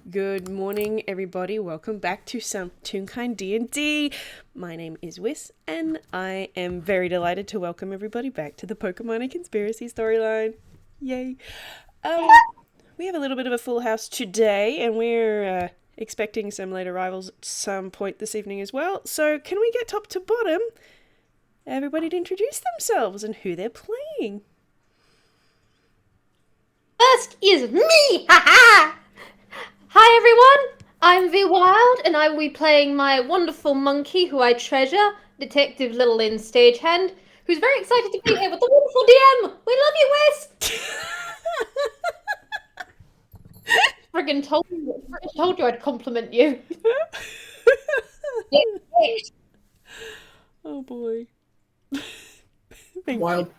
Good morning, everybody. Welcome back to some Toonkind D&D. My name is Whis, and I am very delighted to welcome everybody back to the Pokemon and Conspiracy storyline. Yay. We have a little bit of a full house today, and we're expecting some late arrivals at some point this evening as well. So can we get top to bottom everybody to introduce themselves and who they're playing? First is me! Ha-ha! Hi everyone, I'm Vwild, and I will be playing my wonderful monkey who I treasure, Detective Lil Lin Stagehand, who's very excited to be here with the wonderful DM! We love you, Whis! Friggin' told you I'd compliment you. Yes. Oh boy. Wild.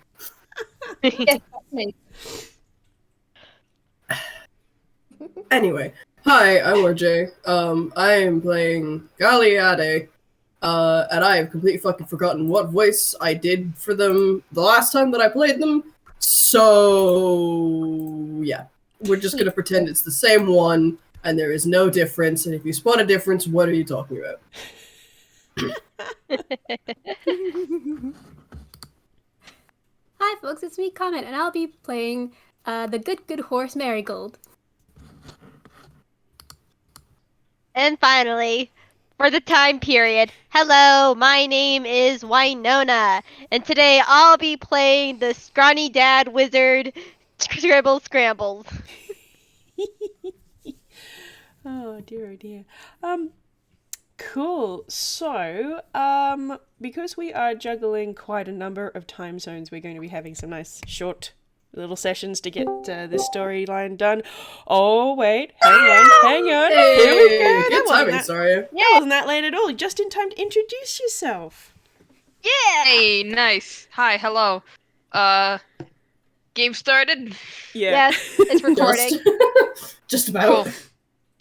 Yes, that's me. Anyway, hi, I'm RJ. I am playing Gali Ade, and I have completely fucking forgotten what voice I did for them the last time that I played them. So yeah, we're just gonna pretend it's the same one, and there is no difference. And if you spot a difference, what are you talking about? Hi folks, it's me, Comet, and I'll be playing the good horse Marigold. And finally, for the time period, hello, my name is Winona, and today I'll be playing the scrawny dad wizard, Scrambles. Oh dear. Cool. So, because we are juggling quite a number of time zones, we're going to be having some nice short little sessions to get this storyline done. Oh, wait. Hang on. Hey, Here we go. good timing, sorry. That wasn't that late at all. Just in time to introduce yourself. Yeah! Hey, nice. Hi, hello. Game started? Yeah. Yes, it's recording. Just about. Cool.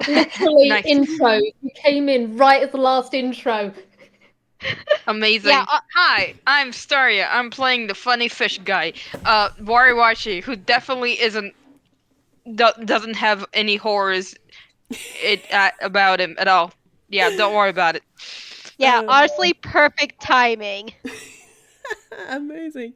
Literally, Nice. intro. You came in right at the last intro. Amazing. Yeah, Hi, I'm Staria. I'm playing the funny fish guy. Wariwashi, who definitely doesn't have any horrors about him at all. Yeah, don't worry about it. Yeah, honestly, perfect timing. Amazing.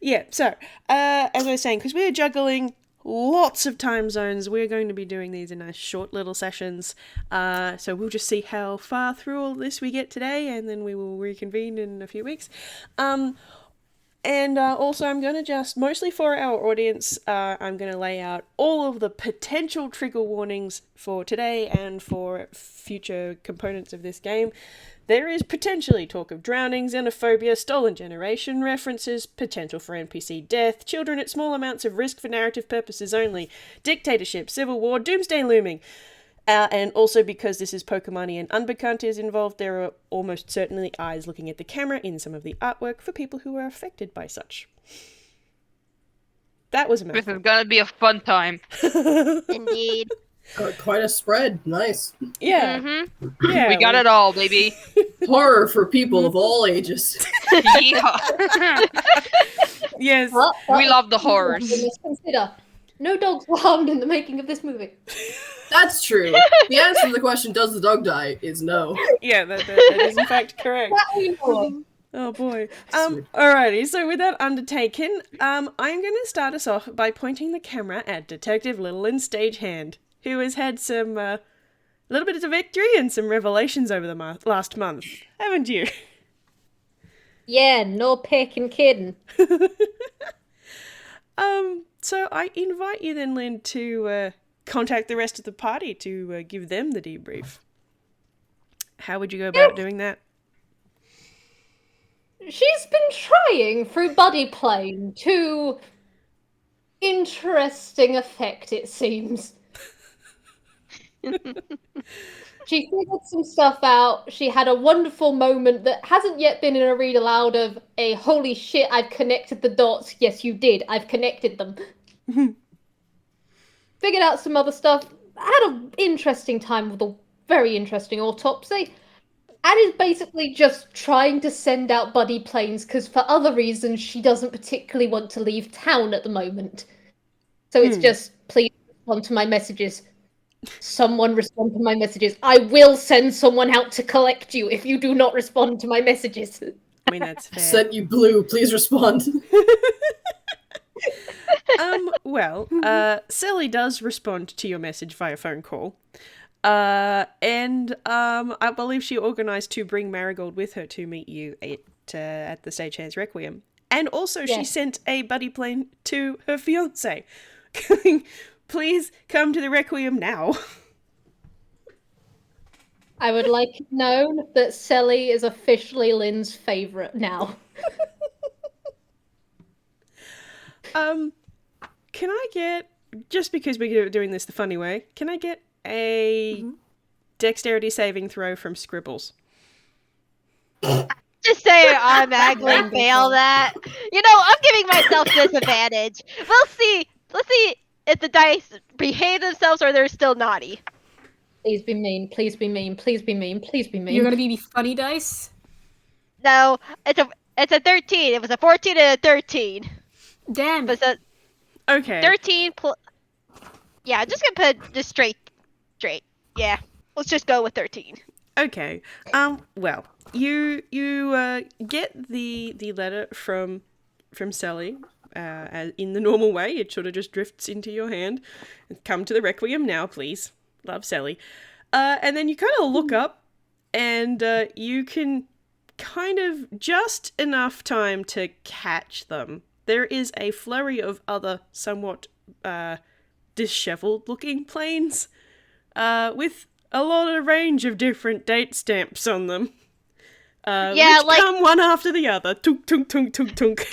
Yeah, so, as I was saying, because we're juggling lots of time zones, we're going to be doing these in nice short little sessions. So we'll just see how far through all this we get today, and then we will reconvene in a few weeks. And also I'm going to just, mostly for our audience, I'm going to lay out all of the potential trigger warnings for today and for future components of this game. There is potentially talk of drowning, xenophobia, stolen generation references, potential for NPC death, children at small amounts of risk for narrative purposes only, dictatorship, civil war, doomsday looming. And also because this is Pokemon and Unbekannte is involved, there are almost certainly eyes looking at the camera in some of the artwork for people who are affected by such. That was a This mouthful. is gonna be a fun time. Indeed. Quite a spread. Nice. Yeah. Mm-hmm. Yeah. We got it all, baby. Horror for people of all ages. Yeah. Yes. We love the horrors. We must consider. No dogs were harmed in the making of this movie. That's true. The answer to the question, does the dog die, is no. Yeah, that is in fact correct. That we know of. Oh boy. Sweet. Alrighty, so with that undertaken, I'm gonna start us off by pointing the camera at Detective Lil Lin Stagehand, who has had some little bits of victory and some revelations over the last month, haven't you? Yeah, no picking kidding. So I invite you then, Lynn, to contact the rest of the party to give them the debrief. How would you go about doing that? She's been trying through buddy playing to interesting effect, it seems. She figured some stuff out. She had a wonderful moment that hasn't yet been in a read aloud of a holy shit, I've connected the dots. Yes, you did. I've connected them. Figured out some other stuff. Had an interesting time with a very interesting autopsy. And is basically just trying to send out buddy planes because for other reasons she doesn't particularly want to leave town at the moment. So it's just, please respond to my messages. Someone respond to my messages. I will send someone out to collect you if you do not respond to my messages. I mean, that's I fair. sent you blue. Please respond. Selli does respond to your message via phone call. I believe she organised to bring Marigold with her to meet you at the Stagehand's Requiem. And also she Yes. sent a buddy plane to her fiancé. Going, please come to the Requiem now. I would like it known that Selli is officially Lin's favourite now. Can I get, just because we're doing this the funny way, can I get a dexterity saving throw from Scribbles? Just say I automatically fail that. You know, I'm giving myself disadvantage. We'll see. Let's see if the dice behave themselves or they're still naughty. Please be mean, please be mean, please be mean, please be mean. You're gonna be funny dice? No, it's a 13. It was a 14 and a 13. Damn But it. it's a Okay. 13 plus. Yeah, I'm just gonna put just straight. Yeah, let's just go with 13. Okay. Well, you get the letter from Selli. In the normal way, it sort of just drifts into your hand. Come to the Requiem now, please. Love, Selli. And then you kind of look up, and you can kind of just enough time to catch them. There is a flurry of other somewhat disheveled-looking planes with a lot of range of different date stamps on them. Yeah, which like- come one after the other. Tunk, tunk, tunk, tunk, tunk.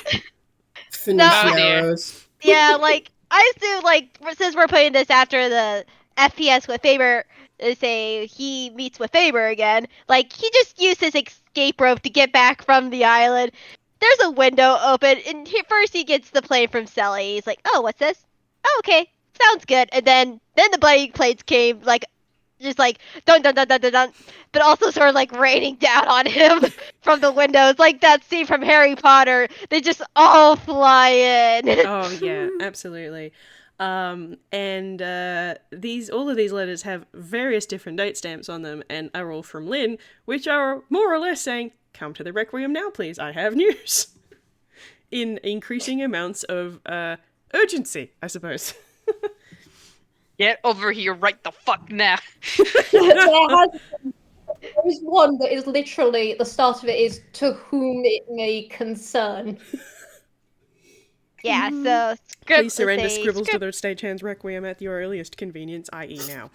Finiciaros. Yeah, like I assume, like since we're putting this after the FPS with Faber, say he meets with Faber again, like he just used his escape rope to get back from the island. There's a window open, and first he gets the plane from Selli. He's like, "Oh, what's this? Oh, okay, sounds good." And then the buddy planes came, like, just like dun dun dun dun dun dun, but also sort of like raining down on him from the windows, like that scene from Harry Potter. They just all fly in. Oh yeah, absolutely. And all of these letters have various different date stamps on them, and are all from Lin, which are more or less saying, "Come to the Requiem now, please. I have news." In increasing amounts of urgency, I suppose. Get over here right the fuck now. There's one that is literally, the start of it is, to whom it may concern. Yeah, so Please surrender Scribbles to the Stagehand's Requiem at your earliest convenience, i.e. now.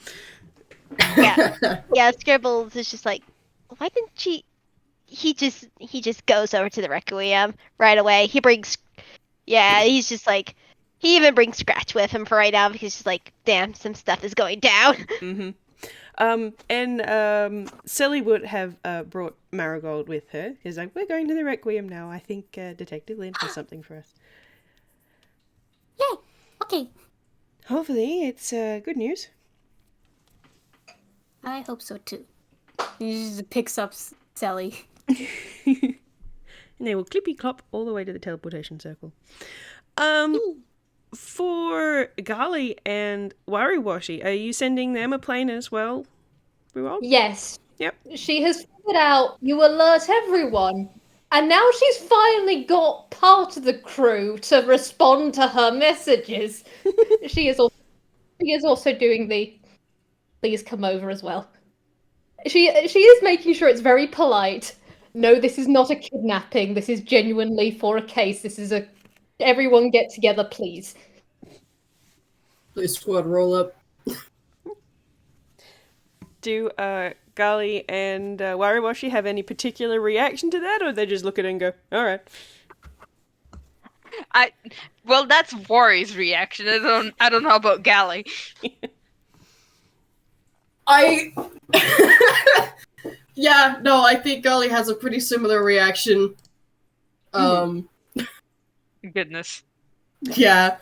Yeah, Scribbles is just like, why didn't she? He just goes over to the Requiem right away. He's just like, he even brings Scratch with him for right now because he's like, damn, some stuff is going down. Mm-hmm. Selli would have brought Marigold with her. He's like, we're going to the Requiem now. I think Detective Lin has something for us. Yay! Okay. Hopefully, it's good news. I hope so too. He just picks up Selli. And they will clippy clop all the way to the teleportation circle. For Gali and Wariwashi, are you sending them a plane as well? Vwild? Yes. Yep. She has figured out you alert everyone. And now she's finally got part of the crew to respond to her messages. She is also doing the please come over as well. She is making sure it's very polite. No, this is not a kidnapping. This is genuinely for a case. This is everyone get together, please. Please, squad, roll up. Do Gali and Wariwashi have any particular reaction to that, or they just look at it and go, alright. Well, that's Wari's reaction. I don't know about Gali. Yeah, no, I think Gali has a pretty similar reaction. Goodness. Yeah.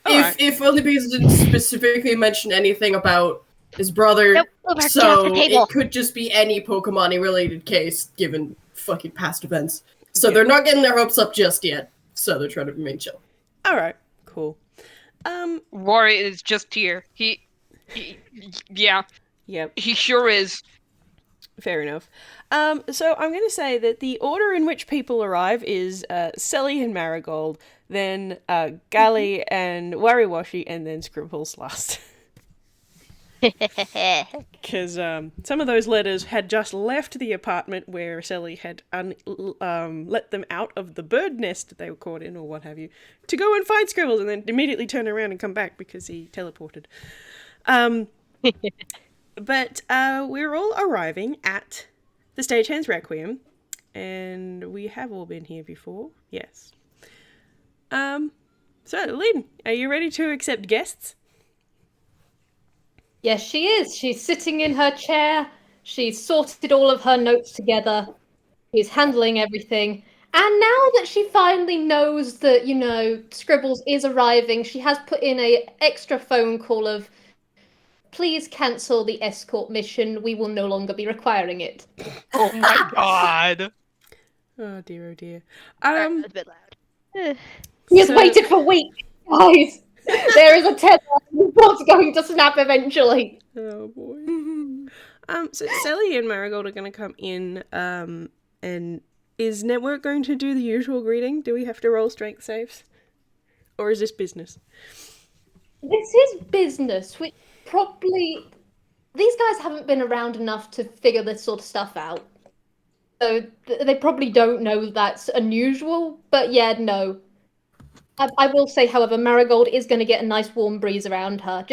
Alright. If only because it didn't specifically mention anything about his brother, Nope, go back so down to the table. it could just be any Pokemon related case given fucking past events. So they're not getting their hopes up just yet. So they're trying to remain chill. Alright, cool. Wari is just here. Yeah, Yep. he sure is. Fair enough. So I'm going to say that the order in which people arrive is Selli and Marigold, then Gali and Wariwashi, and then Scribbles last. Because some of those letters had just left the apartment where Selli had let them out of the bird nest that they were caught in, or what have you, to go and find Scribbles, and then immediately turn around and come back because he teleported. But we're all arriving at the Stagehand's Requiem, and we have all been here before. Yes. So, Lynn, are you ready to accept guests? Yes, she is. She's sitting in her chair. She's sorted all of her notes together. She's handling everything. And now that she finally knows that, Scribbles is arriving, she has put in a extra phone call of, please cancel the escort mission. We will no longer be requiring it. Oh my god. Oh dear, oh dear. That was a bit loud. He has waited for weeks, guys. There is a tether. What's going to snap eventually? Oh boy. So Selli and Marigold are going to come in, and is Network going to do the usual greeting? Do we have to roll strength saves? Or is this business? This is business, which probably... These guys haven't been around enough to figure this sort of stuff out. So they probably don't know that's unusual, but yeah, no. I will say, however, Marigold is going to get a nice warm breeze around her.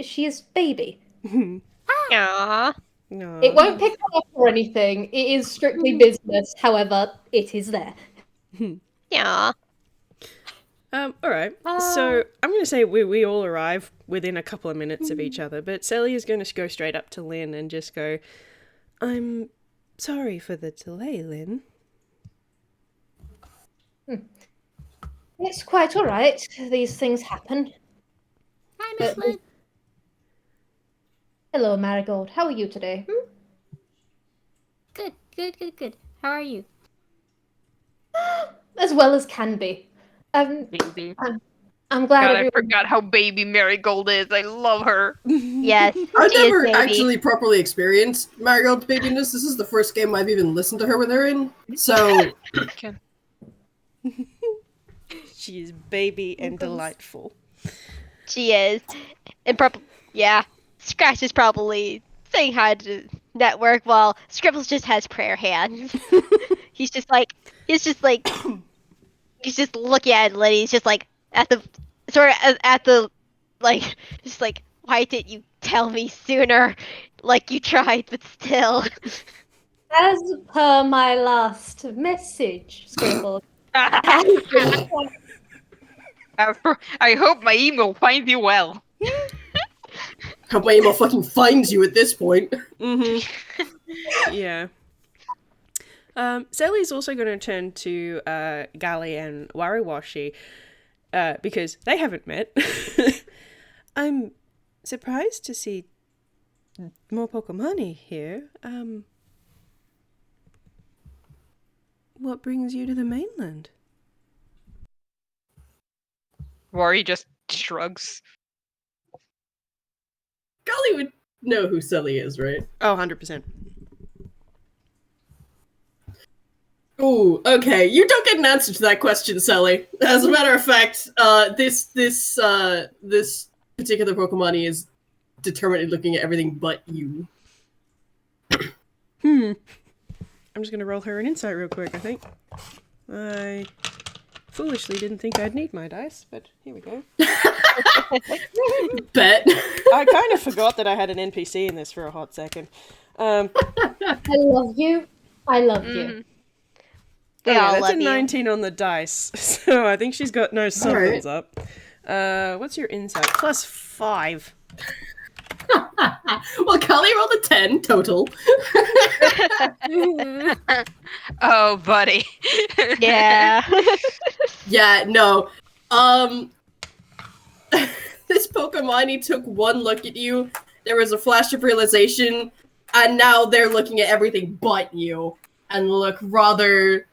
She is baby. Aww. No. It won't pick her up or anything. It is strictly business, however, it is there. Yeah. Alright. So I'm going to say we all arrive within a couple of minutes of each other, but Selli is going to go straight up to Lynn and just go, I'm sorry for the delay, Lynn. It's quite alright. These things happen. Hi, Miss Lynn. Hello, Marigold. How are you today? Good. How are you? As well as can be. Baby. I'm glad God, I everyone... forgot how baby Marigold is. I love her. Yes. I've she is never baby. actually properly experienced Marigold's babiness. This is the first game I've even listened to her with her in. So She is baby and delightful. She is. And yeah. Scratch is probably saying hi to Network while Scribbles just has prayer hands. he's just looking at it, and he's just like why didn't you tell me sooner? Like you tried, but still. As per my last message, Scribbles. I hope my email finds you well. how my email fucking finds you at this point. Yeah. Selli's also going to turn to Gali and Wariwashi because they haven't met. I'm surprised to see more Pokemon here. What brings you to the mainland? Wari just shrugs. Gali would know who Selli is, right? Oh, 100%. Ooh, okay. You don't get an answer to that question, Selli. As a matter of fact, this particular Pokemon is determinedly looking at everything but you. I'm just going to roll her an insight real quick, I think. I foolishly didn't think I'd need my dice, but here we go. Bet. I kind of forgot that I had an NPC in this for a hot second. I love you. I love you. We yeah, all that's love a you. 19 on the dice, so I think she's got no somethings up. What's your insight? +5. Well, Gali rolled a 10 total. Oh, buddy. Yeah. Yeah, no. This Pokemon, he took one look at you, there was a flash of realization, and now they're looking at everything but you. And look rather...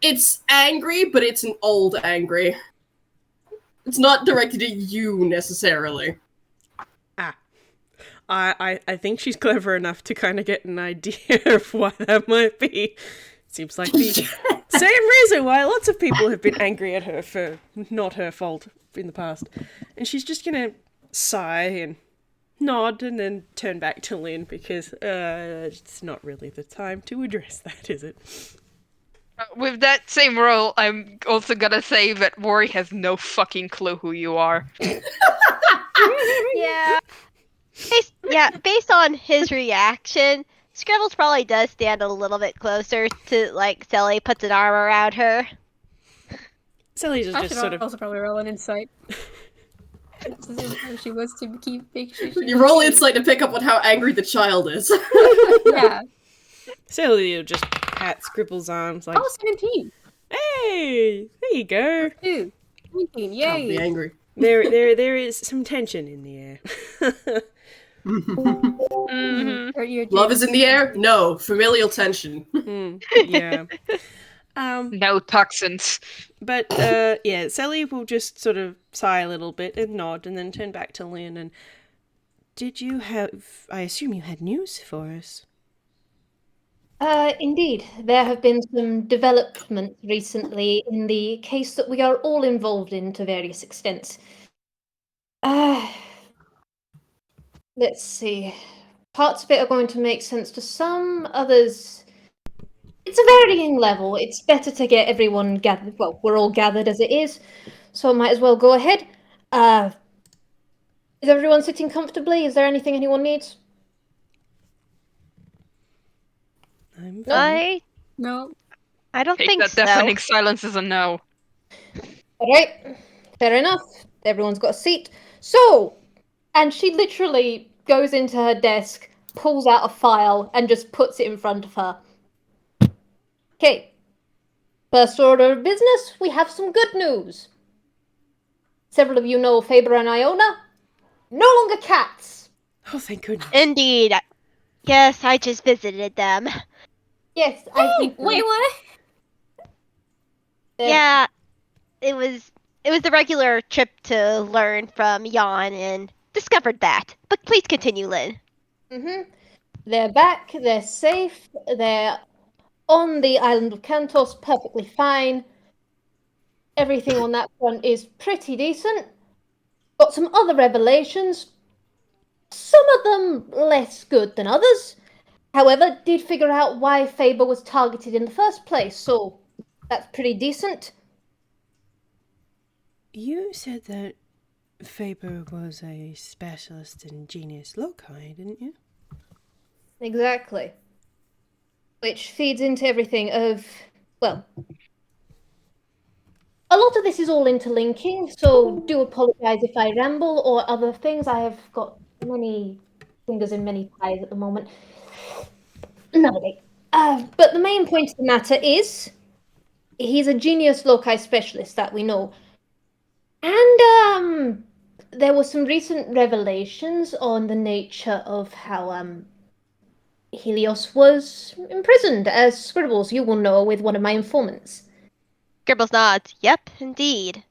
It's angry, but it's an old angry. It's not directed at you, necessarily. I think she's clever enough to kind of get an idea of why that might be. Seems like the same reason why lots of people have been angry at her for not her fault in the past. And she's just gonna sigh and nod and then turn back to Lynn because it's not really the time to address that, is it? With that same role, I'm also gonna say that Rory has no fucking clue who you are. Yeah. Based on his reaction, Scribbles probably does stand a little bit closer to, like, Selli puts an arm around her. Selli's I just should sort of... also probably roll an insight. She was to make sure she You roll insight to pick up on how angry the child is. Yeah. Selli will just pat Scribbles' arms like, Oh, 17. hey, there you go. 2. 19. Can't be Yay. angry. There is some tension in the air. Mm-hmm. Love is in the air? No. Familial tension. Yeah. No toxins. But, yeah, Selli will just sort of sigh a little bit and nod and then turn back to Lynn and... Did you have... I assume you had news for us? Indeed, there have been some developments recently in the case that we are all involved in to various extents. Let's see. Parts of it are going to make sense to some, others... It's a varying level. It's better to get everyone gathered. Well, we're all gathered as it is, so I might as well go ahead. Is everyone sitting comfortably? Is there anything anyone needs? I'm No. I don't Take think that so. deafening silence as a no. Alright, fair enough. Everyone's got a seat. So, and she literally goes into her desk, pulls out a file, and just puts it in front of her. Okay. First order of business, we have some good news. Several of you know Faber and Iona. No longer cats. Oh, thank goodness. Indeed. Yes, I just visited them. Yes, I think. Wait, what? Yeah, it was the regular trip to learn from Jan and discovered that. But please continue, Lynn. They're back, they're safe, they're on the island of Kantos perfectly fine. Everything on that front is pretty decent. Got some other revelations. Some of them less good than others. However, did figure out why Faber was targeted in the first place, so that's pretty decent. You said that Faber was a specialist in genius loci, didn't you? Exactly. Which feeds into everything of, well, a lot of this is all interlinking, so do apologize if I ramble or other things. I have got many fingers in many pies at the moment. Nobody. But the main point of the matter is, he's a genius loci specialist that we know. And, there were some recent revelations on the nature of how, Helios was imprisoned, as Scribbles, you will know, with one of my informants. Scribbles nods. Yep, indeed.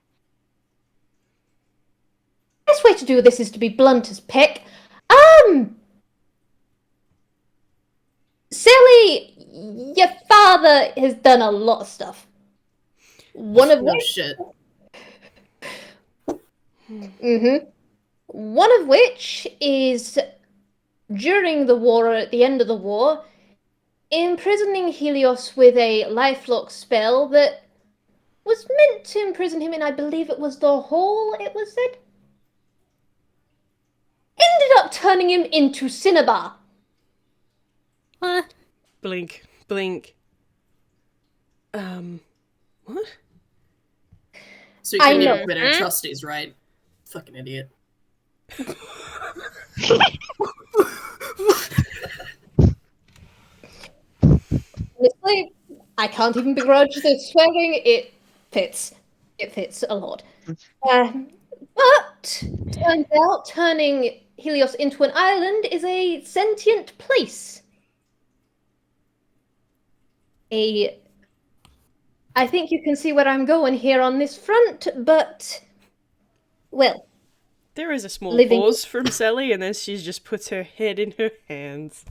Best way to do this is to be blunt as peck. Selli, your father has done a lot of stuff. One of No which... shit. One of which is, during the war, or at the end of the war, imprisoning Helios with a lifelock spell that was meant to imprison him in, I believe it was the hall, it was said? Ended up turning him into Cinnabar. What? Blink. What? So you I couldn't know. even quit our trustees, right? Fucking idiot. Honestly, I can't even begrudge the swearing. It fits. It fits a lot. But turns out turning Helios into an island is a sentient place. I think you can see where I'm going here on this front, but well, There is a small Living- pause from Selli, and then she just puts her head in her hands.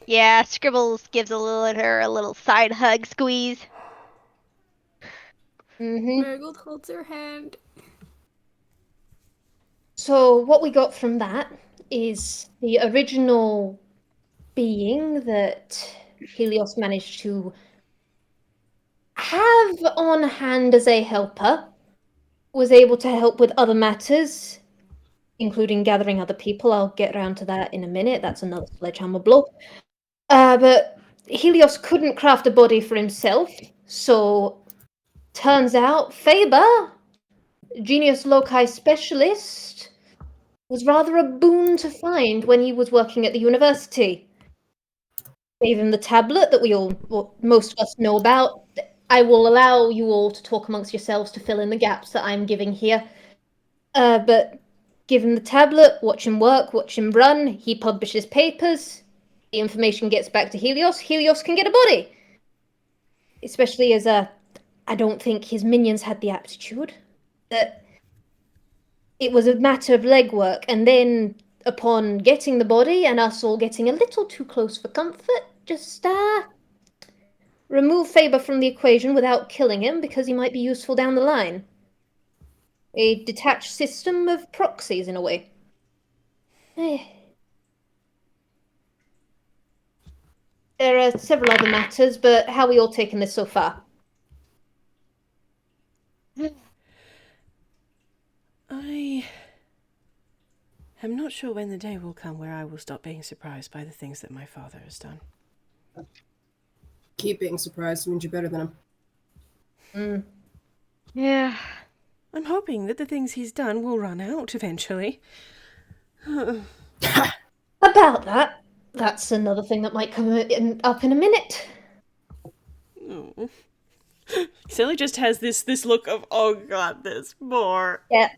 Yeah, Scribbles gives her a little side hug squeeze. Marigold holds her hand. So what we got from that is the original being that Helios managed to have on hand as a helper was able to help with other matters, including gathering other people. I'll get around to that in a minute. That's another sledgehammer blow. But Helios couldn't craft a body for himself, so turns out Faber, Genius Loci specialist, was rather a boon to find when he was working at the university. Gave him the tablet that most of us know about. I will allow you all to talk amongst yourselves to fill in the gaps that I'm giving here. But give him the tablet, watch him work, watch him run, he publishes papers, the information gets back to Helios, Helios can get a body. Especially as I don't think his minions had the aptitude. It was a matter of legwork, and then upon getting the body and us all getting a little too close for comfort, just remove Faber from the equation without killing him because he might be useful down the line. A detached system of proxies, in a way. There are several other matters, but how are we all taking this so far? I am not sure when the day will come where I will stop being surprised by the things that my father has done. Keep being surprised means you're better than him. Yeah. I'm hoping that the things he's done will run out eventually. About that, that's another thing that might come up in a minute. Oh. Selli just has this look of, oh god, there's more. Yeah.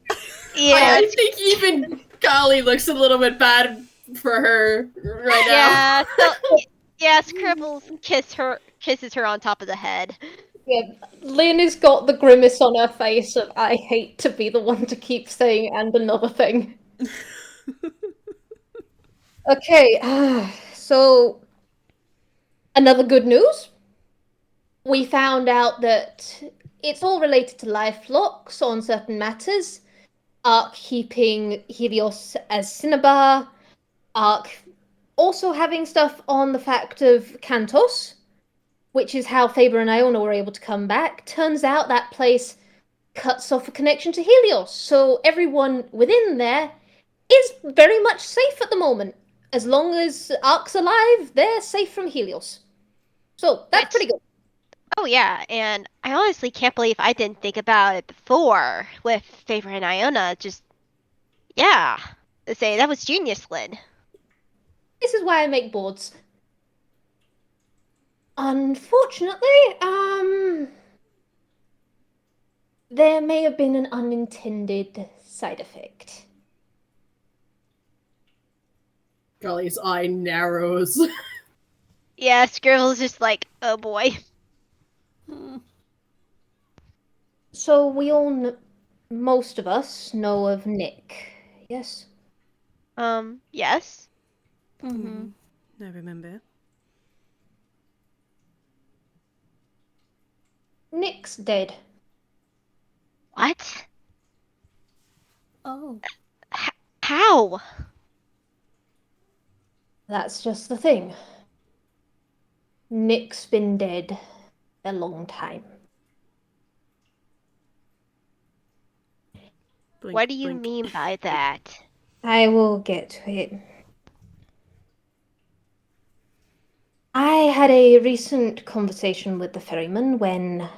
Yeah. I think even Gali looks a little bit bad for her right now. Yeah. So yeah, Scribbles kisses her on top of the head. Yeah, Lynn has got the grimace on her face of I hate to be the one to keep saying and another thing. Okay, so another good news. We found out that it's all related to life locks on certain matters. Ark keeping Helios as Cinnabar. Ark also having stuff on the fact of Kantos, which is how Faber and Iona were able to come back. Turns out that place cuts off a connection to Helios, so everyone within there is very much safe at the moment. As long as Ark's alive, they're safe from Helios. So that's pretty good. Oh yeah, and I honestly can't believe I didn't think about it before with Faber and Iona. Yeah. Say that was genius, Lynn. This is why I make boards. Unfortunately, there may have been an unintended side effect. Gali's eye narrows. Yeah, Scribbles just like, oh boy. So we all, most of us, know of Nick, yes? Yes. Mm-hmm. I remember. Nick's dead. What? Oh. How? That's just the thing. Nick's been dead a long time. Blink, What do you blink. mean by that? I will get to it. I had a recent conversation with the ferryman when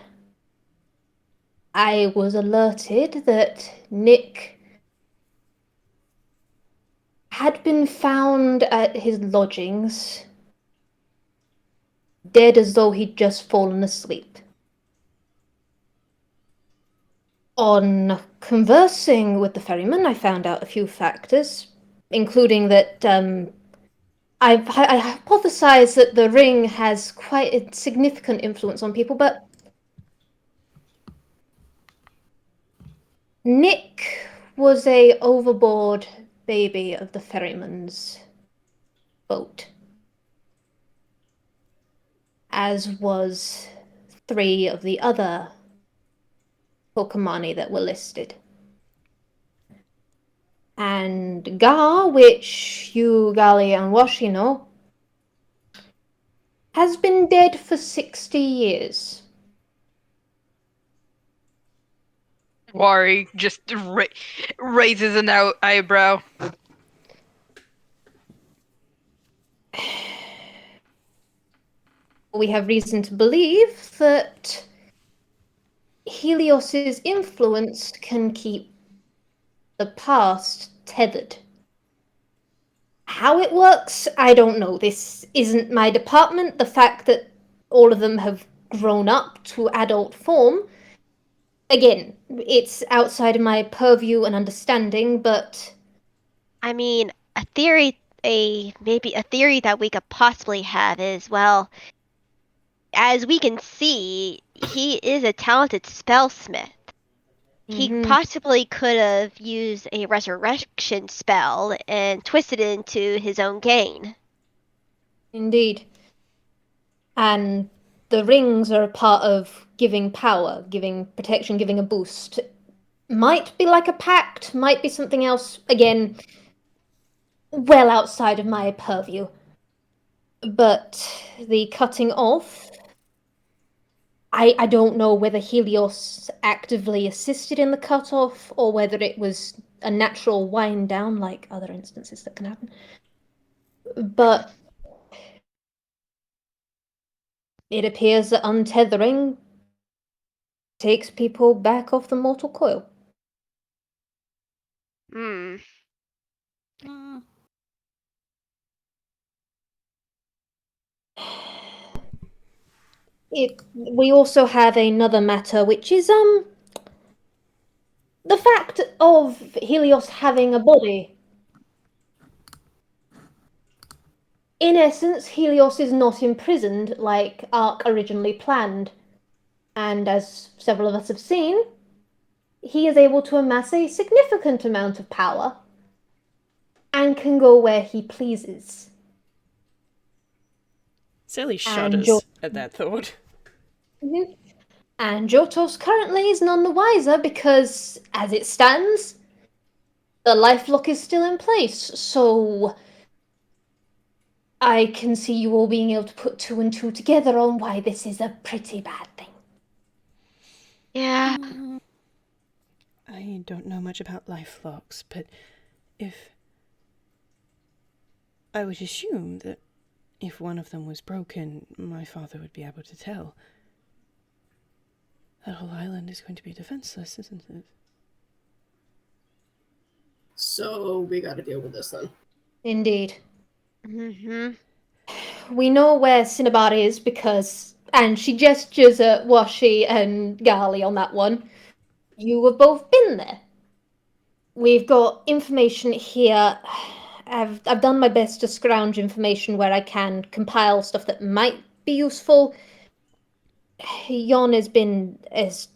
I was alerted that Nick had been found at his lodgings, dead as though he'd just fallen asleep. On conversing with the ferryman, I found out a few factors, including that I hypothesize that the ring has quite a significant influence on people, but Nick was a overboard baby of the ferryman's boat, as was 3 of the other Pokemani that were listed. And Gar, which you, Gali, and Washi know, has been dead for 60 years. Wari just raises an eyebrow. We have reason to believe that Helios's influence can keep the past tethered. How it works, I don't know. This isn't my department. The fact that all of them have grown up to adult form, again, it's outside of my purview and understanding, but I mean, maybe a theory that we could possibly have is, well, as we can see, he is a talented spellsmith. He possibly could have used a resurrection spell and twisted it into his own gain. Indeed. And the rings are a part of giving power, giving protection, giving a boost. Might be like a pact, might be something else, again, well outside of my purview. But the cutting off, I don't know whether Helios actively assisted in the cut-off or whether it was a natural wind down like other instances that can happen. But it appears that untethering takes people back off the mortal coil. Hmm. We also have another matter, which is the fact of Helios having a body. In essence, Helios is not imprisoned like Ark originally planned, and as several of us have seen, he is able to amass a significant amount of power and can go where he pleases. Selli shudders at that thought. And Johtos currently is none the wiser because, as it stands, the lifelock is still in place, so I can see you all being able to put 2 and 2 together on why this is a pretty bad thing. Yeah. I don't know much about life locks, but I would assume that if one of them was broken, my father would be able to tell. That whole island is going to be defenseless, isn't it? So we gotta deal with this then. Indeed. Mm-hmm. We know where Cinnabar is because, and she gestures at Washi and Gali on that one, you have both been there. We've got information here. I've done my best to scrounge information where I can, compile stuff that might be useful. Jon has been as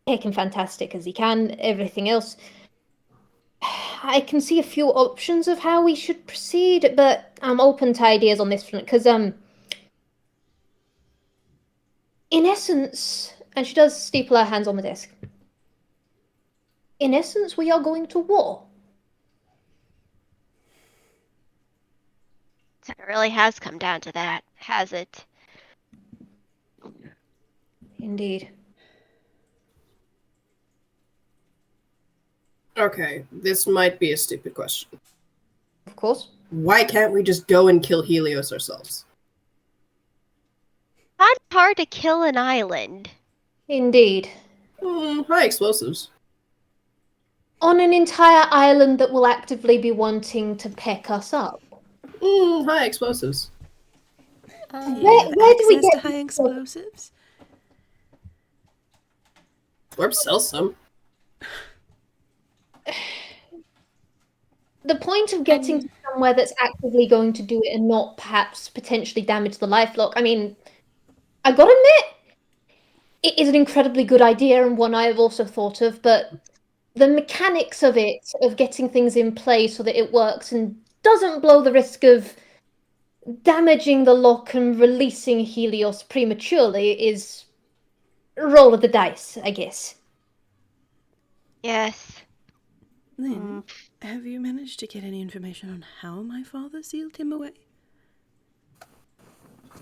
taken fantastic as he can. Everything else, I can see a few options of how we should proceed, but I'm open to ideas on this front because in essence, and she does steeple her hands on the desk. In essence, we are going to war. So it really has come down to that, has it? Indeed. Okay, this might be a stupid question. Of course. Why can't we just go and kill Helios ourselves? Not hard to kill an island. Indeed. High explosives. On an entire island that will actively be wanting to peck us up. High explosives. Where do we Access get to high explosives? Orb sells some. the point of getting to somewhere that's actively going to do it and not perhaps potentially damage the lifelock? I mean, I gotta admit, it is an incredibly good idea and one I have also thought of, but the mechanics of it, of getting things in place so that it works and doesn't blow the risk of damaging the lock and releasing Helios prematurely, is a roll of the dice, I guess. Yes. Lynn, have you managed to get any information on how my father sealed him away?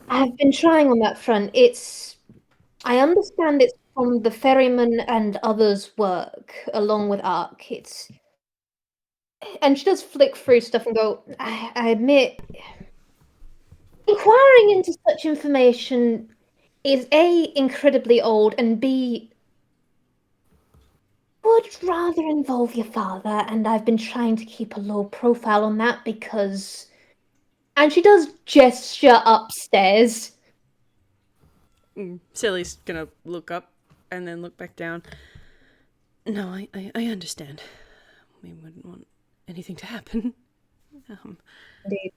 I've been trying on that front. I understand it's from the ferryman and others' work, along with Ark. And she does flick through stuff and go, I admit, inquiring into such information is A, incredibly old, and B, would rather involve your father, and I've been trying to keep a low profile on that because... And she does gesture upstairs. Selli's gonna look up and then look back down. No, I understand. We wouldn't want anything to happen. Indeed.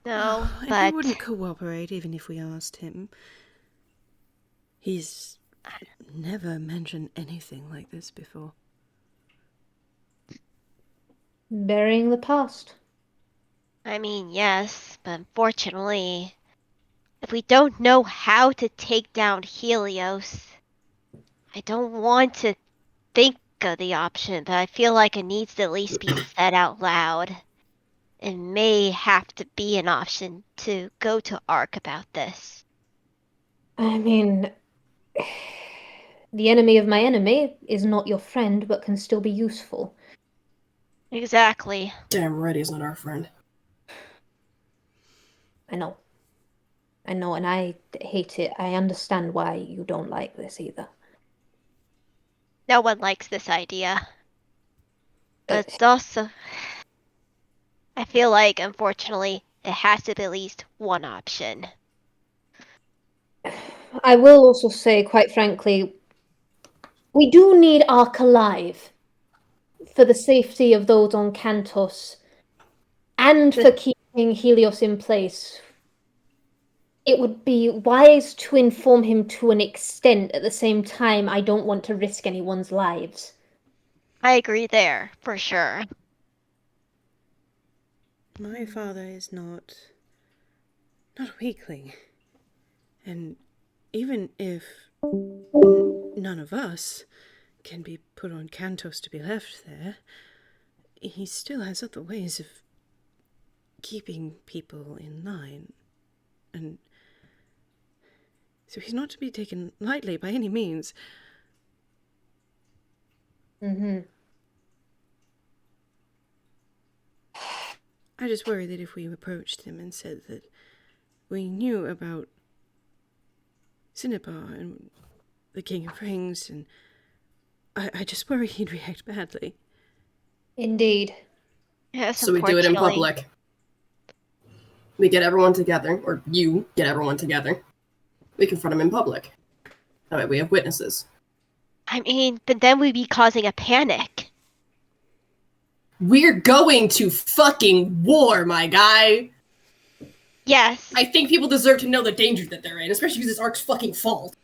No, And but he wouldn't cooperate even if we asked him. He's never mentioned anything like this before. Burying the past. I mean, yes, but unfortunately, if we don't know how to take down Helios, I don't want to think of the option, but I feel like it needs to at least be said out loud. It may have to be an option to go to Ark about this. I mean, the enemy of my enemy is not your friend, but can still be useful. Exactly. Damn right he's not our friend. I know, and I hate it. I understand why you don't like this either. No one likes this idea. But it's also... I feel like, unfortunately, it has to be at least one option. I will also say, quite frankly, we do need Ark alive for the safety of those on Cantos and for keeping Helios in place. It would be wise to inform him to an extent. At the same time, I don't want to risk anyone's lives. I agree there, for sure. My father is not a weakling. And even if none of us can be put on Cantos to be left there, he still has other ways of keeping people in line. And so he's not to be taken lightly by any means. Mm-hmm. I just worry that if we approached him and said that we knew about Cinnabar and the King of Rings, and I just worry he'd react badly. Indeed. Yes, So we do it in unfortunately. public. We get everyone together, or you get everyone together. We confront him in public. That way we have witnesses. I mean, but then we'd be causing a panic. We're going to fucking war, my guy! Yes. I think people deserve to know the danger that they're in, especially because it's Ark's fucking fault.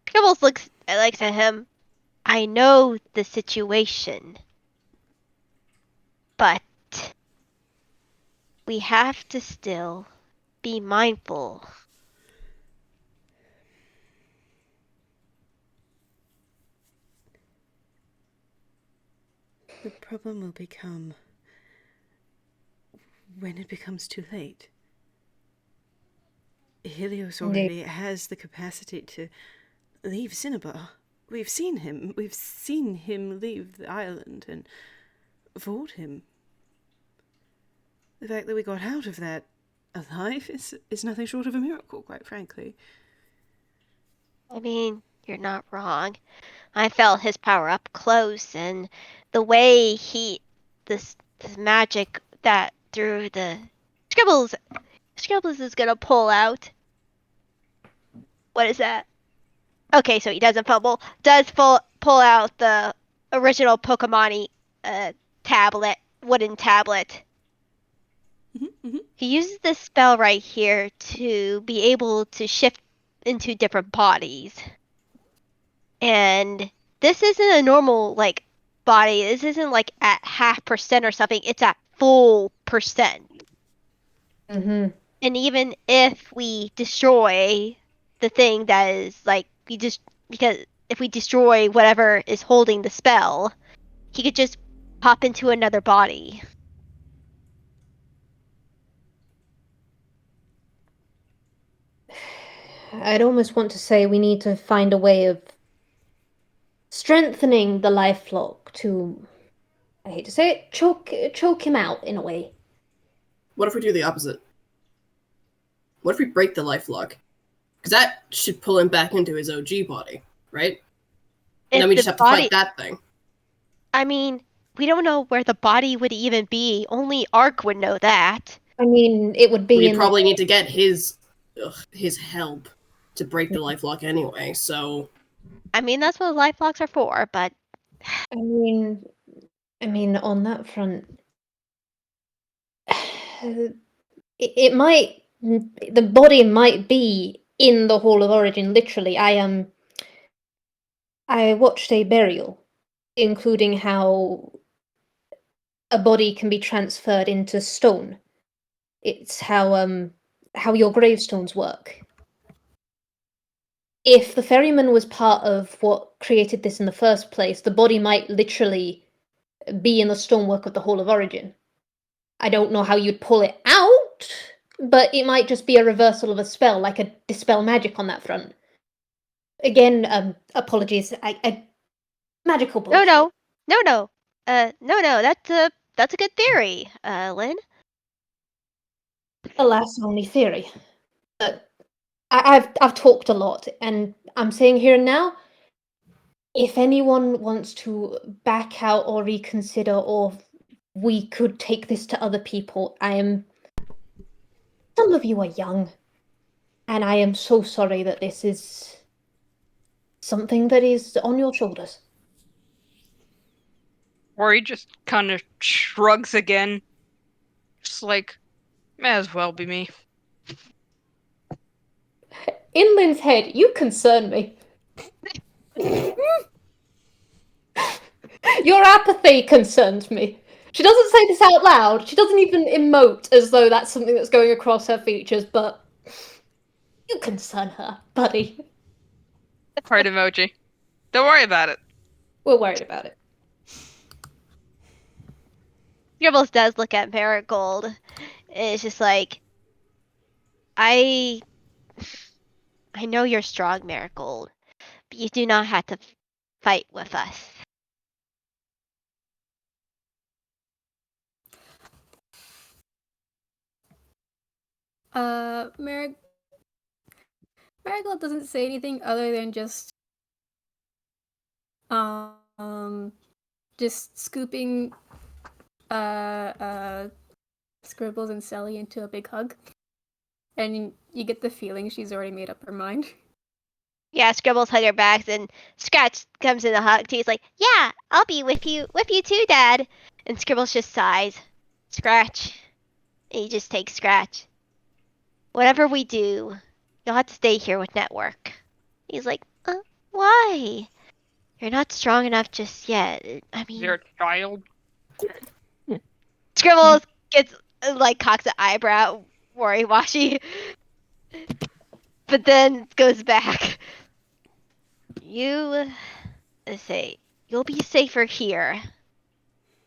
Scribbles looks at him. I know the situation. But we have to still be mindful. The problem will become when it becomes too late. Helios already has the capacity to leave Cinnabar. We've seen him. We've seen him leave the island and vault him. The fact that we got out of that alive is nothing short of a miracle, quite frankly. I mean, you're not wrong. I felt his power up close, and the way this magic that through the Scribbles is gonna pull out. What is that? Okay, so he doesn't fumble. Does pull out the original Pokemon wooden tablet. He uses this spell right here to be able to shift into different bodies. And this isn't a normal, like, body. This isn't, like, at 0.5% or something. It's at full percent. Mm-hmm. And even if we destroy the thing that is, like, because if we destroy whatever is holding the spell, he could just pop into another body. I'd almost want to say we need to find a way of strengthening the life lock to, I hate to say it, choke him out in a way. What if we do the opposite? What if we break the life lock? Because that should pull him back into his OG body, right? And then we just have to fight that thing. I mean, we don't know where the body would even be. Only Ark would know that. I mean, it would be. We'd probably need to get his help to break the life lock anyway. So. I mean, that's what life locks are for. But. I mean, on that front, it might. The body might be in the Hall of Origin. Literally, I watched a burial, including how a body can be transferred into stone. It's how your gravestones work. If the ferryman was part of what created this in the first place, the body might literally be in the stonework of the Hall of Origin. I don't know how you'd pull it out, but it might just be a reversal of a spell, like a dispel magic on that front. Again, apologies. I magical bullshit. No. No. That's a good theory, Lynn. Alas, only theory. But I've talked a lot, and I'm saying here and now, if anyone wants to back out or reconsider, or we could take this to other people, some of you are young, and I am so sorry that this is something that is on your shoulders. Rory just kind of shrugs again. Just like, may as well be me. In Lynn's head, you concern me. Your apathy concerns me. She doesn't say this out loud. She doesn't even emote as though that's something that's going across her features, but you concern her, buddy. Heart emoji. Don't worry about it. We're worried about it. Scribbles does look at Marigold. And it's just like, I know you're strong, Marigold, but you do not have to fight with us. Marigold doesn't say anything other than just scooping Scribbles and Selli into a big hug. And you get the feeling she's already made up her mind. Yeah, Scribbles hug her back, and Scratch comes in a hug too. He's like, yeah, I'll be with you too, Dad. And Scribbles just sighs. Scratch. And he just takes Scratch. Whatever we do, you'll have to stay here with Network. He's like, why? You're not strong enough just yet. I mean... You're a child. Scribbles gets, like, cocks an eyebrow, Wariwashi. But then goes back. You'll be safer here.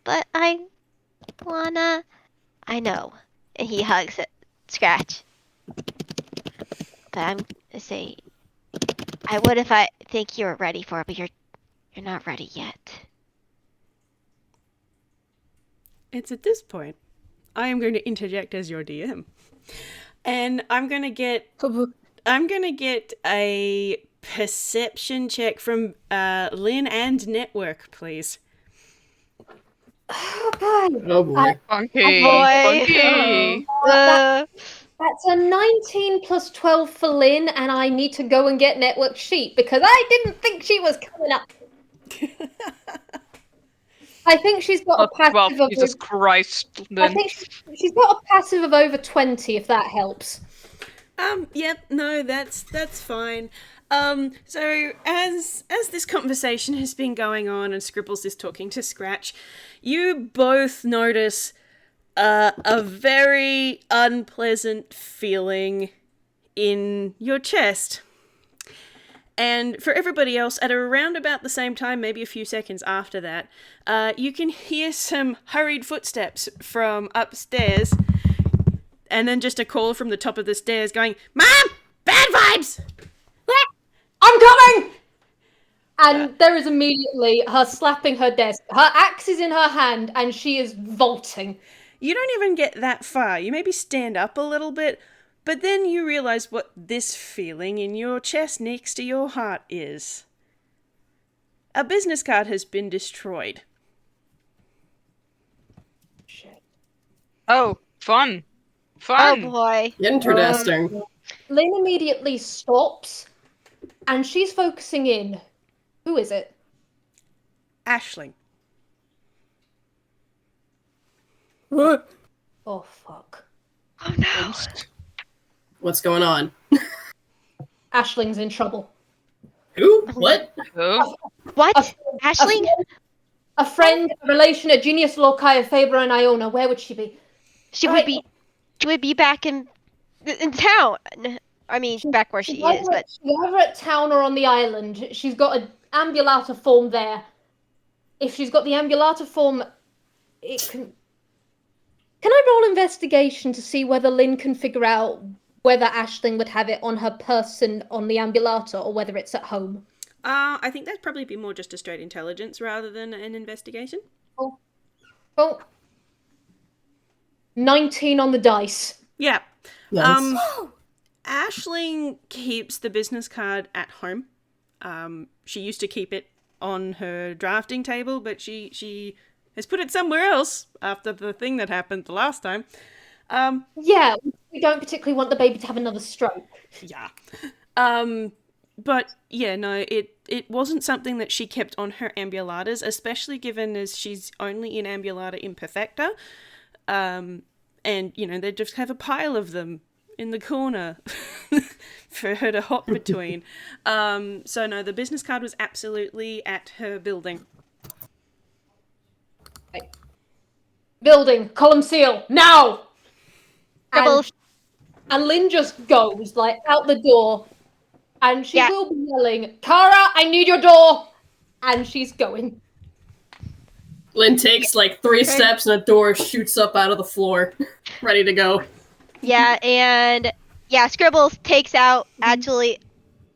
But I know. And he hugs it. Scratch. But I'm gonna say, I would if I think you were ready for it, but you're not ready yet. It's at this point I am going to interject as your DM, and I'm gonna get a perception check from Lynn and Network, please. Oh boy. Funky. Oh boy. Funky. That's a 19 plus 12 for Lynn, and I need to go and get Network sheet because I didn't think she was coming up. I think she's got a passive of Jesus Christ. Then. I think she's got a passive of over 20, if that helps. Yep, no, that's fine. So as this conversation has been going on and Scribbles is talking to Scratch, you both notice a very unpleasant feeling in your chest. And for everybody else, at around about the same time, maybe a few seconds after that, you can hear some hurried footsteps from upstairs, and then just a call from the top of the stairs going, "Mom! Bad vibes!" I'm coming! And there is immediately her slapping her desk. Her axe is in her hand, and she is vaulting. You don't even get that far. You maybe stand up a little bit, but then you realize what this feeling in your chest next to your heart is. A business card has been destroyed. Shit. Oh, fun. Oh Fun. boy. Interesting. Lynn immediately stops, and she's focusing in. Who is it? Aisling. Oh, fuck. Oh no. What's going on? Aisling's in trouble. Who? What? Oh. What? Aisling? A friend, a relation, a genius loci of Faber and Iona. Where would she be? She Right. would be back in town. I mean, back where she is, but She's either at town or on the island. She's got an ambulata form there. If she's got the ambulata form, it can... Can I roll investigation to see whether Lynn can figure out whether Aisling would have it on her person on the ambulata or whether it's at home? I think that'd probably be more just a straight intelligence rather than an investigation. Oh. 19 on the dice. Yeah. Nice. Aisling keeps the business card at home. She used to keep it on her drafting table, but she has put it somewhere else after the thing that happened the last time. Yeah, we don't particularly want the baby to have another stroke. Yeah. But yeah, no, it wasn't something that she kept on her ambulatas, especially given as she's only in ambulata imperfecta. And, you know, they just have a pile of them in the corner for her to hop between. So no, the business card was absolutely at her building. Building, column seal, now! Scribbles. And Lynn just goes, like, out the door. And she Yeah. will be yelling, Kara, I need your door! And she's going. Lynn takes like 3 steps and a door shoots up out of the floor. Ready to go. Yeah, and yeah, Scribbles takes out actually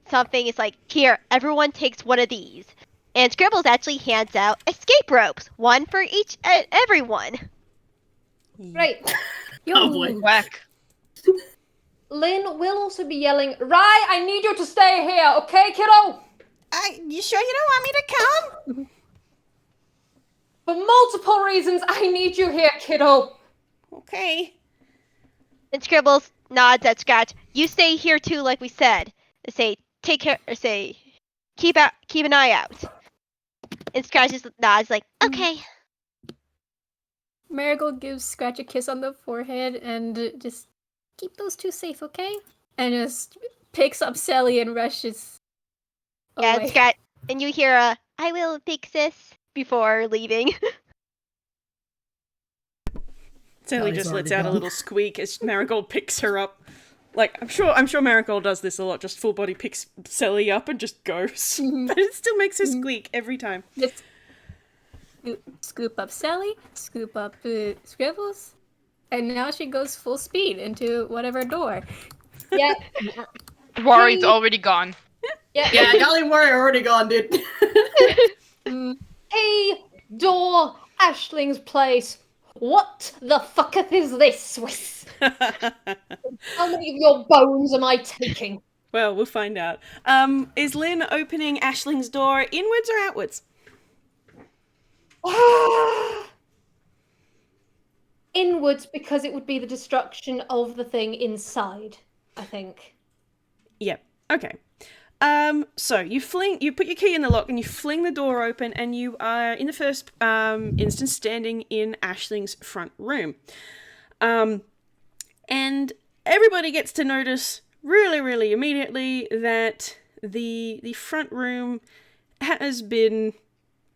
something. It's like, here, everyone takes one of these. And Scribbles actually hands out escape ropes, one for each everyone. Right. Oh boy. Whack. Lynn will also be yelling, Rye, I need you to stay here, okay, kiddo? You sure you don't want me to come? For multiple reasons, I need you here, kiddo. Okay. And Scribbles nods at Scratch. You stay here too, like we said. Say, take care, or say, keep an eye out. And Scratch just nods like, okay. Marigold gives Scratch a kiss on the forehead and just keep those two safe, okay? And just picks up Selli and rushes Yeah, away. and Scratch, and you hear a, I will fix this before leaving. Selli he's just lets already out a gone. little squeak as Marigold picks her up. Like, I'm sure Marigold does this a lot, just full body picks Selli up and just goes. But it still makes her squeak every time. Just scoop up Selli, scoop up Scribbles, and now she goes full speed into whatever door. Yeah. Worry's already gone. Yeah. Yeah, Gali Warrior already gone, dude. Hey, door, Aisling's place. What the fucketh is this, Whis? How many of your bones am I taking? Well, we'll find out. Is Lynn opening Aisling's door inwards or outwards? Inwards, because it would be the destruction of the thing inside, I think. Yep. Okay. So you put your key in the lock and you fling the door open and you are in the first instance standing in Aisling's front room. And everybody gets to notice really, really immediately that the front room has been,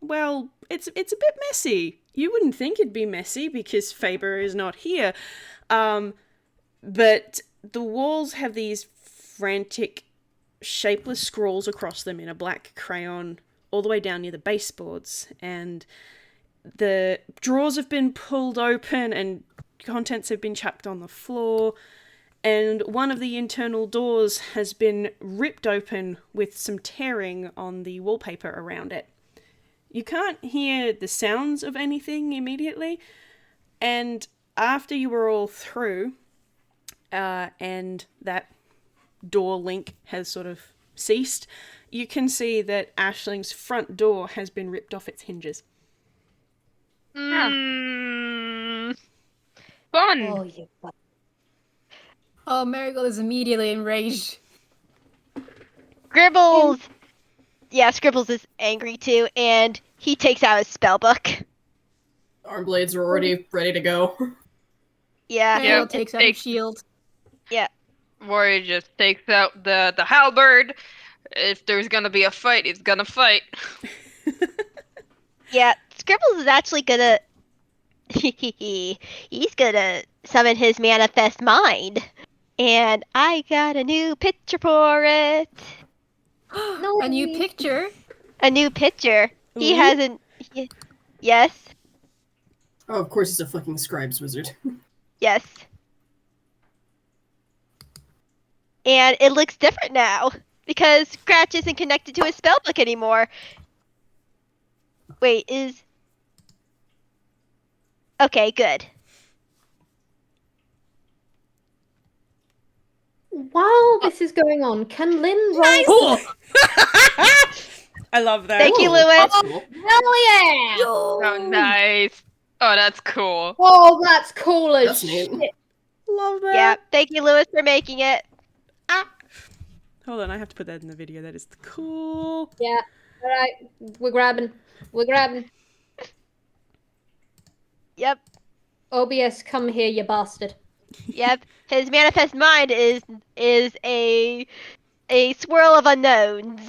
well, it's a bit messy. You wouldn't think it'd be messy because Faber is not here. But the walls have these frantic, shapeless scrawls across them in a black crayon all the way down near the baseboards. And the drawers have been pulled open and contents have been chucked on the floor. And one of the internal doors has been ripped open with some tearing on the wallpaper around it. You can't hear the sounds of anything immediately, and after you were all through, and that door link has sort of ceased, you can see that Ashling's front door has been ripped off its hinges. Fun. Oh, you fuck. Oh, Marigold is immediately enraged. Scribbles! Yeah, Scribbles is angry too, and he takes out his spell book. Arm blades are already ready to go. Yeah. Marigold takes out his shield. Yeah. Warrior just takes out the halberd. If there's gonna be a fight, he's gonna fight. Yeah, Scribbles is actually gonna... he's gonna summon his manifest mind. And I got a new picture for it. A new picture? A new picture. He Ooh. hasn't... Yes? Oh, of course he's a fucking scribes wizard. Yes. And it looks different now. Because Scratch isn't connected to his spellbook anymore. Wait, is... Okay, good. While this is going on, can Lynn roll? I love that. Thank you, Ooh, Lewis. that's cool. Hell yeah! Oh, nice. Oh, that's cool. Oh, that's cool as That's neat. shit. Love that. Yeah, thank you, Lewis, for making it. Hold on, I have to put that in the video. That is cool. Yeah. All right, we're grabbing. We're grabbing. Yep, OBS, come here, you bastard. yep. His manifest mind is a swirl of unknowns.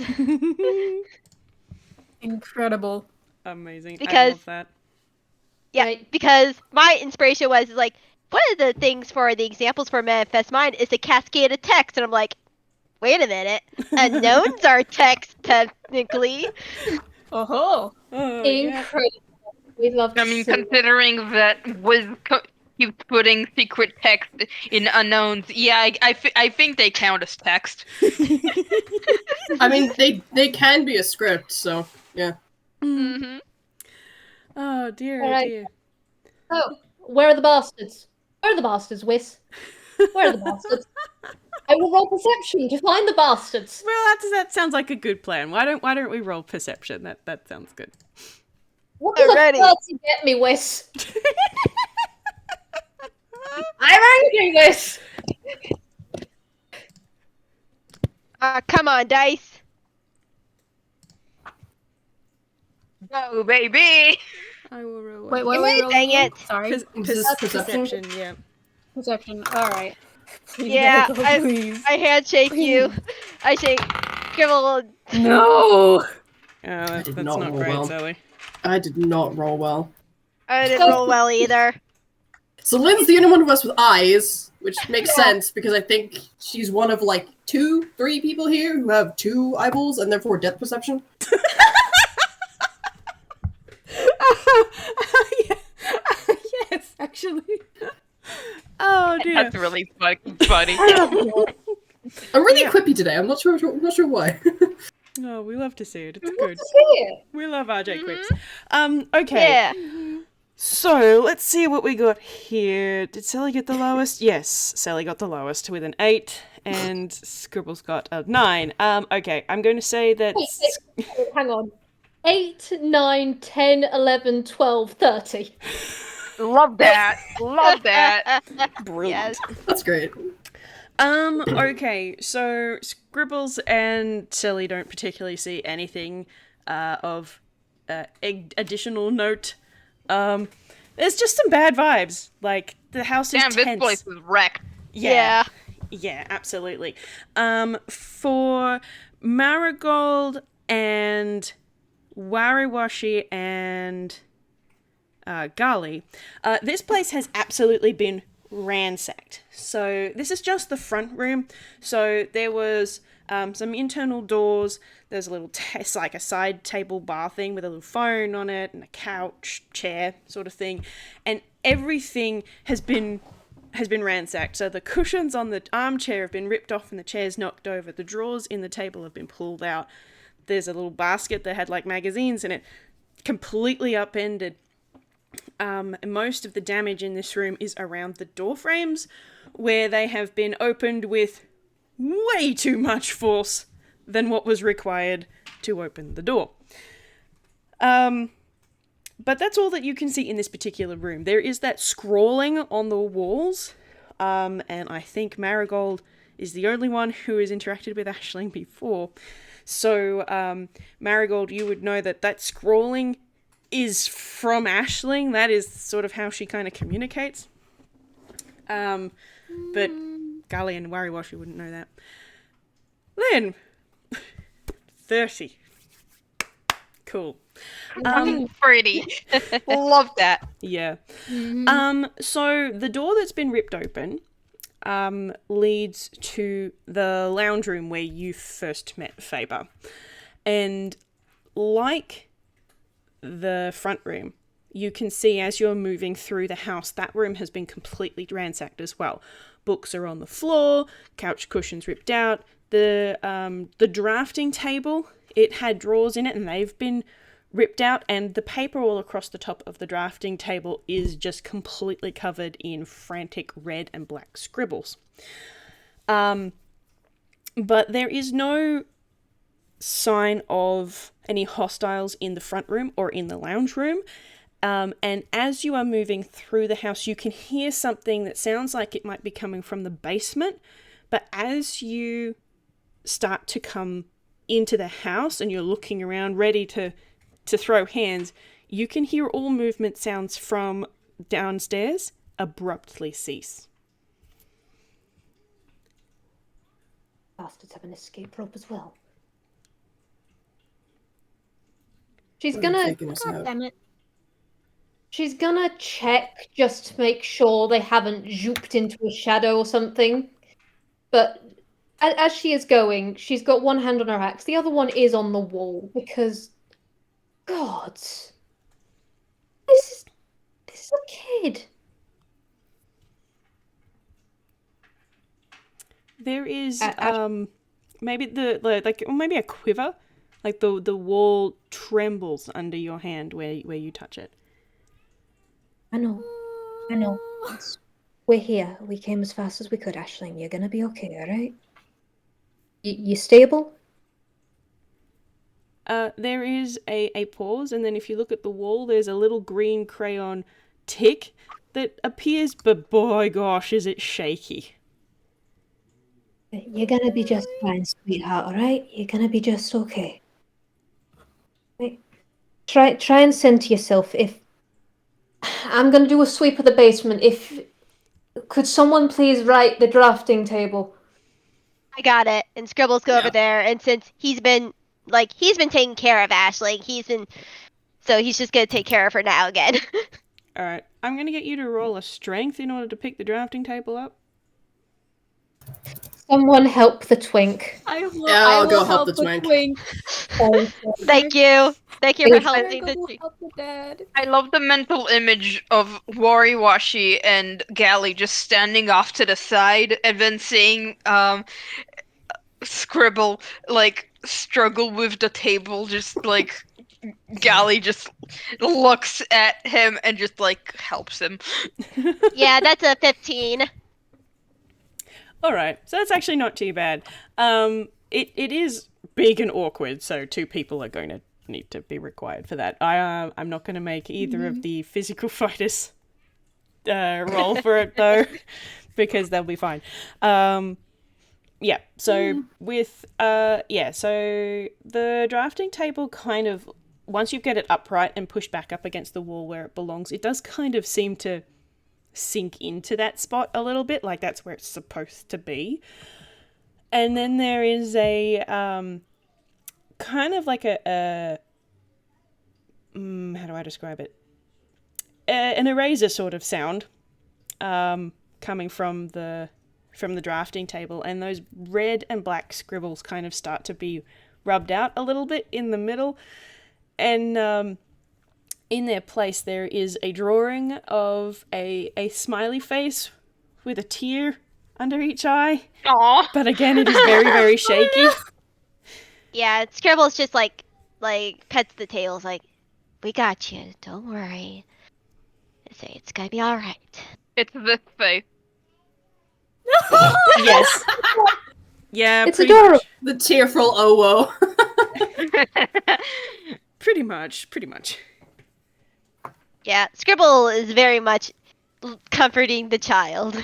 Incredible. Amazing. I Because- love that. Yeah, Right. because my inspiration was like, one of the things for the examples for manifest mind is a cascade of text, and I'm like, wait a minute, unknowns are text technically. Oh, Oh, yeah. Incredible. We love I mean, to see considering that Whis keeps putting secret text in unknowns, yeah, I think they count as text. I mean, they can be a script, so yeah. Mm-hmm. Oh dear, Alright. dear. Oh, where are the bastards? Where are the bastards, Whis? Where are the bastards? I will roll perception to find the bastards. Well, that sounds like a good plan. Why don't we roll perception? That sounds good. What does Alrighty. a 30 get me, Whis? I'm angry, Whis! Come on, dice. Go, baby! I will roll. wait, what are we rolling? Dang it. Sorry. Is this perception? Perception, yeah. Perception. Alright. Please, Yeah, Marigold, please. I handshake you. I shake Scribble. No! Oh, that's did not not roll great, well. Selli. I did not roll well. I didn't roll well either. So Lynn's the only one of us with eyes, which makes sense because I think she's one of like 2-3 people here who have 2 eyeballs and therefore depth perception. Yeah. Yes, actually. Oh dear. That's really fucking funny. I'm really quippy today. I'm not sure why. Oh, we love to see it. It's Good good. to see you. We love RJ quips. Okay. Yeah. So let's see what we got here. Did Selli get the lowest? Yes, Selli got the lowest with an 8, and Scribbles got a 9. Okay, I'm going to say that. Wait, hang on. 8, 9, 10, 11, 12, 30. Love that. Love that. Brilliant. Yes. That's great. Okay, so Scribbles and Selli don't particularly see anything of additional note. There's just some bad vibes. Like, the house is Damn, this tense. place is wrecked. Yeah. Yeah, absolutely. For Marigold and Wariwashi and Gali, this place has absolutely been ransacked. So this is just the front room. So there was some internal doors. There's a little it's like a side table bar thing with a little phone on it and a couch, chair sort of thing, and everything has been ransacked. So the cushions on the armchair have been ripped off and the chairs knocked over. The drawers in the table have been pulled out. There's a little basket that had like magazines in it, completely upended. And most of the damage in this room is around the door frames, where they have been opened with way too much force than what was required to open the door. But that's all that you can see in this particular room. There is that scrawling on the walls, and I think Marigold is the only one who has interacted with Aisling before. So, Marigold, you would know that scrawling is from Aisling. That is sort of how she kind of communicates. But Gali and Wariwashi wouldn't know that. Lynn! 30. Cool. Pretty. Love that. Yeah. So the door that's been ripped open leads to the lounge room where you first met Faber. And like the front room, you can see as you're moving through the house, that room has been completely ransacked as well. Books are on the floor, couch cushions ripped out. The drafting table, it had drawers in it and they've been ripped out, and the paper all across the top of the drafting table is just completely covered in frantic red and black scribbles. But there is no sign of any hostiles in the front room or in the lounge room. And as you are moving through the house, you can hear something that sounds like it might be coming from the basement. But as you start to come into the house and you're looking around ready to throw hands, you can hear all movement sounds from downstairs abruptly cease. Bastards have an escape rope as well. She's gonna... God damn it. She's gonna check just to make sure they haven't zooped into a shadow or something. But as she is going, she's got one hand on her axe, the other one is on the wall, because... God. This is a kid. There is maybe maybe a quiver, like the wall trembles under your hand where you touch it. I know. We're here. We came as fast as we could, Aisling. You're gonna be okay, alright? You stable? There is a pause, and then if you look at the wall, there's a little green crayon tick that appears, but boy gosh, is it shaky. You're gonna be just fine, sweetheart, alright? You're gonna be just okay. Wait. Try and center yourself. If I'm gonna do a sweep of the basement. Could someone please write the drafting table? I got it. And Scribbles go over there, and since he's been taking care of Aisling, so he's just gonna take care of her now again. Alright, I'm gonna get you to roll a strength in order to pick the drafting table up. Someone help the twink. I'll go help the twink. Thank you. Thank you for helping the twink. Help the dad. I love the mental image of Wariwashi and Gali just standing off to the side and then seeing Scribble struggle with the table, just Gali just looks at him and just helps him. Yeah, that's a 15. Alright, so that's actually not too bad. It is big and awkward, so 2 people are going to need to be required for that. I'm not going to make either of the physical fighters roll for it, though, because they'll be fine. Yeah, so so the drafting table kind of, once you get it upright and pushed back up against the wall where it belongs, it does kind of seem to sink into that spot a little bit, like that's where it's supposed to be. And then there is a kind of like a how do I describe it? An eraser sort of sound coming from the drafting table, and those red and black scribbles kind of start to be rubbed out a little bit in the middle, and in their place there is a drawing of a smiley face with a tear under each eye. Aww. But again, it is very, very shaky. Yeah, Scribbles just like pets the tails, like, we got you, don't worry. I say it's gonna be all right. It's this face. Yes. Yeah, It's pretty adorable. much. The tearful Owo. Pretty much. Yeah, Scribble is very much comforting the child.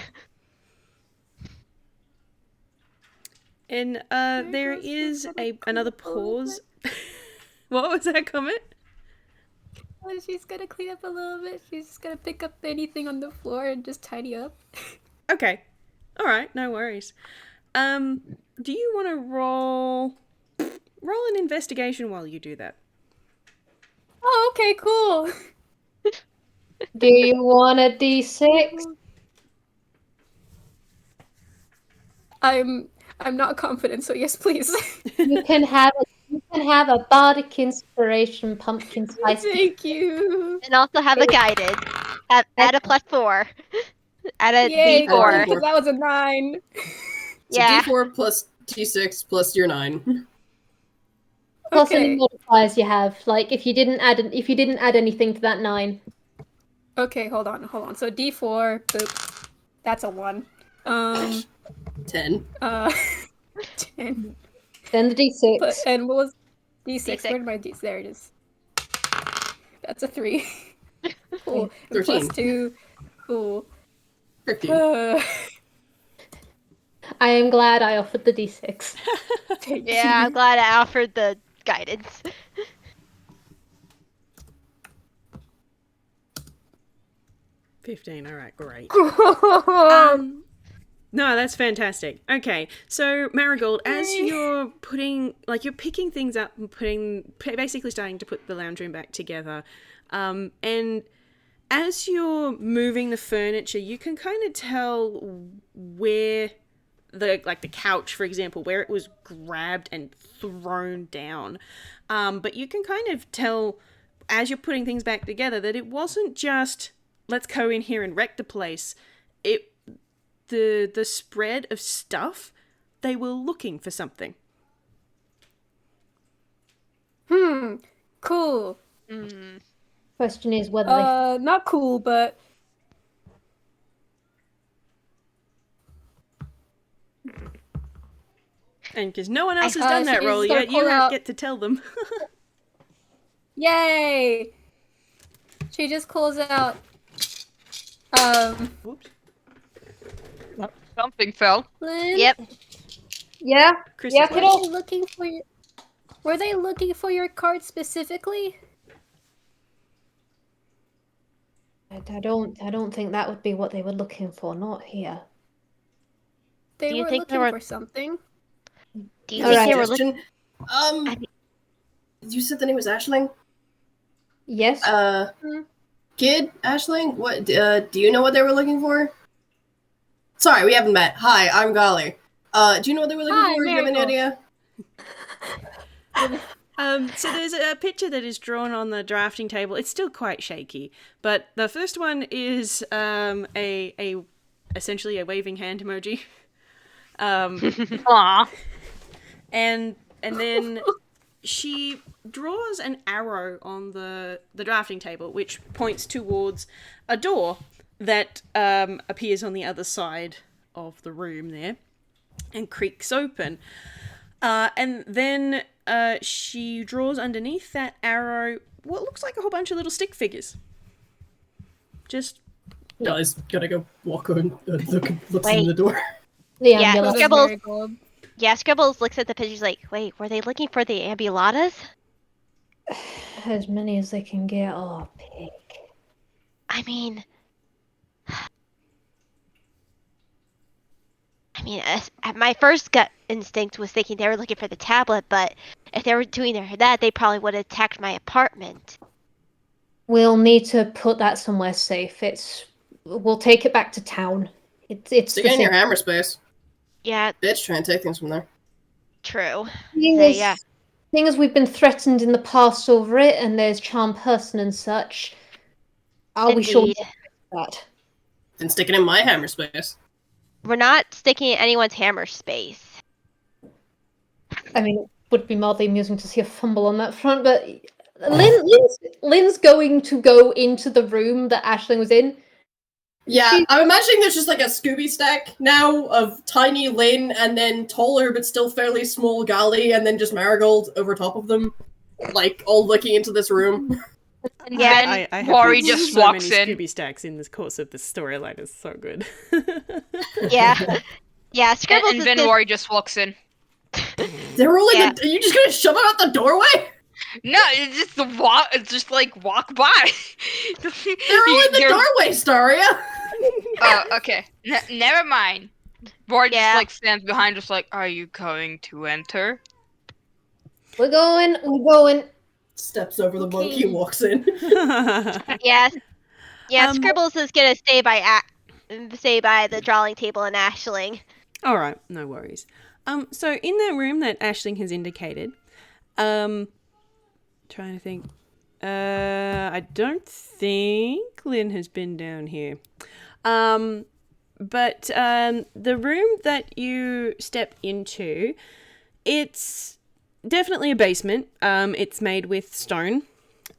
And there is another pause. What was that comment? Oh, she's gonna clean up a little bit. She's just gonna pick up anything on the floor and just tidy up. Okay. All right, no worries. Do you want to roll an investigation while you do that? Oh, okay, cool. Do you want a d6? I'm not confident, so yes, please. You can have a bardic inspiration pumpkin spice. Thank you. And also have a guided. Add a +4. Add a Yay, D4. because that was a 9. So Yeah. D4 plus D6 plus your 9. Plus Okay. any modifiers you have. Like if you didn't add anything to that 9. Okay, hold on. So D4, boop. That's a 1. 10. 10. Then the d6. And what was D6? D6. Where did my D6? There it is. That's a 3. Cool. And 13. plus 2. Cool. 15. I am glad I offered the d6. Thank Yeah, I'm glad I offered the guidance. 15. All right, great. you. No, that's fantastic. Okay, so Marigold, as you're picking things up and basically starting to put the lounge room back together, and as you're moving the furniture, you can kind of tell where the couch, for example, where it was grabbed and thrown down. But you can kind of tell as you're putting things back together that it wasn't just let's go in here and wreck the place. The spread of stuff, they were looking for something. Cool. Question is whether they Not cool, but And because no one else has done that she's roll gonna yet, you pull don't out- get to tell them. yay! She just calls out. Whoops. Something fell. Lynn, Yep. Yeah. Chris Yeah, is kiddo. like, Were they looking for your? Were they looking for your card specifically? I don't think that would be what they were looking for, not here. They Do you were think they looking were- for something. Do you All think right. they were looking? Suggestion? You said the name was Ashling? Yes. Kid, Ashling? What, do you know what they were looking for? Sorry, we haven't met. Hi, I'm Gali. Do you know what they were looking Hi, for? Do you have any Marigold. idea? So there's a picture that is drawn on the drafting table. It's still quite shaky, but the first one is a essentially a waving hand emoji. Aww. And then she draws an arrow on the drafting table, which points towards a door that appears on the other side of the room there and creaks open. And then she draws underneath that arrow what looks like a whole bunch of little stick figures. Just Gali's gotta go walk on, looks Wait. in the door. The Yeah, ambulance. Those Scribbles. Marigold. Yeah, Scribbles looks at the pictures like, wait, were they looking for the ambulatas? As many as they can get. Oh, pig. I mean, mean, my first gut instinct was thinking they were looking for the tablet, but if they were doing that, they probably would have attacked my apartment. We'll need to put that somewhere safe. We'll take it back to town. It's Stick the it in your thing. hammer space. Yeah, Bitch, try and take things from there. true. Thing So, is, yeah. Seeing as we've been threatened in the past over it, and there's charmed person and such, are we sure Indeed. that? Then stick it in my hammer space. We're not sticking in anyone's hammer space. I mean, it would be mildly amusing to see a fumble on that front, but Lynn's going to go into the room that Aisling was in. Yeah, I'm imagining there's just like a Scooby stack now of tiny Lin and then taller but still fairly small Gali and then just Marigold over top of them, like all looking into this room. And then I have Wari heard just so walks many in. Scooby stacks in the course of this storyline. It's so good. yeah. Yeah, Scribbles And is then just... Wari just walks in. They're all Yeah. are you just gonna shove them out the doorway? No, it's just the walk. It's just like walk by. They're all in the doorway, Staria! Oh, okay. Never mind. Wari Yeah. just like stands behind, just like, are you going to enter? We're going. Steps over the Okay. monkey, walks in. Yeah. Yeah, Um, Scribbles is gonna stay by the drawing table and Aisling. All right, no worries. So in that room that Aisling has indicated, trying to think. I don't think Lynn has been down here. But the room that you step into, it's definitely a basement. It's made with stone,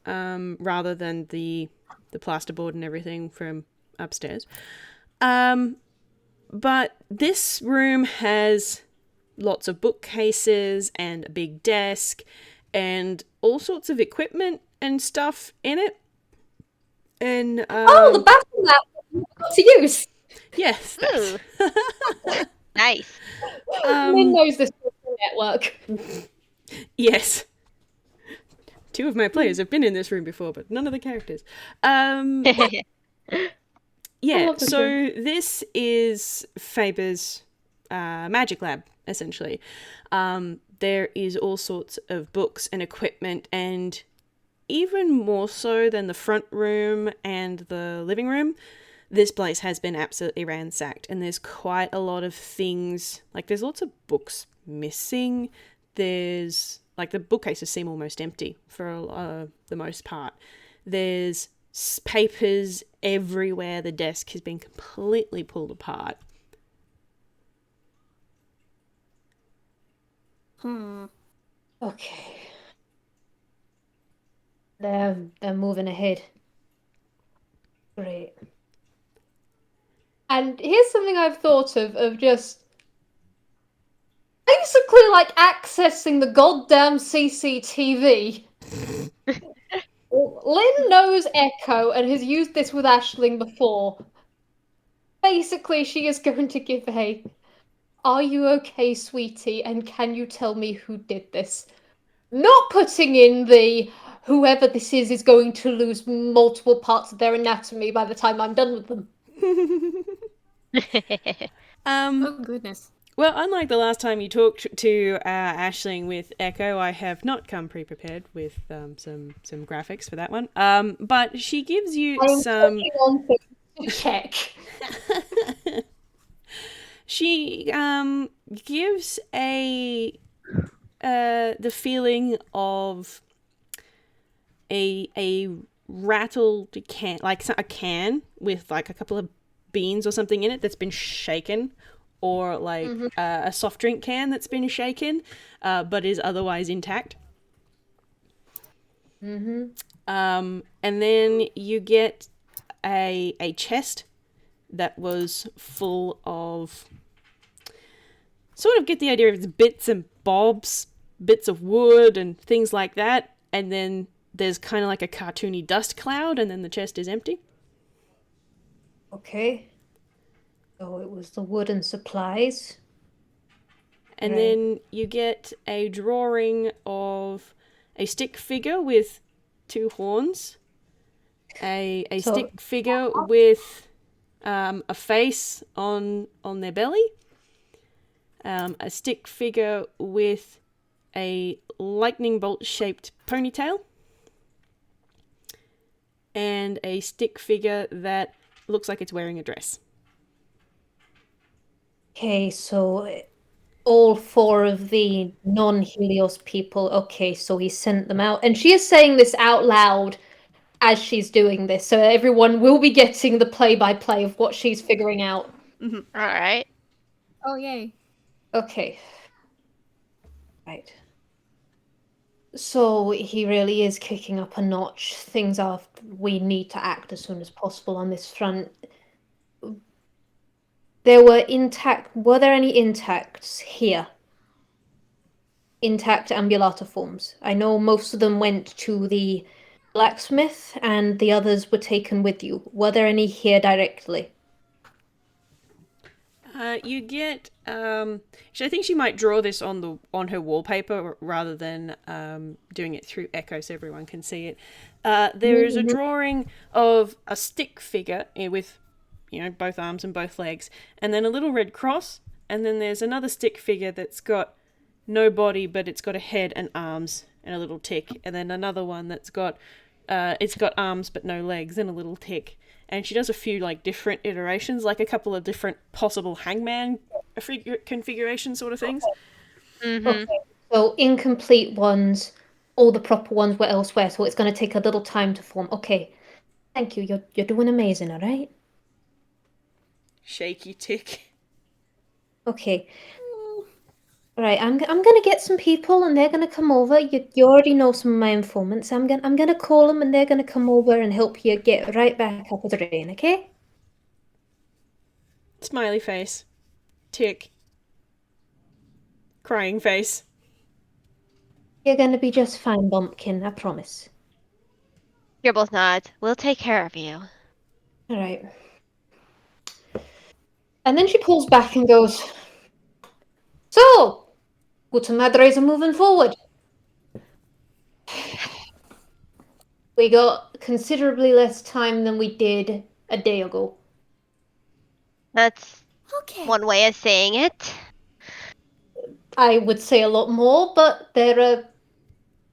rather than the plasterboard and everything from upstairs. But this room has lots of bookcases and a big desk and all sorts of equipment and stuff in it. And The bathroom lab we got to use. yes, that's, Ooh. Nice. Lynn knows this network. yes. 2 of my players have been in this room before, but none of the characters. Yeah, love this so room. this is Faber's magic lab, essentially. There is all sorts of books and equipment, and even more so than the front room and the living room, this place has been absolutely ransacked, and there's quite a lot of things. Like, there's lots of books missing. There's, like, the bookcases seem almost empty for the most part. There's papers everywhere. The desk has been completely pulled apart. Okay. They're moving ahead. Great. And here's something I've thought of just basically like accessing the goddamn CCTV. Lynn knows Echo and has used this with Aisling before. Basically, she is going to give a "Are you okay, sweetie? And can you tell me who did this?" Not putting in the "whoever this is going to lose multiple parts of their anatomy by the time I'm done with them." Oh goodness. Well, unlike the last time you talked to Aisling with Echo, I have not come pre-prepared with some graphics for that one. But she gives you I'm some. clicking on things to check. She gives the feeling of a rattled can, like a can with like a couple of beans or something in it that's been shaken, or like a soft drink can that's been shaken, but is otherwise intact. And then you get a chest that was full of, sort of get the idea of it's bits and bobs, bits of wood and things like that, and then there's kind of like a cartoony dust cloud, and then the chest is empty. Okay. So it was the wooden supplies. And Right. then you get a drawing of a stick figure with 2 horns, a So- stick figure with a face on their belly, a stick figure with a lightning bolt shaped ponytail, and a stick figure that looks like it's wearing a dress. Okay, so all 4 of the non-Helios people. Okay, so he sent them out. And she is saying this out loud as she's doing this, so everyone will be getting the play-by-play of what she's figuring out. All right. Oh, yay. Okay. Right. So he really is kicking up a notch. Things are... We need to act as soon as possible on this front. There were intact... Were there any intacts here? Intact ambulata forms. I know most of them went to the blacksmith and the others were taken with you. Were there any here directly? You get. I think she might draw this on her wallpaper rather than doing it through Echo, so everyone can see it. There is a drawing of a stick figure with, both arms and both legs, and then a little red cross, and then there's another stick figure that's got no body, but it's got a head and arms and a little tick, and then another one that's got it's got arms but no legs and a little tick. And she does a few different iterations, a couple of different possible hangman configuration sort of things. Okay. So incomplete ones, all the proper ones were elsewhere, so it's going to take a little time to form. Okay, thank you. You're doing amazing. All right. Shaky tick. Okay. All right. I'm gonna get some people, and they're gonna come over. You already know some of my informants. I'm gonna call them, and they're gonna come over and help you get right back up with the rain. Okay? Smiley face. Tick. Crying face. You're gonna be just fine, Bumpkin. I promise. Scribbles nods. We'll take care of you. All right. And then she pulls back and goes, "So, Gute Madres are moving forward. We got considerably less time than we did a day ago. That's Okay. one way of saying it. I would say a lot more, but there are...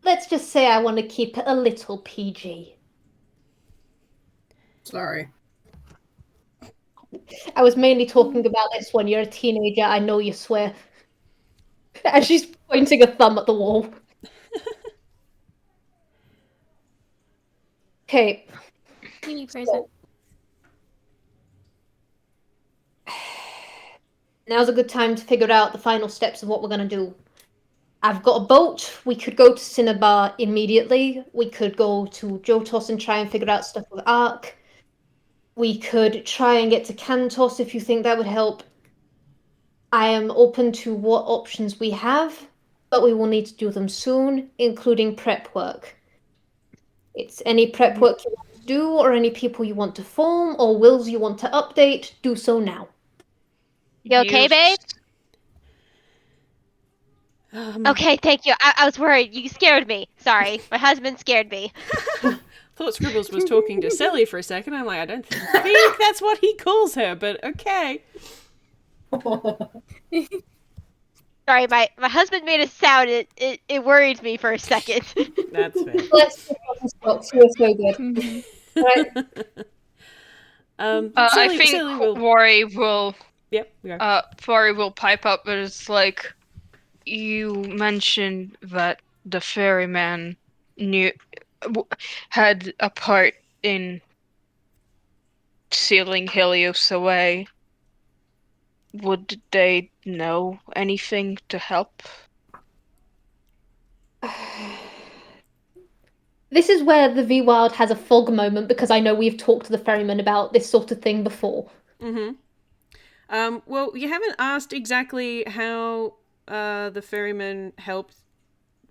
Let's just say I want to keep it a little PG. Sorry. I was mainly talking about this when you're a teenager. I know you swear." And she's pointing a thumb at the wall. Okay. Mini present. Now's a good time to figure out the final steps of what we're going to do. I've got a boat. We could go to Cinnabar immediately. We could go to Jotos and try and figure out stuff with Ark. We could try and get to Kantos if you think that would help. I am open to what options we have, but we will need to do them soon, including prep work. It's any prep work you want to do, or any people you want to form, or wills you want to update, do so now. You okay, babe? Okay, thank you. I was worried. You scared me. Sorry. My husband scared me. Thought Scribbles was talking to Selli for a second. I'm like, I don't think that's what he calls her, but okay. Sorry, my husband made a sound. It worried me for a second. That's fair. Let's you're so good. Right. I Selli- think Selli will... Wari will. Yep. Go. Wari will pipe up, but it's like you mentioned that the ferryman had a part in sealing Helios away. Would they know anything to help? This is where the Vwild has a fog moment, because I know we've talked to the ferryman about this sort of thing before. Well, you haven't asked exactly how the ferryman helped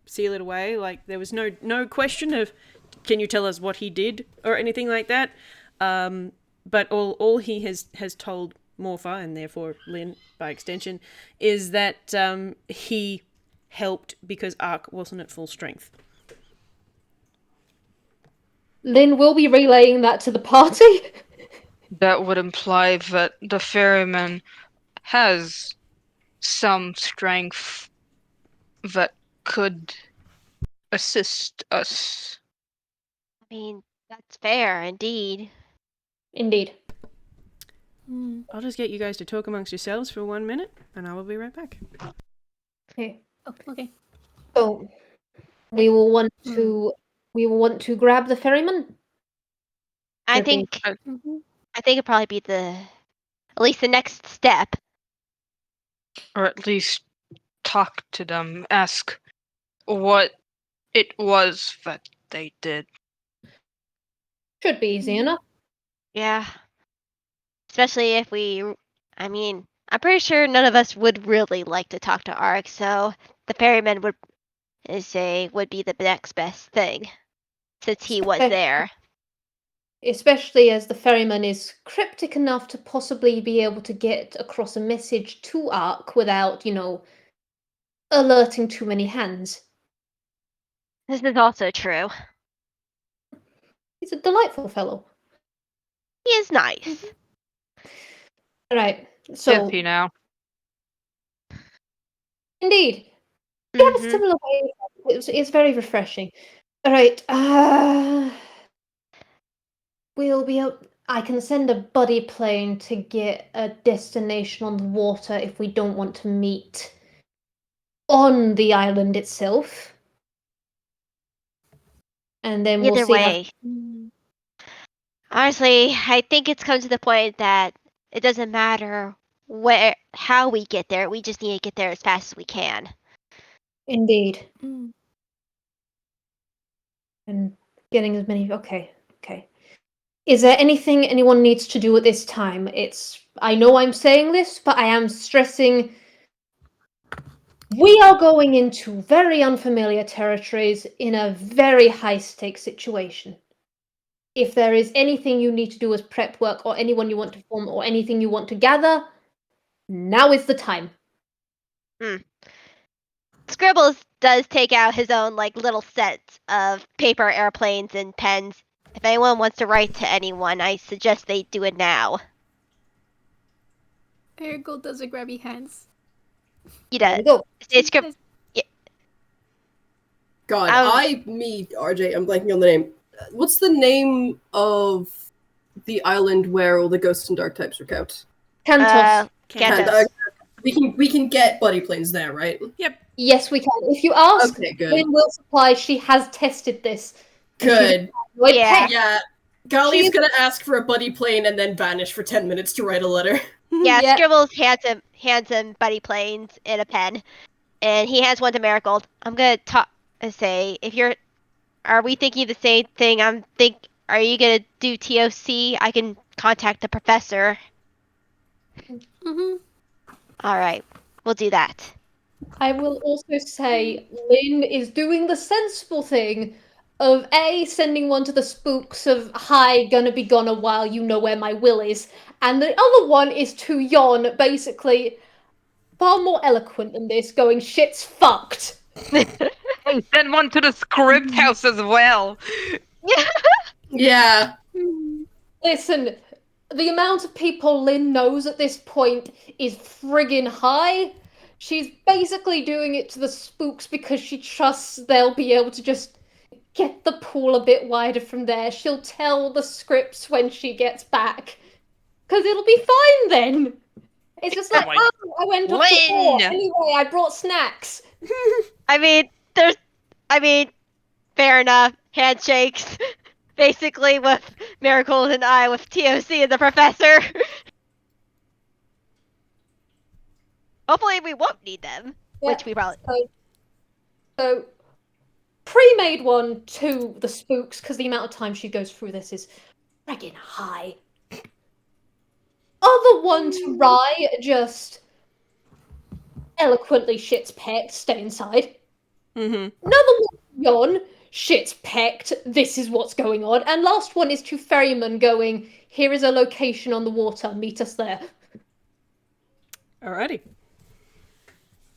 seal it away. There was no question of, can you tell us what he did or anything like that. But all he has told Morpha, and therefore Lin by extension, is that he helped because Ark wasn't at full strength. Lin will be relaying that to the party. That would imply that the ferryman has some strength that could assist us. I mean, that's fair, indeed. Indeed. I'll just get you guys to talk amongst yourselves for 1 minute, and I will be right back. Okay. Oh, okay. So we will want to grab the ferryman. I Could be. think Mm-hmm. it'd probably be at least the next step. Or at least talk to them, ask what it was that they did. Should be easy enough. Yeah. Especially if I mean, I'm pretty sure none of us would really like to talk to Ark, so the ferryman would be the next best thing, since he was there. Especially as the ferryman is cryptic enough to possibly be able to get across a message to Ark without, alerting too many hands. This is also true. He's a delightful fellow. He is nice. Right. So Is he now? indeed. You have a Mhm. similar way. It's very refreshing. Alright, we'll be able I can send a buddy plane to get a destination on the water if we don't want to meet on the island itself. And then we'll Either see way, honestly, I think it's come to the point that it doesn't matter how we get there. We just need to get there as fast as we can. Indeed. Mm. And getting as many okay. Is there anything anyone needs to do at this time? I know I'm saying this, but I am stressing we are going into very unfamiliar territories in a very high stakes situation. If there is anything you need to do as prep work or anyone you want to form or anything you want to gather, now is the time. Scribbles does take out his own little sets of paper airplanes and pens. If anyone wants to write to anyone, I suggest they do it now. Marigold does a grabby hands. He There does. we go. It's God, Um, RJ, I'm blanking on the name. What's the name of the island where all the ghosts and dark types are kept? Kantos. Kantos. We can get buddy planes there, right? Yep. Yes, we can. If you ask Okay, good. Lynn Will Supply, she has tested this. Good. Yeah. Yeah. Gali's She's- gonna ask for a buddy plane and then vanish for 10 minutes to write a letter. Yeah, Yeah. Scribbles hands him buddy planes and a pen, and he has one to Marigold. I'm gonna say are we thinking the same thing? Are you gonna do TOC? I can contact the professor. Mm-hmm. All right, we'll do that. I will also say Lynn is doing the sensible thing of sending one to the spooks of hi, gonna be gone a while, you know where my will is, and the other one is to Yon, basically far more eloquent than this, going shit's fucked. And send one to the script house as well. Yeah. Listen, the amount of people Lynn knows at this point is friggin' high. She's basically doing it to the spooks because she trusts they'll be able to just get the pool a bit wider from there. She'll tell the scripts when she gets back. Because it'll be fine then. It's just like, Oh my- I went off to war. Lynn! Anyway, I brought snacks. I mean, fair enough. Handshakes, basically with Marigold and I, with TOC and the professor. Hopefully, we won't need them, which we probably. So pre-made one to the spooks because the amount of time she goes through this is friggin' high. Other one to Rye just eloquently shit's pecked, stay inside. Mm-hmm. Another one to Yon, shit's pecked, this is what's going on. And last one is to Ferryman going, here is a location on the water, meet us there. Alrighty.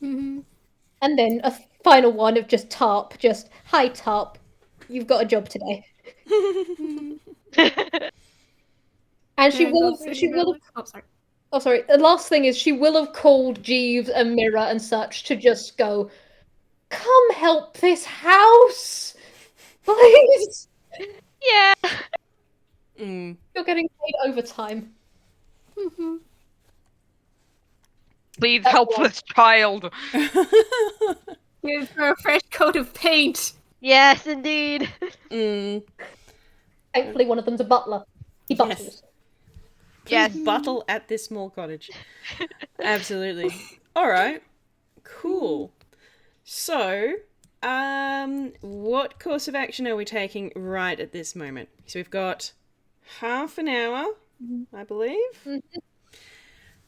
Mm-hmm. And then a final one of just Tarp, just, hi Tarp, you've got a job today. And she will Oh, sorry. Oh, sorry. The last thing is she will have called Jeeves and Mirror and such to just go, come help this house, please. Yeah. Mm. You're getting paid overtime. Please help this child. Give her a fresh coat of paint. Yes, indeed. Mm. Thankfully, one of them's a butler. He Yes. buttles. Yes. Buttle at this small cottage. Absolutely. All right. Cool. So, what course of action are we taking right at this moment? So we've got half an hour, I believe,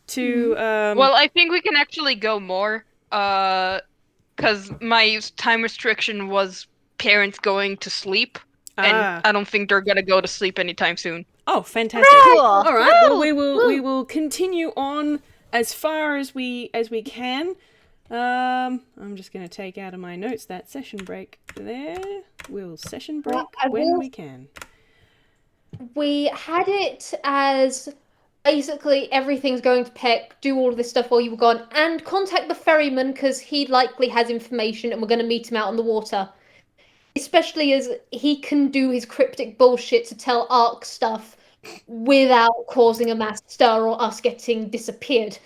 to Well, I think we can actually go more. Because my time restriction was parents going to sleep, and I don't think they're gonna go to sleep anytime soon. Oh, fantastic! Cool. All right. Well, Woo! we will continue on as far as we can. I'm just going to take out of my notes that session break there. We'll session break when we can. We had it as basically everything's going to Peck, do all of this stuff while you were gone, and contact the ferryman because he likely has information and we're going to meet him out on the water. Especially as he can do his cryptic bullshit to tell Ark stuff without causing a mass stir or us getting disappeared.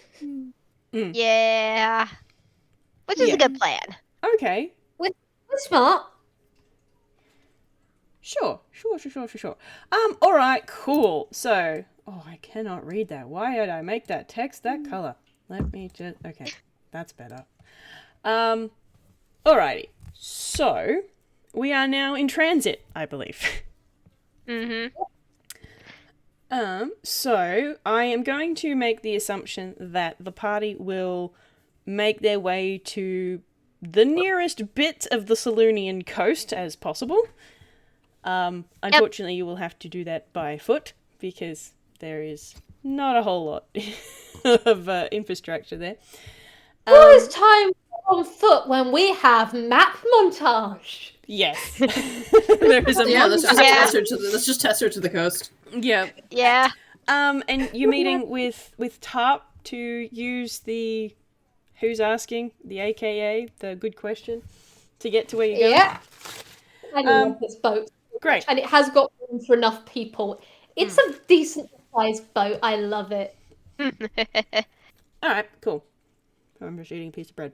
Yeah. Which is a good plan. Okay. We're smart. Sure. All right, cool. So, I cannot read that. Why did I make that text that color? Let me just, okay, that's better. Alrighty. So, we are now in transit, I believe. So I am going to make the assumption that the party will make their way to the nearest bit of the Selunian coast as possible. Unfortunately, you will have to do that by foot because there is not a whole lot of infrastructure there. Well, it's time on foot when we have map montage. Yes. There is a Yeah, let's just, Yeah. let's just test her to the coast. Yeah. Yeah. And you're meeting with Tarp to use the who's asking, the AKA, the good question, to get to where you're going. Yeah. I love this boat. Great. And it has got room for enough people. It's a decent sized boat. I love it. Alright, cool. I'm just eating a piece of bread.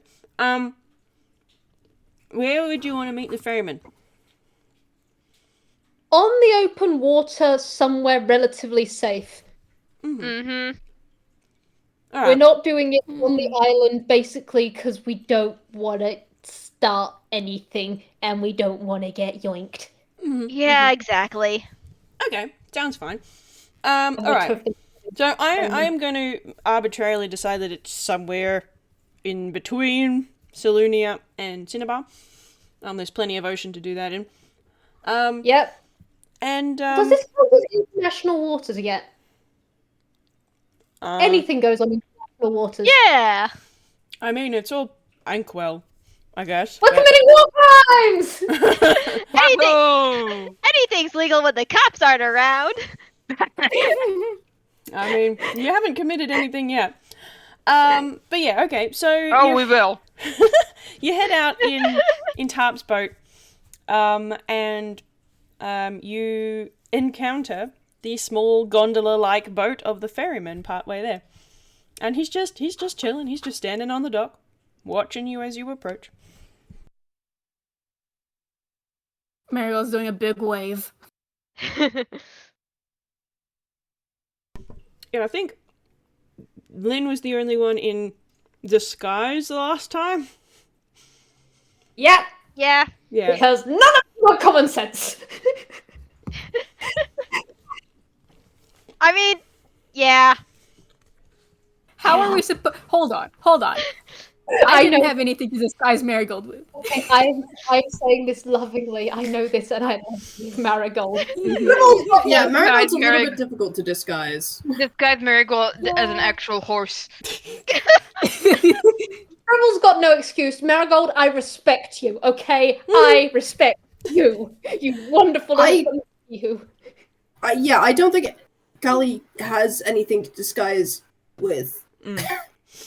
Where would you want to meet the ferryman? On the open water, somewhere relatively safe. Mm-hmm. Alright. We're not doing it on the island basically because we don't want to start anything and we don't want to get yoinked. Yeah, exactly. Okay, sounds fine. Alright. So I am going to arbitrarily decide that it's somewhere in between Selunia and Cinnabar. There's plenty of ocean to do that in. Yep. And Does this count as international waters yet? Anything goes on international waters. Yeah. I mean, it's all Ankwell, I guess. We're but- committing war crimes! Anything's legal when the cops aren't around. I mean, you haven't committed anything yet. But yeah, okay. So We will. you head out in Tarp's boat, and you encounter the small gondola-like boat of the ferryman partway there, and he's just chilling. He's just standing on the dock, watching you as you approach. Marigold's doing a big wave. Yeah, I think Lynn was the only one in disguise the last time. Yep. Yeah. Yeah. Because none of you have common sense. I mean, yeah. How are we supposed? Hold on. I didn't have anything to disguise Marigold with. Okay, I'm saying this lovingly. I know this and I love Marigold. Yeah, Marigold's a little Marig- bit difficult to disguise. This guy's Marigold as an actual horse. Scribbles got no excuse. Marigold, I respect you, okay? I respect you. You wonderful little you. Yeah, I don't think Gali has anything to disguise with.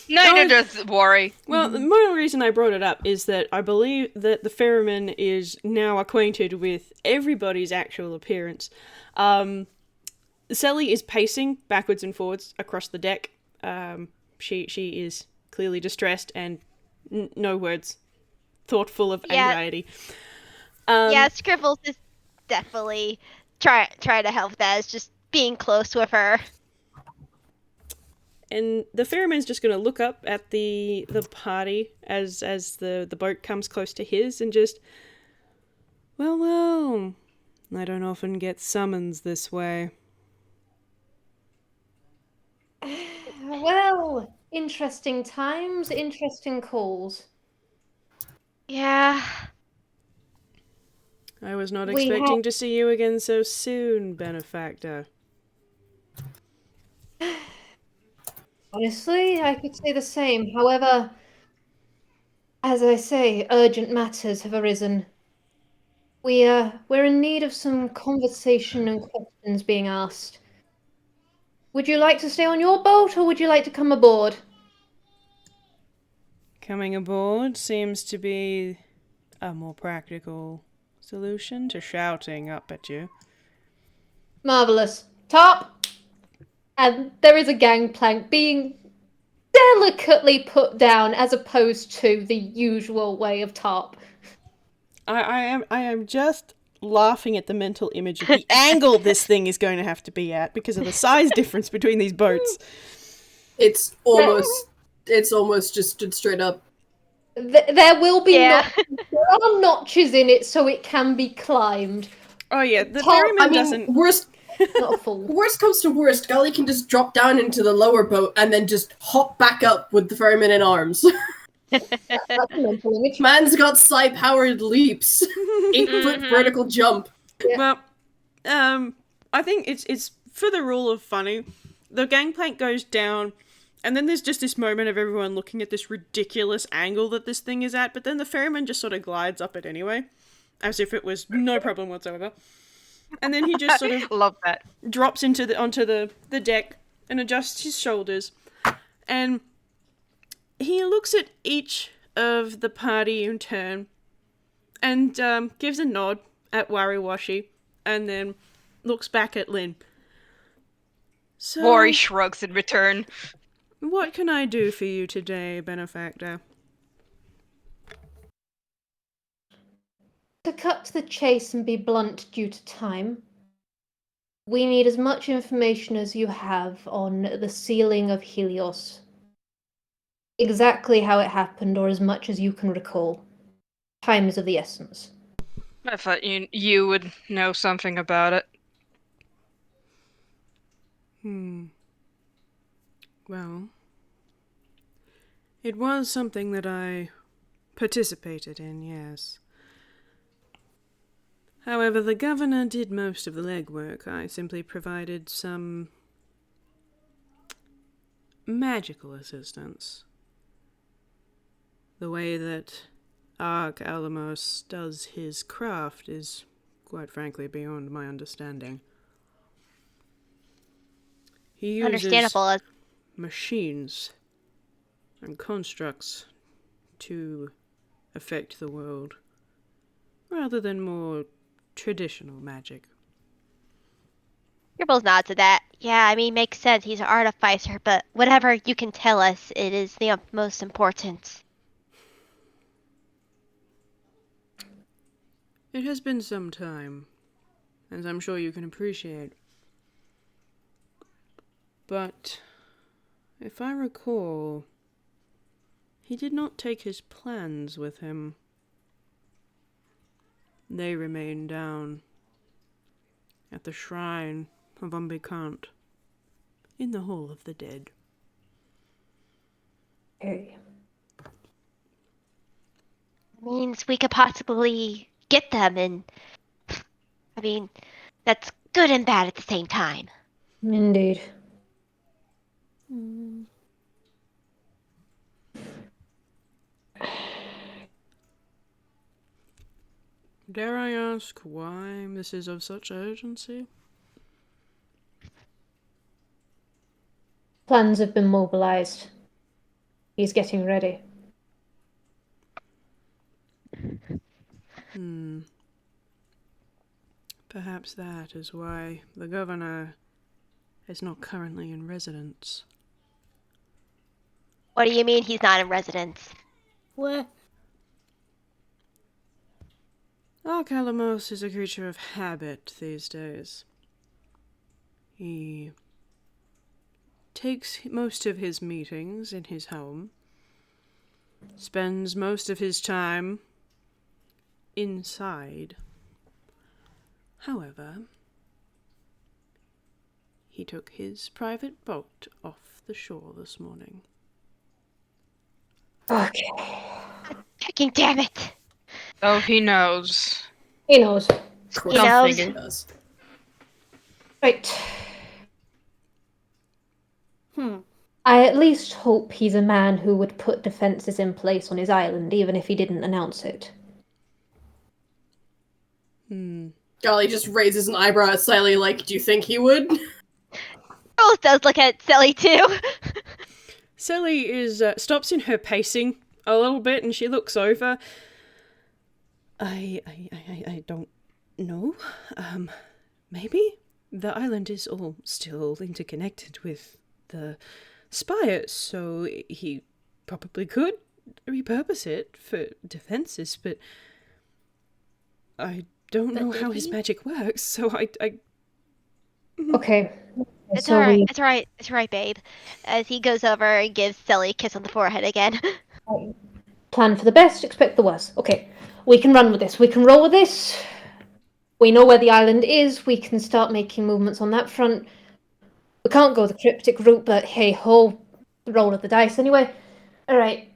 Neither does worry. Well, the main reason I brought it up is that I believe that the ferryman is now acquainted with everybody's actual appearance. Selli is pacing backwards and forwards across the deck. She is clearly distressed and no words, thoughtful of anxiety. Yeah, Scribbles is definitely try to help that. It's just being close with her. And the ferryman's just going to look up at the party as the boat comes close to his and just, well, I don't often get summons this way. Well, interesting times, interesting calls. Yeah. I was not We expecting to see you again so soon, benefactor. Honestly, I could say the same. However, as I say, urgent matters have arisen. We're in need of some conversation and questions being asked. Would you like to stay on your boat, or would you like to come aboard? Coming aboard seems to be a more practical solution to shouting up at you. Marvelous. Top! And there is a gangplank being delicately put down as opposed to the usual way of top. I am just laughing at the mental image of the angle this thing is going to have to be at because of the size difference between these boats. It's almost just stood straight up. There will be Yeah. there are notches in it so it can be climbed. Oh yeah, the Top- ferryman I mean, doesn't... worst Not a full. worst comes to worst, Gali can just drop down into the lower boat and then just hop back up with the ferryman in arms. That's a mental image. Man's got psi-powered leaps. 8-foot vertical jump. Well, I think it's for the rule of funny. The gangplank goes down, and then there's just this moment of everyone looking at this ridiculous angle that this thing is at, but then the ferryman just sort of glides up it anyway, as if it was no problem whatsoever. And then he just sort of Love that. drops onto the deck and adjusts his shoulders, and he looks at each of the party in turn and gives a nod at Wariwashi and then looks back at Lin. So, Worry shrugs in return. what can I do for you today, benefactor? To cut to the chase and be blunt due to time, we need as much information as you have on the sealing of Helios. Exactly how it happened, or as much as you can recall. Time is of the essence. I thought you would know something about it. Well, it was something that I participated in, yes. However, the governor did most of the legwork. I simply provided some magical assistance. The way that Alamos does his craft is, quite frankly, beyond my understanding. He uses Understandable. machines and constructs to affect the world, rather than more traditional magic. Scribbles nods to that. Yeah, I mean, makes sense. He's an artificer, but whatever you can tell us, it is the most important. It has been some time, as I'm sure you can appreciate. But, if I recall, he did not take his plans with him. They remain down at the shrine of Umbikant in the Hall of the Dead. Okay. Means we could possibly get them, and I mean, that's good and bad at the same time. Indeed. Dare I ask why this is of such urgency? Plans have been mobilized. He's getting ready. Perhaps that is why the governor is not currently in residence. What do you mean he's not in residence? What? Alamos is a creature of habit these days. He takes most of his meetings in his home, spends most of his time inside. However, he took his private boat off the shore this morning. Okay. Fucking damn it! Oh, he knows. He knows. Of course, He knows. he does. Right. Hmm. I at least hope he's a man who would put defenses in place on his island, even if he didn't announce it. Gali just raises an eyebrow at Selli, like, do you think he would? Rose does look at Selli too. Selli is stops in her pacing a little bit, and she looks over. I don't know. Maybe the island is all still interconnected with the spires, so he probably could repurpose it for defenses, but I don't know how his magic works, so I Okay. It's So alright, we it's alright, it's alright, babe. As he goes over and gives Selli a kiss on the forehead again. plan for the best, expect the worst. Okay. We can run with this. We can roll with this. We know where the island is. We can start making movements on that front. We can't go the cryptic route, but hey ho, roll of the dice anyway. Alright.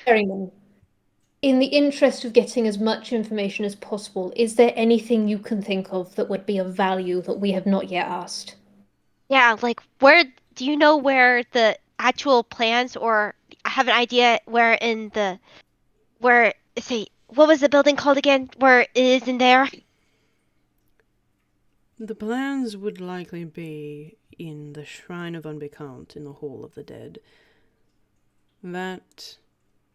Ferryman, in the interest of getting as much information as possible, is there anything you can think of that would be of value that we have not yet asked? Yeah, like, where do you know where the actual plans, or have an idea where what was the building called again? Where it is in there? The plans would likely be in the Shrine of Unbecount in the Hall of the Dead. That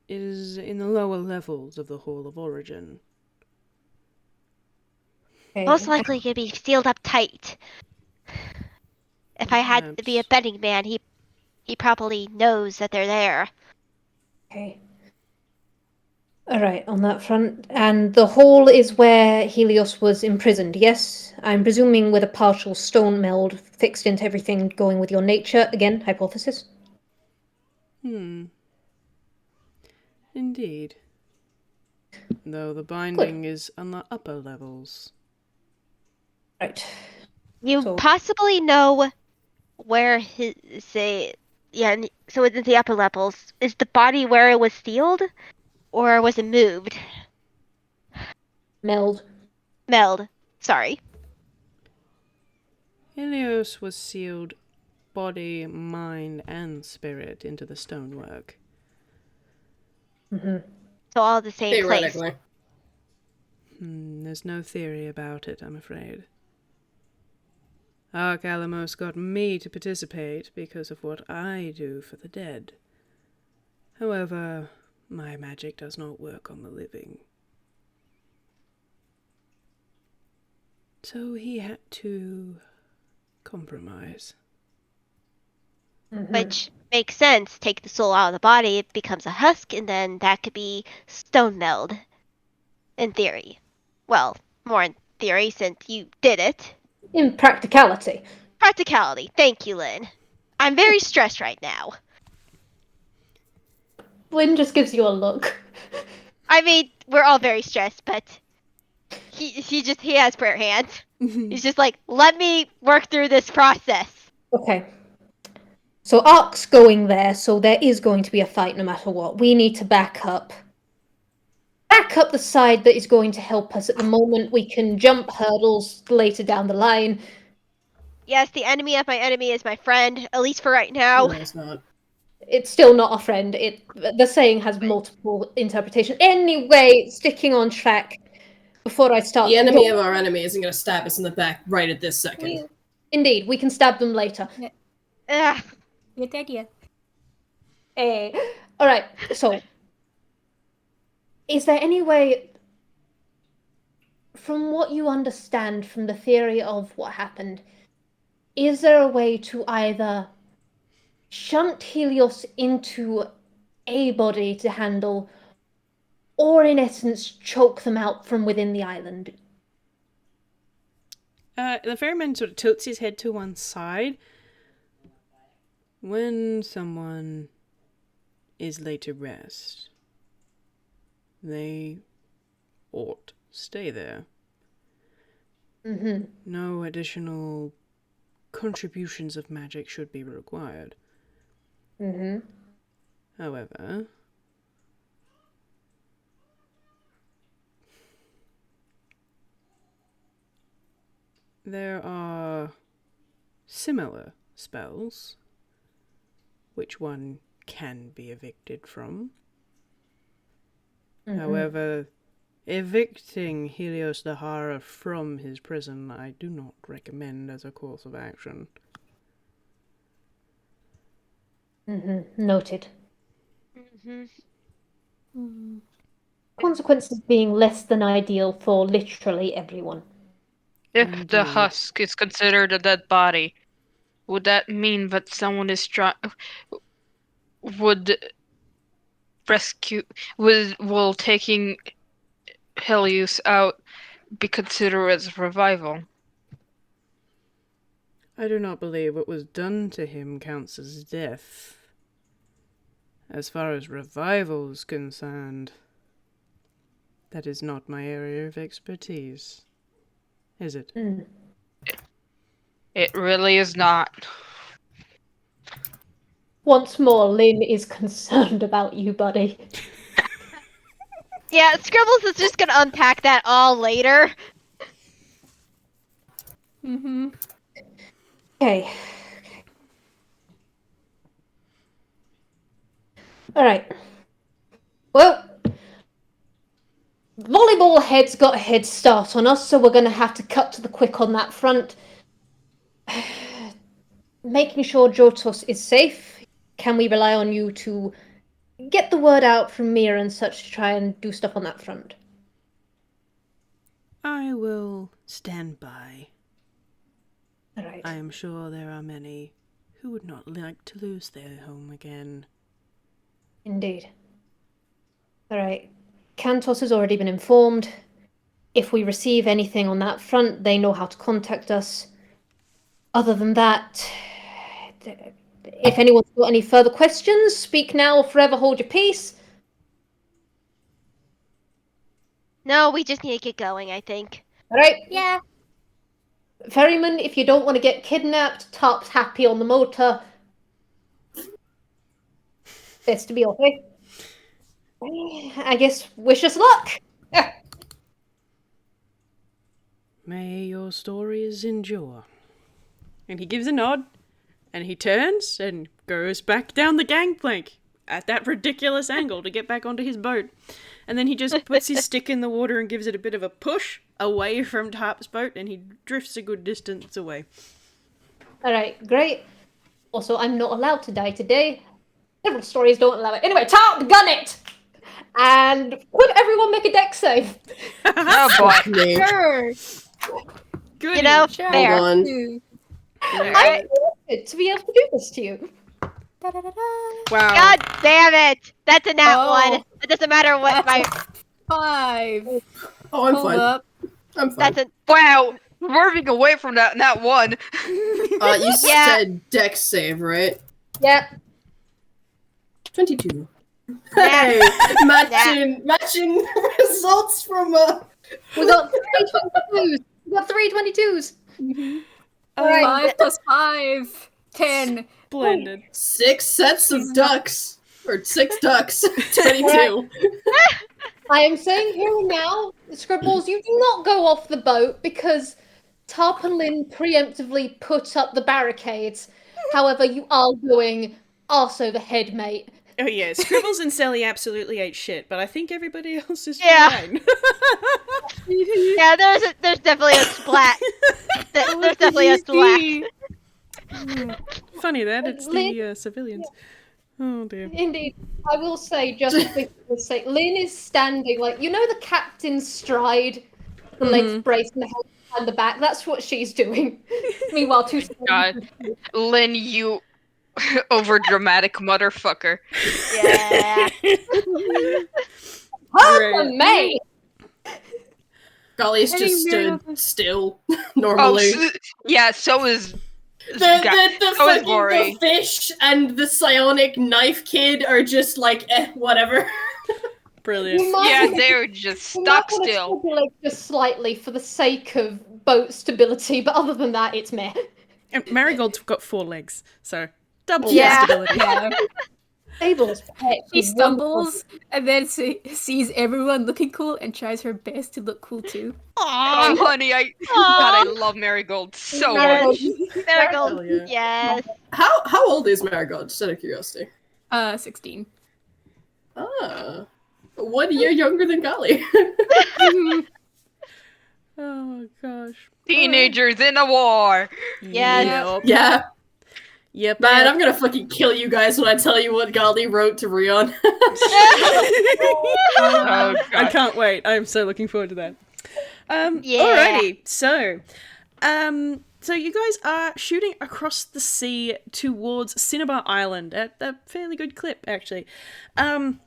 is in the lower levels of the Hall of Origin. Okay. Most likely could be sealed up tight. If I had to be a Perhaps. betting man, he probably knows that they're there. Okay. Alright, on that front. And the hall is where Helios was imprisoned, yes? I'm presuming with a partial stone meld fixed into everything going with your nature. Again, hypothesis. Indeed. Though the binding is on the upper levels. Right. You So- possibly know where his so it's in the upper levels. Is the body where it was sealed? Or was it moved? Meld. Sorry. Helios was sealed body, mind, and spirit into the stonework. Mm-hmm. So all the same place. Theoretically. There's no theory about it, I'm afraid. Alamos got me to participate because of what I do for the dead. However, my magic does not work on the living. So he had to compromise. Mm-hmm. Which makes sense. Take the soul out of the body, it becomes a husk, and then that could be stone meld. In theory. Well, more in theory since you did it. In practicality. Practicality. Thank you, Lynn. I'm very stressed right now. Lynn just gives you a look. I mean, we're all very stressed, but he has prayer hands. He's just like, let me work through this process. Okay. So Ark's going there, so there is going to be a fight no matter what. We need to back up. Back up the side that is going to help us at the moment. We can jump hurdles later down the line. Yes, the enemy of my enemy is my friend, at least for right now. No, it's not. It's still not a friend. The saying has multiple interpretations. Anyway, sticking on track. Before I start, The enemy of our enemy isn't going to stab us in the back right at this second. Indeed, we can stab them later. Yeah. Ugh. Good idea. Alright, so is there any way, from what you understand from the theory of what happened, is there a way to either shunt Helios into a body to handle, or in essence choke them out from within the island? The ferryman sort of tilts his head to one side. When someone is laid to rest, they ought stay there. Mm-hmm. No additional contributions of magic should be required. Mm-hmm. However, there are similar spells which one can be evicted from. Mm-hmm. However, evicting Helios the Hara from his prison I do not recommend as a course of action. Mm-hmm. Noted. Mhm. Consequences being less than ideal for literally everyone. If the Indeed. husk is considered a dead body, would that mean that someone is would rescue will taking Helios out be considered as revival? I do not believe what was done to him counts as death. As far as revival is concerned, that is not my area of expertise. Is it? Mm. It really is not. Once more, Lynn is concerned about you, buddy. Yeah, Scribbles is just gonna unpack that all later. Mm-hmm. Okay. Alright. Well, volleyball head's got a head start on us, so we're going to have to cut to the quick on that front. Making sure Jotos is safe. Can we rely on you to get the word out from Mia and such to try and do stuff on that front? I will stand by. Alright. I am sure there are many who would not like to lose their home again. Indeed. Alright. Kantos has already been informed. If we receive anything on that front, they know how to contact us. Other than that, if anyone's got any further questions, speak now or forever hold your peace. No, we just need to get going, I think. Alright. Yeah. Ferryman, if you don't want to get kidnapped, Tarp's happy on the motor. Best to be okay. I guess wish us luck. May your stories endure. And he gives a nod, and he turns and goes back down the gangplank at that ridiculous angle to get back onto his boat. And then he just puts his stick in the water and gives it a bit of a push away from Tarp's boat, and he drifts a good distance away. Alright, great. Also, I'm not allowed to die today. Several stories don't allow it. Anyway, Tarp, gun it! And could everyone make a dex save? Oh boy. Me. Sure. Good. You know, Sure. fair. Hold on. Ooh. I'm delighted to be able to do this to you. Da-da-da-da. Wow. God damn it! That's a nat Oh. one. It doesn't matter what my. That's a 5. Oh, I'm Hold fine. up. I'm fine. That's a. Wow, moving away from that one. You Yeah. said dex save, right? Yeah. 22. Yeah. Hey, matching results from We got 3 22s. We got 3 22s. Alright. 5 plus 5. 10. Splendid. 6 sets of ducks. Or 6 ducks. 22. I am saying here and now, Scribbles, you do not go off the boat because Tarp and Lynn preemptively put up the barricades. However, you are going arse over head, mate. Oh yeah, Scribbles and Selli absolutely ate shit, but I think everybody else is Yeah. fine. Yeah, there's definitely a splat. There's definitely a splat. funny that it's Lin- the civilians. Oh dear. Indeed, I will say, just for the sake, Lynn is standing like, you know the captain's stride? The legs braced and the head behind the back? That's what she's doing. Meanwhile, two God. Lin, you over dramatic motherfucker. Yeah. Pardon me! Golly's Heading just there. stood still Oh, normally. yeah, so is... The so is fucking Bori. the fish and the psionic knife kid are just like, whatever. Brilliant. You might Yeah, wanna- they're just you might stuck wanna still. spread your legs just slightly for the sake of boat stability, but other than that, it's meh. And Marigold's got 4 legs, so double Yeah. stability. Yeah. Stable as heck. She stumbles and then sees everyone looking cool and tries her best to look cool too. Oh, honey, God, I love Marigold so Marigold. much. Marigold. Hell yeah. Yes. How old is Marigold? Just out of curiosity. 16. Ah. 1 year younger than Gali. Oh gosh. Teenagers in a war. Yes. Yep. Yeah. Yep. Man, I'm gonna fucking kill you guys when I tell you what Gali wrote to Rion. Oh, I God. can't wait. I'm so looking forward to that. Yeah. Alrighty. So you guys are shooting across the sea towards Cinnabar Island at a fairly good clip, actually. And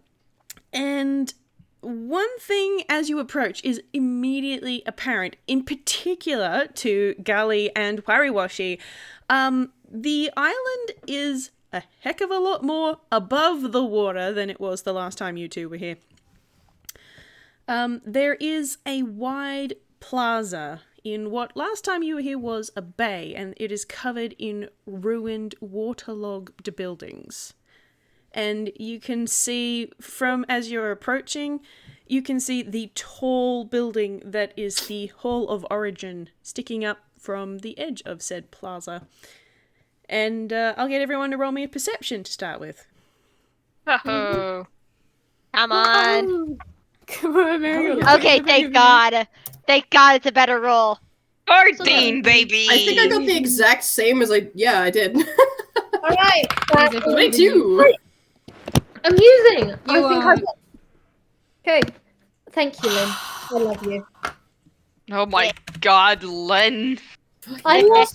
one thing as you approach is immediately apparent, in particular to Gali and Wariwashi. The island is a heck of a lot more above the water than it was the last time you two were here. There is a wide plaza in what last time you were here was a bay, and it is covered in ruined, waterlogged buildings. And you can see from as you're approaching, you can see the tall building that is the Hall of Origin sticking up from the edge of said plaza. And I'll get everyone to roll me a perception to start with. Oh. Come on. Come on, Marigold. Okay, thank God. Thank God it's a better roll. 14, baby. I think I got the exact same as I did. Alright, that's 22. amusing. I You, think I got... Okay. Thank you, Lynn. I love you. Oh my God, Len. I love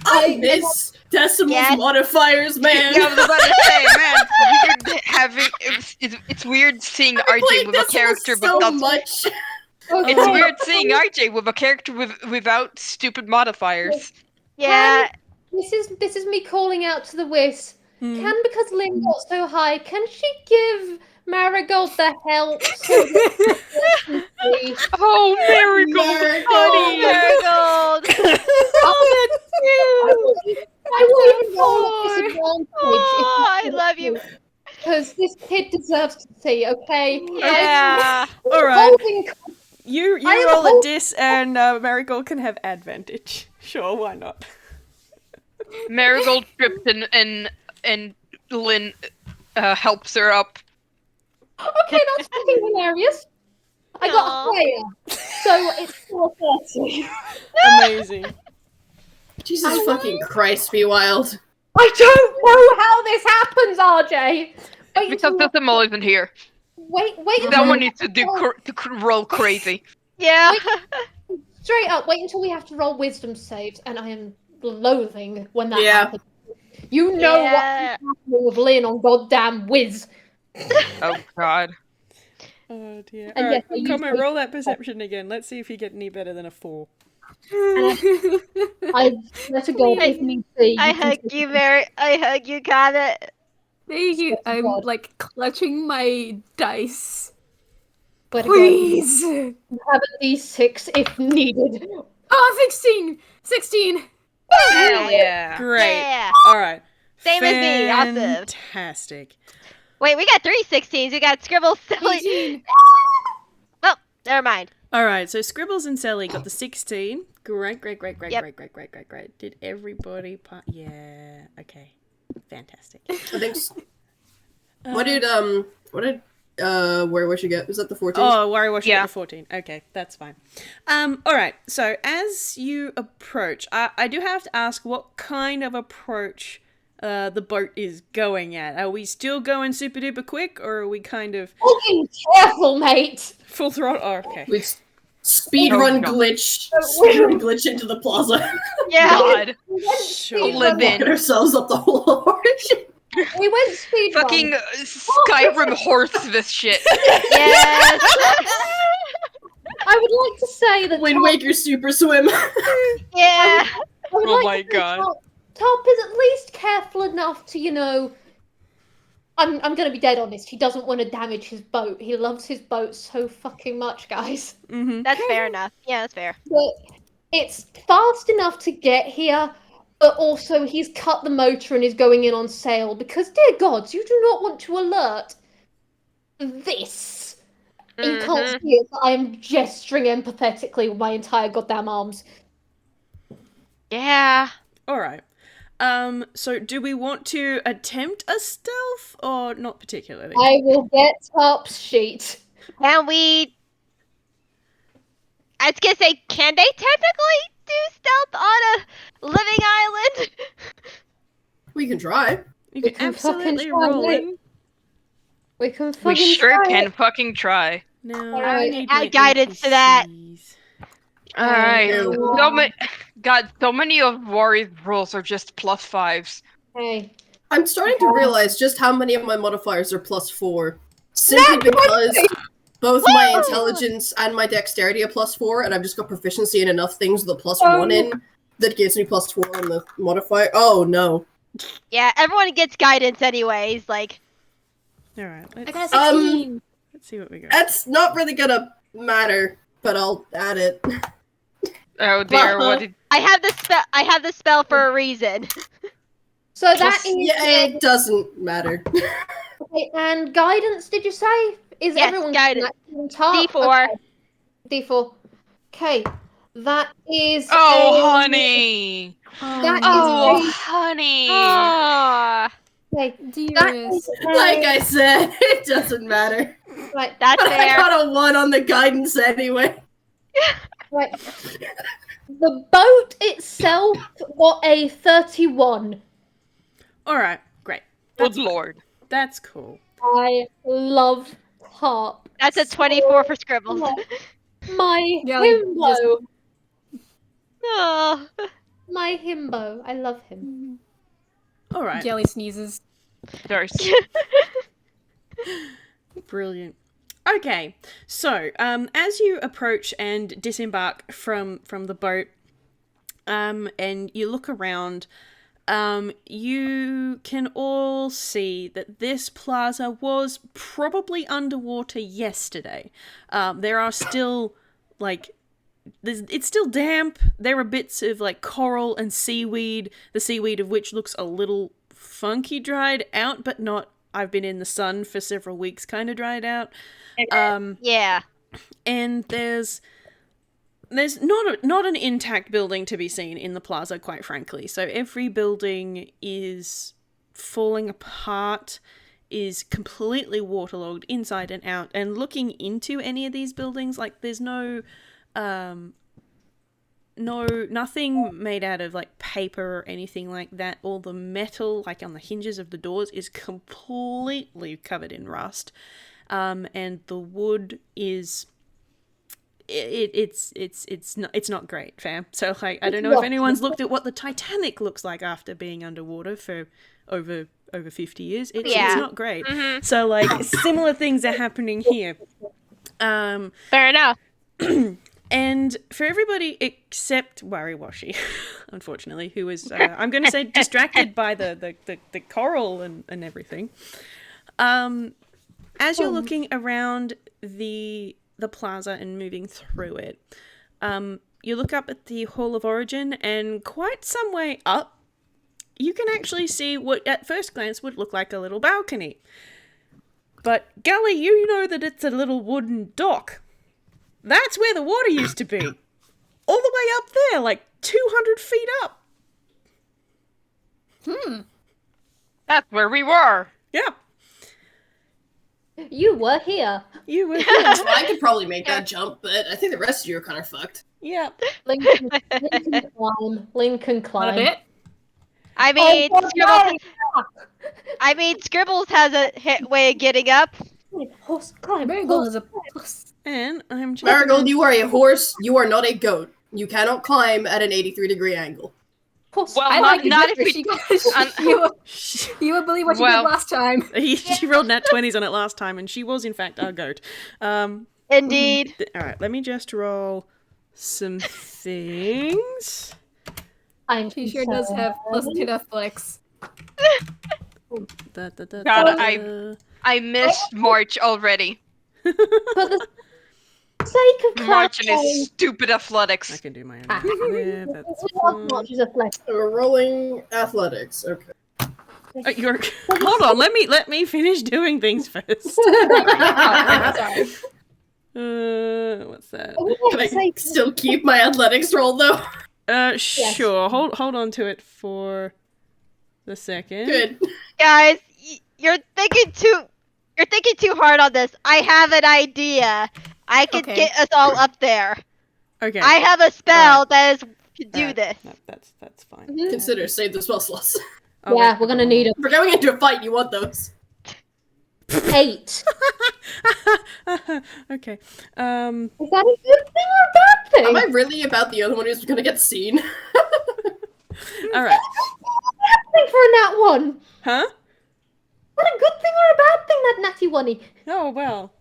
I miss decimals Yes. modifiers, man. Yeah, I was about to say, man, it's weird it's weird seeing I've been RJ playing with a decimals character so without. much. Okay. It's weird seeing RJ with a character without stupid modifiers. Yeah. This is me calling out to the Whis. Hmm. Can, because Lynn got so high, can she give Marigold the help so that she can see? Oh, Marigold, honey. Marigold. I will even roll at disadvantage Oh, I love you. because this kid deserves to see. Okay. Yeah. All right. Holding You I am roll a hol- dis, and Marigold can have advantage. Sure, why not? Marigold tripped and Lynn helps her up. Okay, that's fucking hilarious. I got Aw. higher, so it's 430. Amazing. Jesus fucking Christ, Vwild. I don't know how this happens, RJ. Wait Because until Decimal isn't here. wait That until one needs to roll crazy. Yeah. straight up. Wait until we have to roll wisdom saves, and I am loathing when that Yeah. happens. You know what's Yeah. happening with Lynn on goddamn Whis. Oh God. Oh dear. And Alright, yes, I use Comet, my- roll that perception again. Let's see if you get any better than a 4. I swear to God, if need be. I can hug take you, it. Mary. I hug you, Comet. Thank you. I'm God. like clutching my dice. Swear to God, Please. you have a D6 if needed. Oh, 16! 16! Hell yeah. Great. Yeah. Alright. Same as me. Awesome. Fantastic. Wait, we got 3 16s. We got Scribbles, Selli. 18! Oh, never mind. Alright, so Scribbles and Selli got the 16. Great. Yep. Did everybody Yeah, okay. Fantastic. I think. What did where you get? Was that the 14? Oh, Wariwashi Yeah. got the 14. Okay, that's fine. Alright, so as you approach, I do have to ask what kind of approach the boat is going at? Are we still going super duper quick, or are we kind of Fucking careful, mate! full throttle? Oh, okay. We speedrun God. glitch into the plaza. Yeah. God. We went Sure. speed Live run. in. Ourselves up the whole origin. We went speed Fucking run. Skyrim horse this shit. Yes. I would like to say that Wind Waker super swim. Yeah. I would Oh like my to say God. Top is at least careful enough to, you know. I'm gonna be dead honest. He doesn't want to damage his boat. He loves his boat so fucking much, guys. Mm-hmm. That's fair enough. Yeah, that's fair. But it's fast enough to get here, but also he's cut the motor and is going in on sail because, dear gods, you do not want to alert this. You can't see it, but I am gesturing empathetically with my entire goddamn arms. Yeah. All right. So do we want to attempt a stealth or not particularly? I will get Top's sheet. Can we? I was gonna say, can they technically do stealth on a living island? We can try. You We can can fucking absolutely try, roll mate. it. We can We fucking sure try can it. fucking try. Now All I right. need Add my guidance to that. NPCs. Alright. Ew. So many. God, so many of Wari's rules are just +5s. Hey. I'm starting to realize just how many of my modifiers are +4. Simply because both my intelligence and my dexterity are +4, and I've just got proficiency in enough things with a +1 in that gives me +4 on the modifier. Oh no. Yeah, everyone gets guidance anyways. Like, All right. I Let's, got a 16. let's see what we got. That's not really gonna matter, but I'll add it. Oh dear, what did. I have the spell. I have the spell for a reason. So that is Yeah, it doesn't matter. okay, and guidance. Did you say? Is Yes, everyone guidance. on top? D4. Okay. D4. Okay, that is. Oh, a- honey! That Oh, is honey! Ah, okay. That is Dearest. Like I said, it doesn't matter. right. that's But I fair. got a 1 on the guidance anyway. Right. The boat itself got a 31. All right. Great. Good lord. That's cool. I love Harp. That's a 24 for Scribbles. My Yeah, like, himbo. Oh. My himbo. I love him. All right. Jelly sneezes. There's. Brilliant. Okay, so as you approach and disembark from the boat, and you look around, you can all see that this plaza was probably underwater yesterday. There are still it's still damp. There are bits of like coral and seaweed, the seaweed of which looks a little funky dried out, but not I've been in the sun for several weeks kind of dried out. Yeah. And there's not an intact building to be seen in the plaza, quite frankly. So every building is falling apart, is completely waterlogged inside and out. And looking into any of these buildings, like there's nothing made out of like paper or anything like that. All the metal, like on the hinges of the doors, is completely covered in rust. And the wood is it's not great, fam. So like I don't know if anyone's looked at what the Titanic looks like after being underwater for over 50 years. It's not great. Mm-hmm. So like similar things are happening here. Fair enough. And for everybody except Wariwashi, unfortunately, who was I'm going to say distracted by the coral and everything. As you're looking around the plaza and moving through it, you look up at the Hall of Origin, and quite some way up, you can actually see what at first glance would look like a little balcony. But Gali, you know that it's a little wooden dock. That's where the water used to be. All the way up there, like 200 feet up. That's where we were. Yeah, You were here. you were here. I could probably make that jump, but I think the rest of you are kind of fucked. Yeah. Lincoln climb. Lincoln Not a climb. bit. I mean, Oh, Scribbles. I mean, Scribbles has a way of getting up. Horse climb. Marigold horse is a climb. puss. And I'm just Marigold, you are a horse. You are not a goat. You cannot climb at an 83-degree angle. Horse. Well, I not, like it not if better. we. You would believe what she Well. did last time. she rolled nat 20s on it last time, and she was in fact our goat. Indeed. All right, let me just roll some things. She sure does have +2 athletics. God, I missed March already. For the sake of March and clarifying, his stupid athletics. I can do my own. Ah. Yeah, that's March is a flex. We're rolling athletics. Okay. you're hold on. Let me finish doing things first. Sorry. What's that? Can I still keep my athletics roll though? Sure. Hold on to it for the second. Good. Guys, you're thinking too hard on this. I have an idea. I can Okay. get us all up there. Okay. I have a spell that can do Alright, this. no, that's fine. Consider save the spell slots. Oh, Yeah, wait. we're gonna need If we're going into a fight, you want those. 8. Okay. Is that a good thing or a bad thing? Am I really about the other one who's gonna get seen? All right. Bad thing for a nat 1. Huh? What a good thing or a bad thing, that natty one-y? Oh well.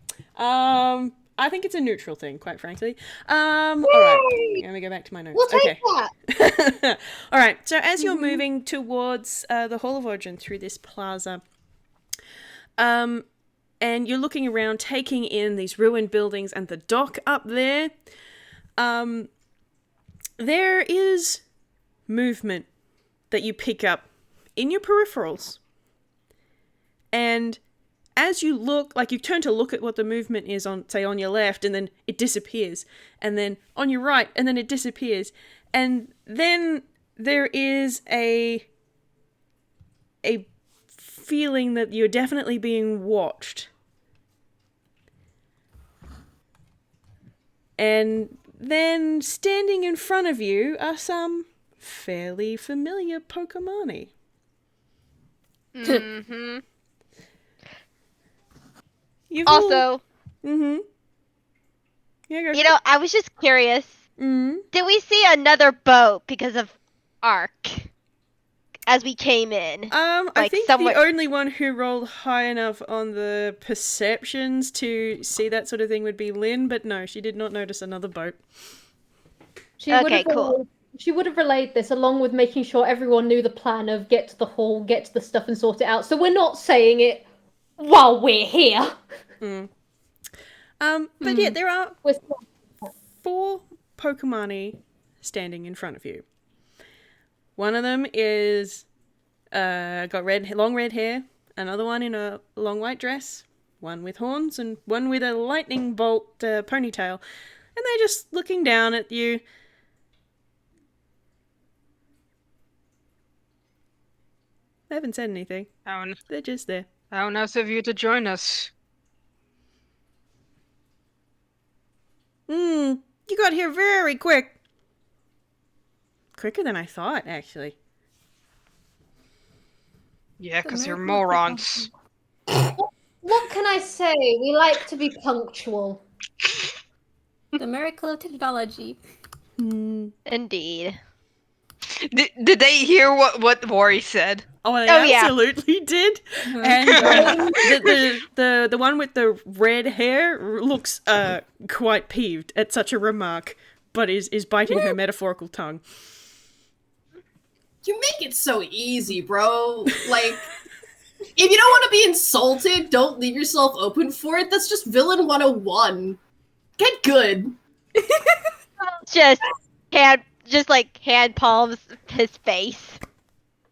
I think it's a neutral thing, quite frankly. All right. Let me go back to my notes. We'll take that. All right. So as you're moving towards the Hall of Origin through this plaza, and you're looking around, taking in these ruined buildings and the dock up there, there is movement that you pick up in your peripherals. And as you look, like you turn to look at what the movement is on, say, on your left, and then it disappears. And then on your right, and then it disappears. And then there is a feeling that you're definitely being watched. And then standing in front of you are some fairly familiar Pokemon-y. Mm-hmm. You've all- Also, Mm-hmm. Yeah, go. you know, I was just curious. Mm-hmm. Did we see another boat because of Arc as we came in? I Like think somewhere- the only one who rolled high enough on the perceptions to see that sort of thing would be Lynn, but no, she did not notice another boat. She would Okay, have cool. She would have relayed this along with making sure everyone knew the plan of get to the hall, get to the stuff and sort it out. So we're not saying it while we're here. But yeah, there are We're still- 4 Pokemon-y standing in front of you. One of them is got long red hair, another one in a long white dress, one with horns, and one with a lightning bolt ponytail. And they're just looking down at you. They haven't said anything. They're just there. How nice of you to join us. You got here very quick. Quicker than I thought, actually. Yeah, because you're American morons. What can I say? We like to be punctual. The miracle of technology. Indeed. Did they hear what Wari said? Oh, they Oh, yeah. absolutely did. And the one with the red hair looks quite peeved at such a remark, but is biting her metaphorical tongue. You make it so easy, bro. Like, if you don't want to be insulted, don't leave yourself open for it. That's just villain 101. Get good. Just hand palms his face.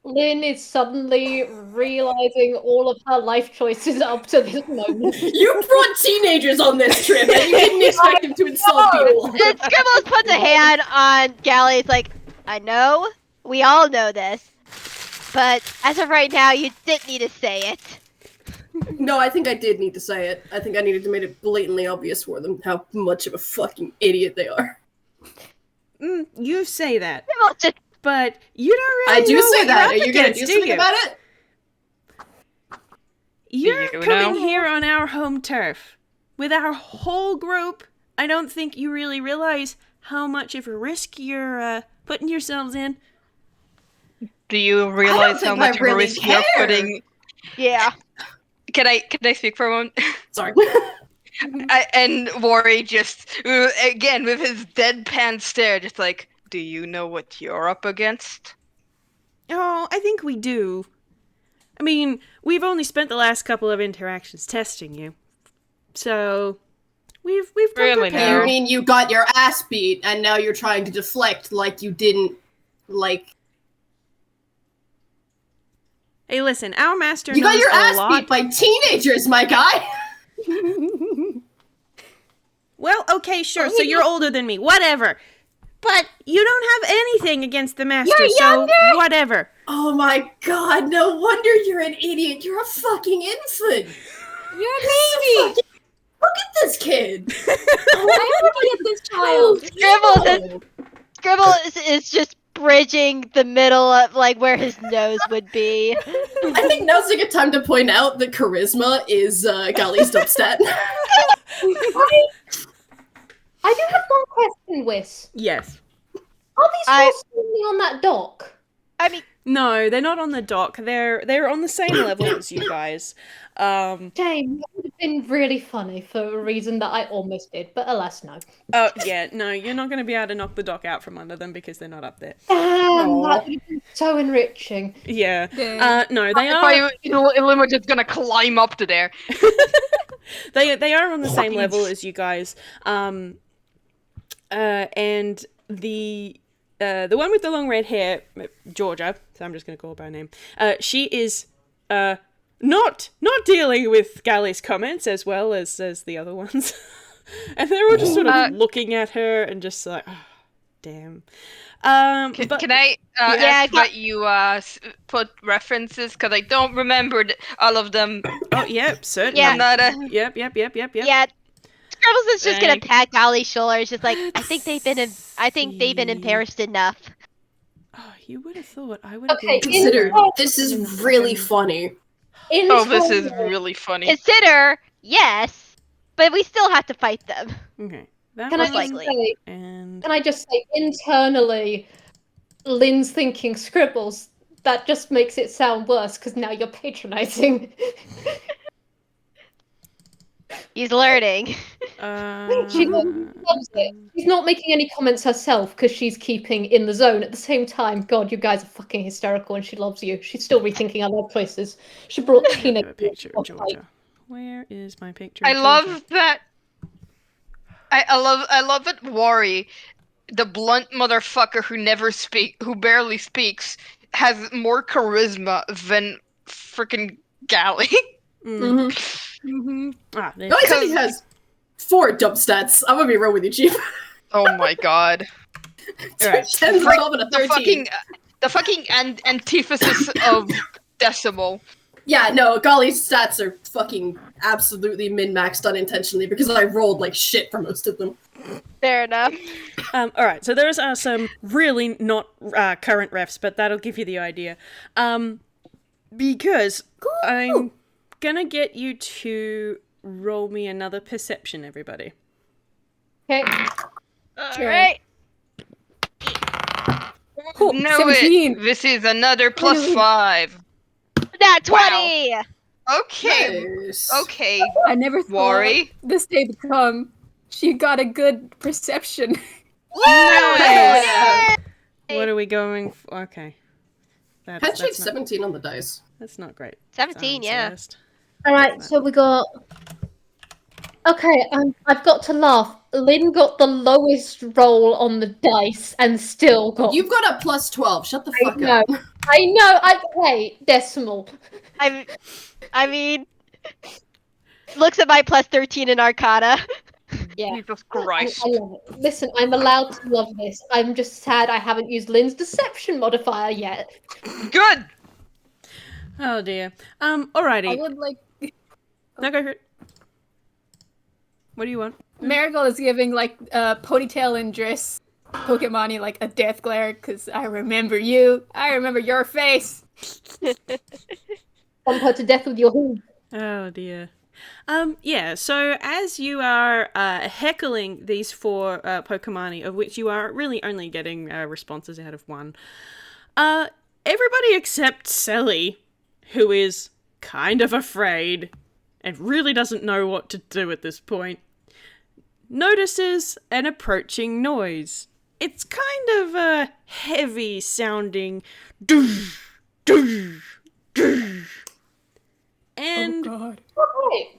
Lynn is suddenly realizing all of her life choices up to this moment. You brought teenagers on this trip, and you didn't expect them to insult people. Then Scribbles puts a hand on Gali. It's like, I know, we all know this, but as of right now, you didn't need to say it. No, I think I did need to say it. I think I needed to make it blatantly obvious for them how much of a fucking idiot they are. You say that. Scribbles just but you don't really I do know say what that. Are you're you up gonna against, do do something you? about it? You're You coming know? here on our home turf. With our whole group, I don't think you really realize how much of a risk you're putting yourselves in. Do you realize how think I much of a really risk you're care. putting? Yeah. Can I speak for a moment? Sorry. And Wari just again with his deadpan stare, just like, do you know what you're up against? Oh, I think we do. I mean, we've only spent the last couple of interactions testing you. So, we've come Really You prepared. now? mean you got your ass beat and now you're trying to deflect like you didn't, like... Hey, listen, our master You knows got your a ass lot. beat by teenagers, my guy! Well, okay, sure, so you're older than me, whatever. But you don't have anything against the master, so whatever. Oh my god, no wonder you're an idiot. You're a fucking infant. You're a baby! Look at this kid. I'm looking at this child. Scribbles is just bridging the middle of like where his nose would be. I think now's a good time to point out that charisma is Gali's dubstat. I do have one question, Whis. Yes. Are these horses standing on that dock? I mean, No, they're not on the dock. They're on the same level as you guys. Shame. That would have been really funny for a reason that I almost did, but alas, no. Oh, yeah, no, you're not going to be able to knock the dock out from under them because they're not up there. Damn, that would have been so enriching. Yeah. Dang. No, they If are. I were just gonna climb up to there. They are on the same Fucking level as you guys. And the one with the long red hair, Georgia. So I'm just going to call her by name. She is not dealing with Gali's comments as well as the other ones, and they're all just sort of looking at her and just like, oh, damn. But Can I ask that you put references? Because I don't remember all of them. oh, yep, certainly. Yeah. I'm not a... Yep. yeah. Scribbles is just gonna Thanks. pat Gali's shoulders, just like I think Let's they've been see. embarrassed enough. Oh, you would have thought I would have Okay, been Consider, in- this is really funny. Oh, this is really funny. Consider, yes, but we still have to fight them. Okay. That Can I was just likely. say? and Can I just say, internally, Lynn's thinking Scribbles. That just makes it sound worse because now you're patronizing. He's learning. She loves it. She's not making any comments herself because she's keeping in the zone. At the same time, God, you guys are fucking hysterical, and she loves you. She's still rethinking her life choices. She brought I Tina. have a picture of Georgia. Where is my picture? I of love Georgia? that. I love it. Wari, the blunt motherfucker who barely speaks, has more charisma than freaking Gali. Mm-hmm. Mm-hmm. Ah, there. Gali said he has 4 dubstats. I'm gonna be real with you, Chief. Oh my god. Alright. 10, 12, and a 13. The fucking antithesis of decimal. Yeah, no, Gali's stats are fucking absolutely min-maxed unintentionally because I rolled like shit for most of them. Fair enough. Alright, so there's some really not current refs, but that'll give you the idea. Because I'm gonna get you to roll me another perception, everybody. Okay. Sure. Alright. Cool. No, 17. this is another plus Really? 5. Nat Wow. 20! Okay. Nice. Okay. I never thought Wari. this day would come. She got a good perception. Nice. What are we going for? Okay. Headshake 17 on the dice. That's not great. 17, yeah. Celeste. Alright, so we got... Okay, I've got to laugh. Lynn got the lowest roll on the dice and still got... You've got a plus 12. Shut the I fuck know. up. I know, wait, decimal. I mean, looks at my plus 13 in Arcana. Yeah. Jesus I Christ. love it. Listen, I'm allowed to love this. I'm just sad I haven't used Lynn's deception modifier yet. Good. Oh dear. I Alrighty. would like No, go for it. What do you want? Marigold is giving like ponytail and dress Pokemon like a death glare because I remember you. I remember your face. Bump her to death with your hood. Oh dear. Yeah, so as you are heckling these four Pokemon, of which you are really only getting responses out of one, everybody except Selli, who is kind of afraid and really doesn't know what to do at this point, notices an approaching noise. It's kind of a heavy sounding doosh, doosh, doosh. And God.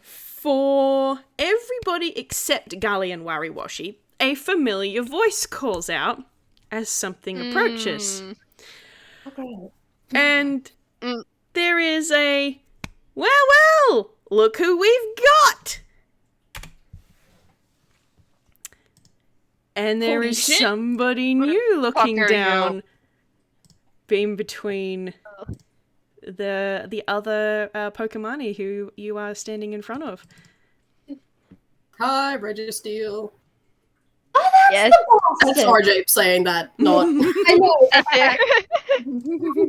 for everybody except Gali and Wariwashi, a familiar voice calls out as something approaches. Okay. And there is a, well, look who we've got! And there Holy is shit. somebody new looking fuck are down, being between the other Pokemon who you are standing in front of. Hi, Registeel. Oh, that's Yes. the That's bastard. RJ saying that, not. I know.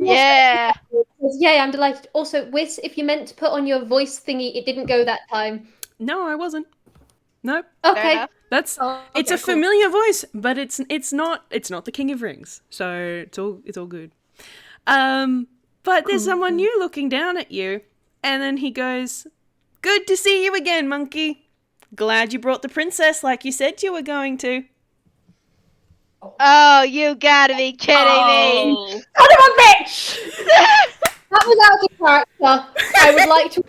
Yeah. Yay, I'm delighted. Also, Whis, if you meant to put on your voice thingy, it didn't go that time. No, I wasn't. Nope. Fair Okay. enough. That's Oh, it's okay, a cool. familiar voice, but it's not the King of Rings, so it's all good. But there's someone new looking down at you, and then he goes, "Good to see you again, monkey. Glad you brought the princess like you said you were going to." Oh, you gotta be kidding me. Son of a bitch! That was out of character. I would like to.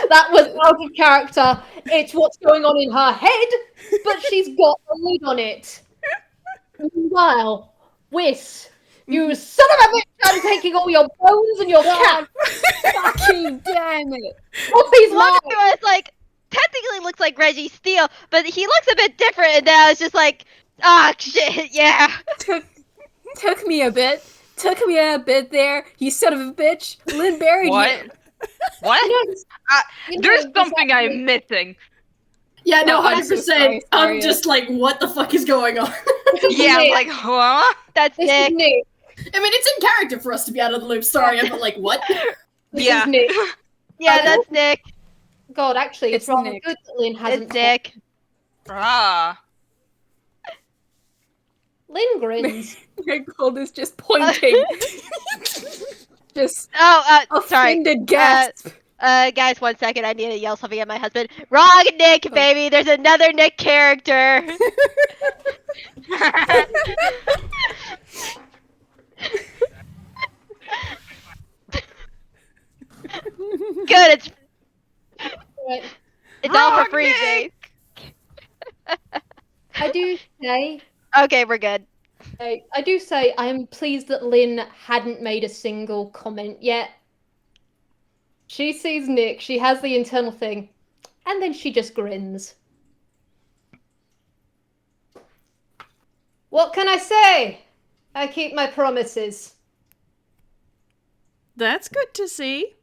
That was out of character. It's what's going on in her head, but she's got a lid on it. Meanwhile, Whis, you son of a bitch! I'm taking all your bones and your cat. Fucking damn it. Poppy's One mine. of you was like, technically looks like Reggie Steele, but he looks a bit different, and then I was just like, ah, shit, yeah. Took me a bit. Took me a bit there. You son of a bitch. Lynn buried What? him. What? You know, There's it's something actually- I'm missing. Yeah, no, Oh, I'm so 100%. sorry, I'm Staria. just like, what the fuck is going on? This is Yeah, I'm Nick. like, huh? That's This Nick. is Nick. I mean, it's in character for us to be out of the loop, sorry, but like, what? This Yeah. is Nick. Yeah, Okay. that's Nick. God, actually, it's It's rather Nick. good that Lynn hasn't. It's Nick. Ah. Lynn grins. Marigold is just pointing. Just Oh, sorry. offended gasp. Guys, 1 second. I need to yell something at my husband. Wrong Nick, baby. There's another Nick character. Good. Right. It's all Wrong for free, Nick. babe. I do say. Okay, we're good. I do say I am pleased that Lynn hadn't made a single comment yet. She sees Nick, she has the internal thing, and then she just grins. What can I say? I keep my promises. That's good to see.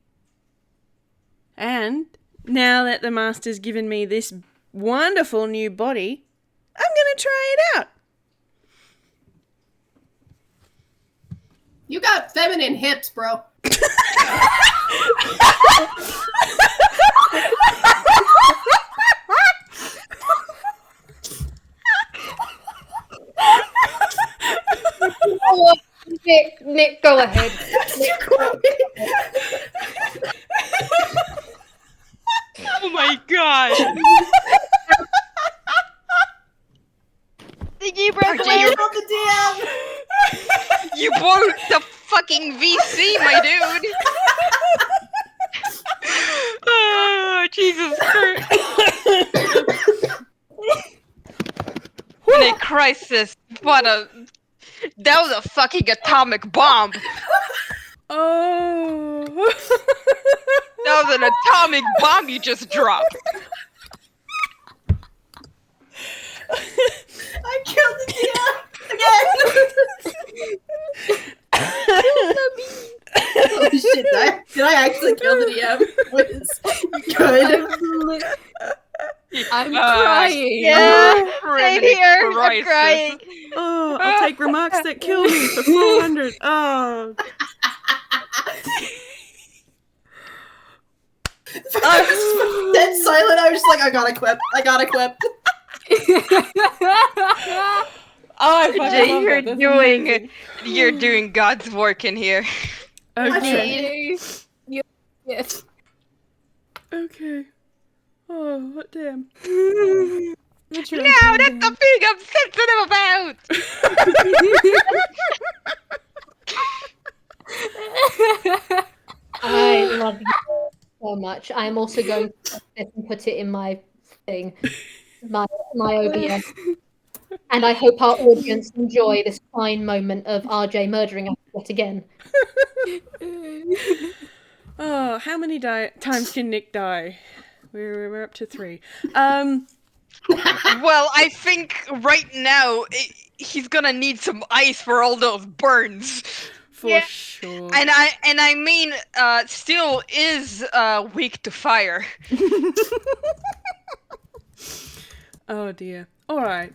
And now that the master's given me this wonderful new body, I'm gonna try it out. You got feminine hips, bro. Nick, go ahead. Nick, Oh my god. Did you broke RJ, Lynn? you're You broke the fucking VC, my dude. Oh, Jesus Christ. In a crisis, that was a fucking atomic bomb. Oh. That was an atomic bomb you just dropped. I killed the DM again! Oh shit, did I actually kill the DM? What is good? I'm crying. Yeah, same Primitive here. I'm crisis. crying. Oh, I'll take remarks that kill me for 400. Oh. I was just dead silent. I was just like, I gotta quip. Oh, I fucking Jay, love that. That's amazing. you're doing God's work in here. Okay. Yes. Okay. Oh, damn. No, that's the thing I'm sensitive about. I love you so much. I'm also going to take this and put it in my thing, my OBS. And I hope our audience enjoy this fine moment of RJ murdering us yet again. Oh, how many times can Nick die? We're up to 3. Well, I think right now he's gonna need some ice for all those burns. For sure. And I mean, still is weak to fire. Oh dear. All right.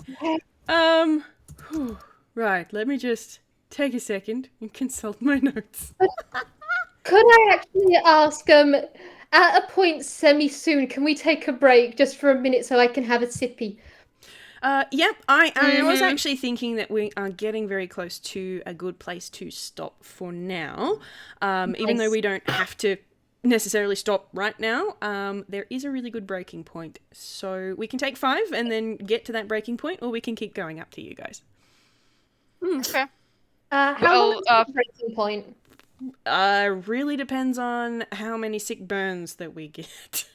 Right. Let me just take a second and consult my notes. Could I actually ask, at a point semi-soon, can we take a break just for a minute so I can have a sippy? Yep, I was actually thinking that we are getting very close to a good place to stop for now. Even though we don't have to necessarily stop right now, there is a really good breaking point. So we can take 5 and then get to that breaking point, or we can keep going, up to you guys. Okay. How long is the breaking point? Really depends on how many sick burns that we get.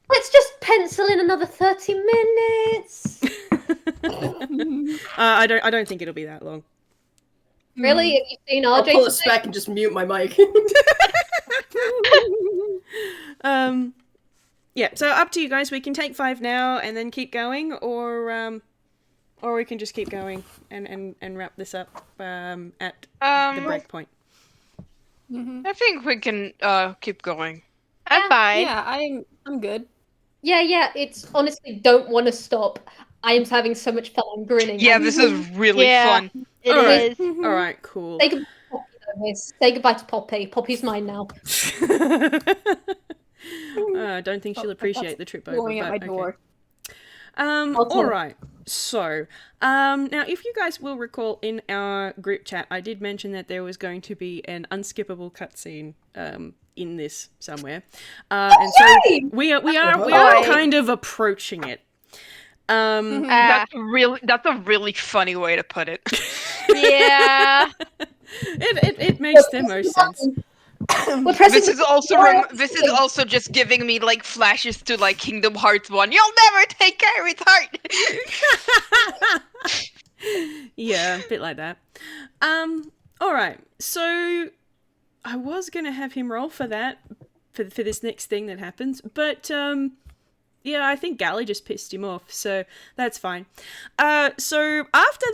Let's just pencil in another 30 minutes. I don't think it'll be that long. Really? Have you seen I'll RJ? pull a spec and just mute my mic. Yeah, so up to you guys. We can take 5 now and then keep going, or we can just keep going and wrap this up at the break point. I think we can keep going. I'm fine. Yeah, I'm good. Yeah, it's honestly don't want to stop. I am having so much fun. I'm grinning. Yeah, this is really fun. It Alright. is. All right, cool. Say goodbye to Poppy, though, Whis. Say goodbye to Poppy. Poppy's mine now. I don't think she'll appreciate the trip over. Blowing at my but door. okay. All right. So, now if you guys will recall in our group chat, I did mention that there was going to be an unskippable cutscene in this somewhere, and so we are kind of approaching it. That's a really funny way to put it. Yeah. It makes the most sense. This is also just giving me like flashes to like Kingdom Hearts 1. You'll never take care of its heart. Yeah, a bit like that. All right. So I was gonna have him roll for that for this next thing that happens, but yeah, I think Gali just pissed him off, so that's fine. So after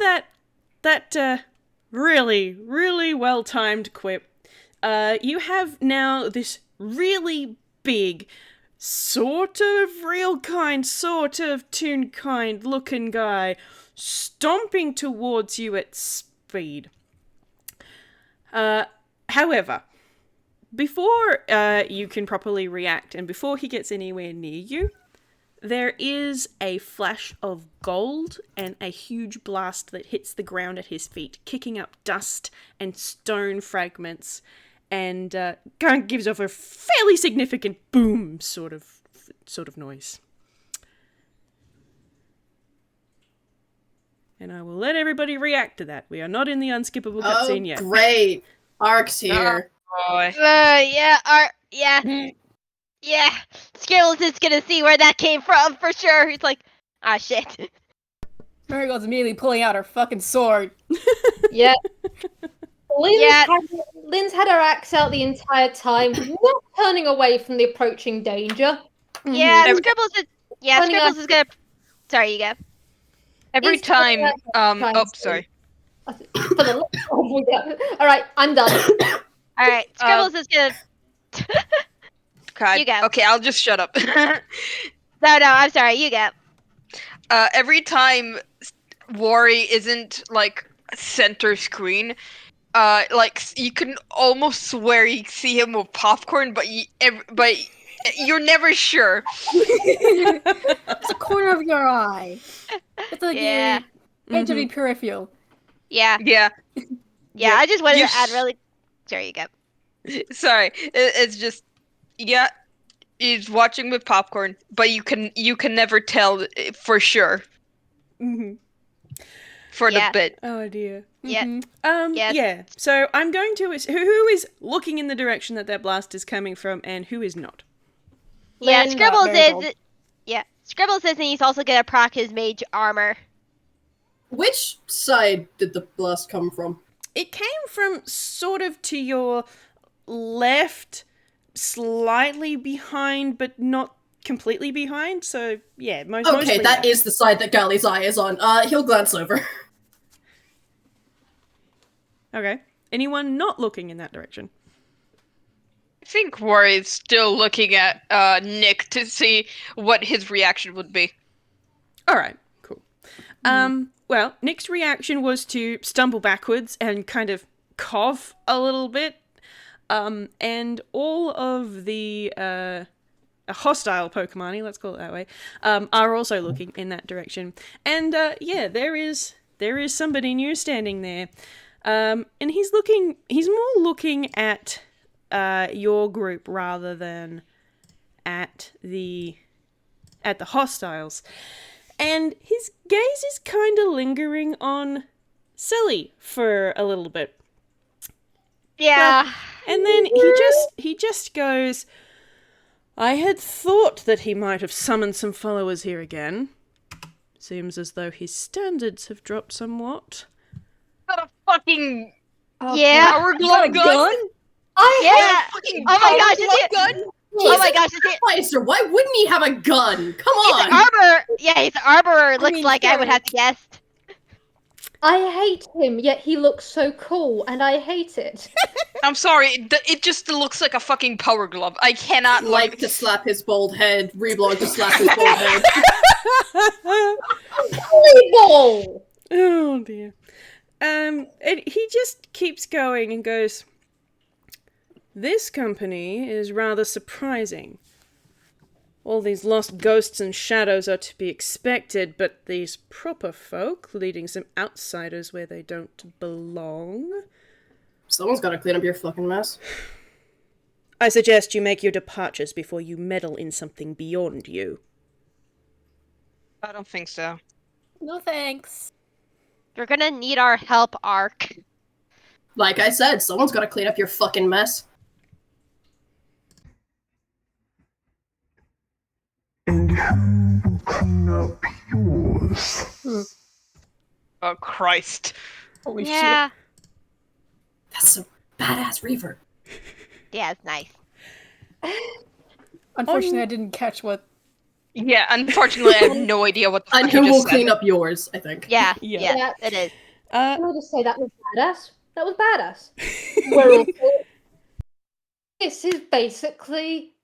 that really, really well-timed quip, you have now this really big, sort of real kind, sort of Toonkind looking guy stomping towards you at speed. However, before you can properly react and before he gets anywhere near you, there is a flash of gold and a huge blast that hits the ground at his feet, kicking up dust and stone fragments, and kind of gives off a fairly significant boom sort of noise. And I will let everybody react to that. We are not in the unskippable cutscene yet. Great. Ark's here. Boy. Yeah. Scribbles is gonna see where that came from for sure. He's like, ah, shit. Marigold's immediately pulling out her fucking sword. Yeah. Lynn's had her axe out the entire time, not turning away from the approaching danger. Yeah, Mhm. Scribbles is gonna. Sorry, you go. Every It's time, sorry. Alright, I'm done. All right, Scribbles is gonna. God. You go. Okay, I'll just shut up. No, I'm sorry. You go. Every time Wari isn't like center screen, you can almost swear you see him with popcorn, but you're never sure. It's a corner of your eye. It's like Yeah. you enter the peripheral. Yeah. Yeah. Yeah. I just wanted You to add really. Sorry, you go. Sorry, it's just he's watching with popcorn, but you can never tell for sure for the bit. Oh dear. Yeah. Yes. Yeah. So I'm going to who is looking in the direction that blast is coming from, and who is not. Yeah, Linda, Scribbles Marigold. is. Yeah, Scribbles is, and he's also gonna proc his mage armor. Which side did the blast come from? It came from sort of to your left, slightly behind, but not completely behind. So yeah, mostly. Okay, that is the side that Gali's eye is on. He'll glance over. Okay. Anyone not looking in that direction? I think Wari's still looking at Nick to see what his reaction would be. All right. Cool. Well, Nick's reaction was to stumble backwards and kind of cough a little bit. And all of the hostile Pokemon, let's call it that way, are also looking in that direction. And yeah, there is somebody new standing there. And he's more looking at your group rather than at the hostiles. And his gaze is kind of lingering on Selli for a little bit. Yeah. And then he just goes, I had thought that he might have summoned some followers here again. Seems as though his standards have dropped somewhat. Got a fucking Yeah. glove gun. Yeah. Fucking Oh my gosh, is glove it? gun. Oh my gosh, is it? Meister, why wouldn't he have a gun? Come His on! armor. Yeah, his armor looks mean, like I would sorry. have guessed. I hate him, yet he looks so cool, and I hate it. I'm sorry, it just looks like a fucking power glove. I cannot Like to slap his bald head, Reblog to slap his bald head. Ball! Oh dear. And he just keeps going and goes, this company is rather surprising. All these lost ghosts and shadows are to be expected, but these proper folk leading some outsiders where they don't belong. Someone's gotta clean up your fucking mess. I suggest you make your departures before you meddle in something beyond you. I don't think so. No thanks. You're gonna need our help, Ark. Like I said, someone's gotta clean up your fucking mess. And who will clean up yours? Oh Christ! Holy Yeah. That's some badass reverb. Yeah, it's nice. shit. Unfortunately, I didn't catch what. Yeah, unfortunately, I have no idea what the And fuck who you will just clean said. up yours, I think. Yeah, Yeah. yeah, it is. Can I just say that was badass? That was badass. We're all This is basically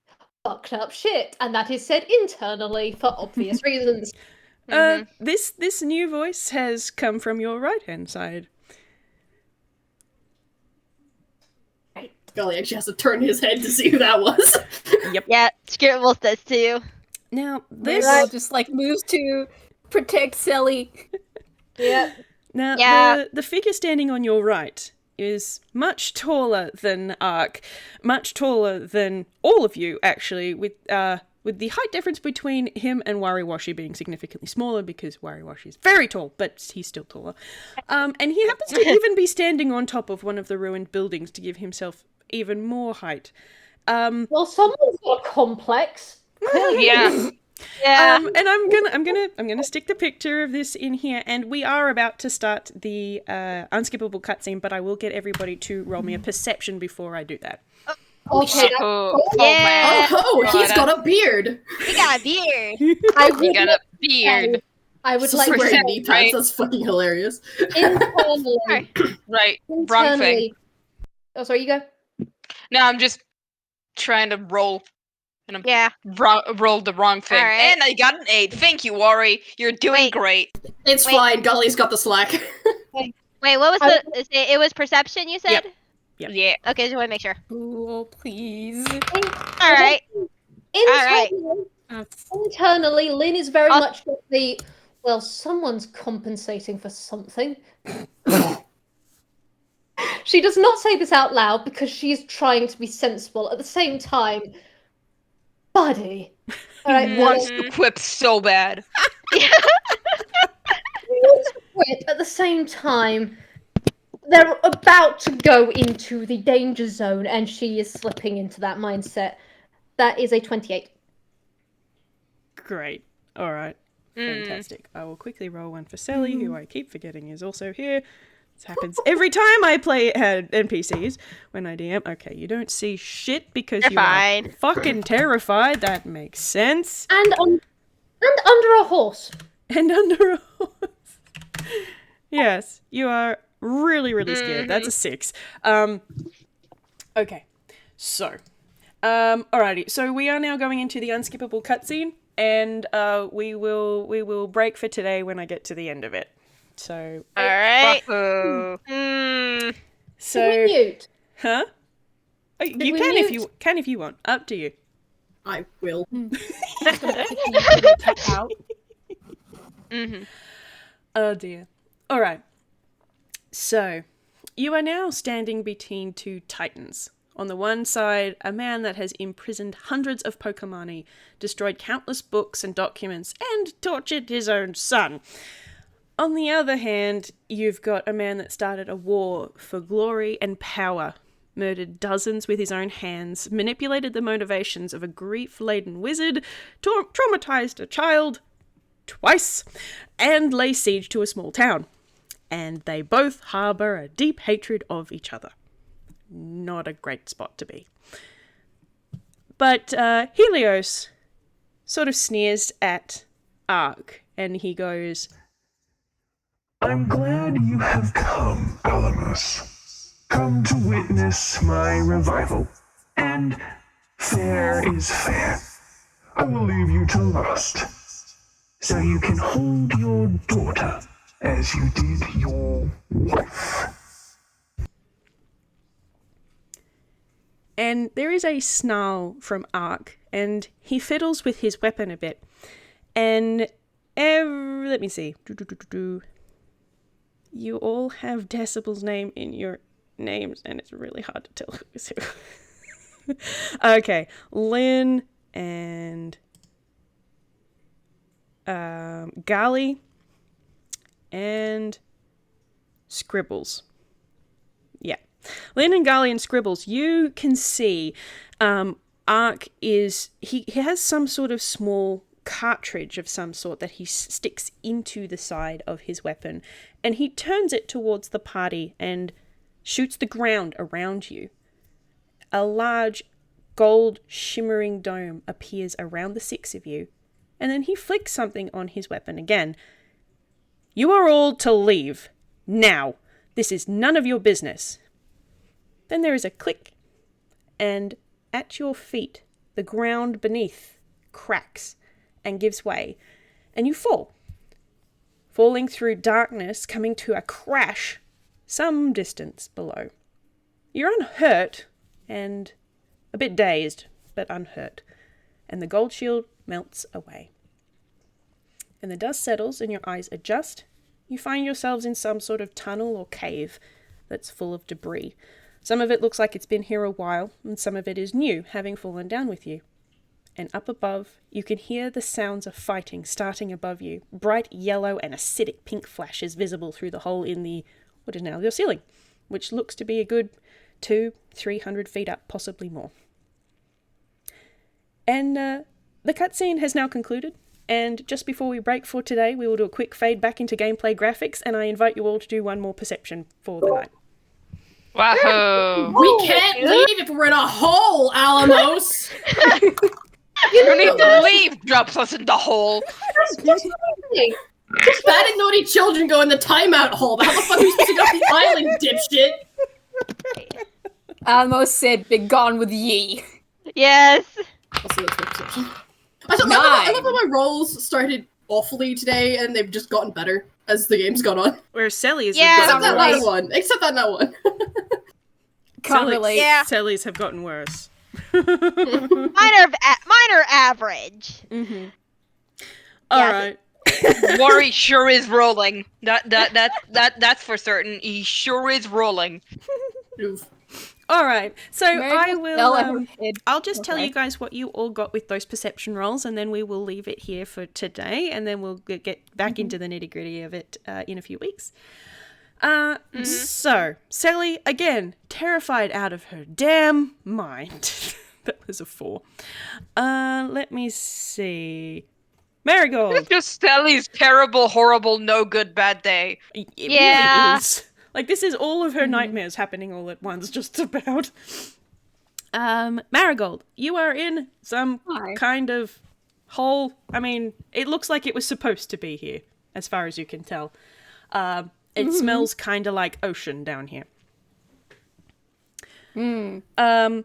fucked up shit, and that is said internally for obvious reasons. This new voice has come from your right-hand side. Gali actually has to turn his head to see who that was. Yeah, Scribbles does too. Now, this... Marigold just like moves to protect Selli. Yep. Now, Yeah. the figure standing on your right is much taller than Ark, much taller than all of you, actually, with the height difference between him and Wariwashi being significantly smaller, because Wariwashi is very tall, but he's still taller. And he happens to even be standing on top of one of the ruined buildings to give himself even more height. Well, someone's got complex. Yeah. Yeah. And I'm gonna stick the picture of this in here, and we are about to start the unskippable cutscene, but I will get everybody to roll me a perception before I do that. Okay, Oh, Yeah. Oh, he's got a beard! He got a beard. I You would, got a beard. I would So like to wearing say knee pads, right? that's fucking hilarious. internally. Right. Wrong thing. Oh, sorry, you go. No, I'm just trying to roll And Yeah. rolled the wrong thing. Alright. And I got an 8. Thank you, Wari. You're doing Wait. great. It's fine. Gully's got the slack. Wait, what was it was perception, you said? Yep. Yeah. Okay, just want to make sure. Oh, please. Alright. Internally, Lynn is very I'll- much the, well, someone's compensating for something. She does not say this out loud because she is trying to be sensible. At the same time, buddy. All right, Wants to quip so bad. at the same time, they're about to go into the danger zone, and she is slipping into that mindset. That is a 28. Great. All right. Fantastic. I will quickly roll one for Selli, who I keep forgetting is also here. This happens every time I play NPCs when I DM. Okay, you don't see shit because You're you are fine. fucking terrified. That makes sense. And under a horse. And under a horse. Yes, you are really, really scared. That's a 6. Okay, so, alrighty. So we are now going into the unskippable cutscene, and we will break for today when I get to the end of it. So, Alright. so, Mute. huh? Oh, you we can if mute? you can if you want. Up to you. I will. Out. Oh dear. All right. So, you are now standing between two titans. On the one side, a man that has imprisoned hundreds of Pokemani, destroyed countless books and documents, and tortured his own son. On the other hand, you've got a man that started a war for glory and power, murdered dozens with his own hands, manipulated the motivations of a grief-laden wizard, traumatized a child twice, and lay siege to a small town. And they both harbour a deep hatred of each other. Not a great spot to be. But Helios sort of sneers at Ark, and he goes, I'm glad you have come, Alamos. Come to witness my revival. And fair is fair. I will leave you to lust, so you can hold your daughter as you did your wife. and there is a snarl from Ark, and he fiddles with his weapon a bit. And let me see. You all have Decibel's name in your names, and it's really hard to tell who's who. Okay, Lynn and Gali and Scribbles. Yeah. Lynn and Gali and Scribbles, you can see Ark is... He has some sort of small cartridge of some sort that he sticks into the side of his weapon, and he turns it towards the party and shoots the ground around you. A large gold shimmering dome appears around the 6 of you, and then he flicks something on his weapon again. You are all to leave. Now. This is none of your business. Then there is a click, and at your feet, the ground beneath cracks and gives way, and you fall. Falling through darkness, coming to a crash some distance below. You're unhurt and a bit dazed, but unhurt, and the gold shield melts away. And the dust settles and your eyes adjust. You find yourselves in some sort of tunnel or cave that's full of debris. Some of it looks like it's been here a while, and some of it is new, having fallen down with you. And up above, you can hear the sounds of fighting starting above you. Bright yellow and acidic pink flashes visible through the hole in the, what is now your ceiling, which looks to be a good 200-300 feet up, possibly more. And the cutscene has now concluded, and just before we break for today, we will do a quick fade back into gameplay graphics, and I invite you all to do one more perception for the night. Wahoo! We can't leave if we're in a hole, Alamos! You don't need to leave, drops us in the hole. Just bad and naughty children go in the timeout hole. How the fuck are we supposed to go off the island, dipshit? Alamos said, "Be gone with ye." Yes. Also, that's my perception. I love how my rolls started awfully today, and they've just gotten better as the game's gone on. Whereas Selli's Yeah, have Except gotten that worse. night one. Except that night one. Can't relate. Yeah. Selli's have gotten worse. Minor average. Mm-hmm. Yeah, Alright. Wari sure is rolling. That's for certain. He sure is rolling. Oof. Alright. So I Marigold fell at her will head. I'll just tell Okay. you guys what you all got with those perception rolls, and then we will leave it here for today, and then we'll get back into the nitty-gritty of it in a few weeks. So, Selli, again, terrified out of her damn mind. That was a 4. Let me see. Marigold. It's just Sally's terrible, horrible, no good, bad day. It Yeah. really is. Like, this is all of her nightmares happening all at once, just about. Marigold, you are in some Hi. kind of hole. I mean, it looks like it was supposed to be here, as far as you can tell. It smells kind of like ocean down here. Wariwashi,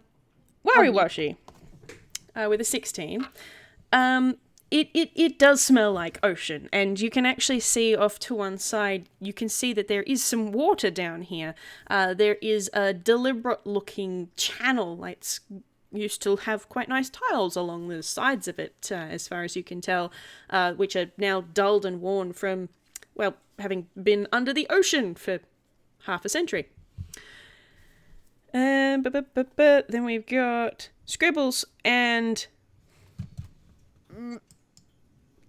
with a 16. It does smell like ocean, and you can actually see off to one side, you can see that there is some water down here. There is a deliberate looking channel, like it's used to have quite nice tiles along the sides of it, as far as you can tell, which are now dulled and worn from, well, having been under the ocean for half a century. Then we've got Scribbles and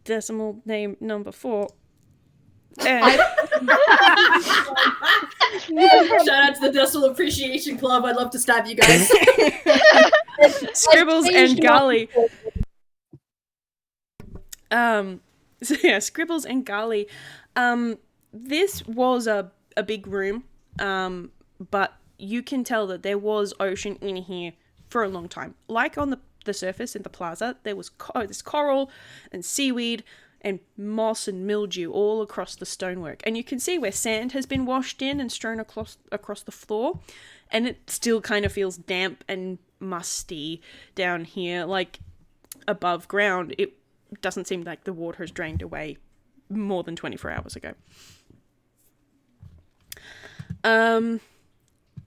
decimal name number 4. Shout out to the Decimal Appreciation Club. I'd love to stab you guys. Scribbles and Gali. So yeah, Scribbles and Gali. This was a big room, but you can tell that there was ocean in here for a long time. Like on the surface in the plaza, there was this coral and seaweed and moss and mildew all across the stonework. And you can see where sand has been washed in and strewn across the floor. And it still kind of feels damp and musty down here, like above ground. It doesn't seem like the water has drained away more than 24 hours ago.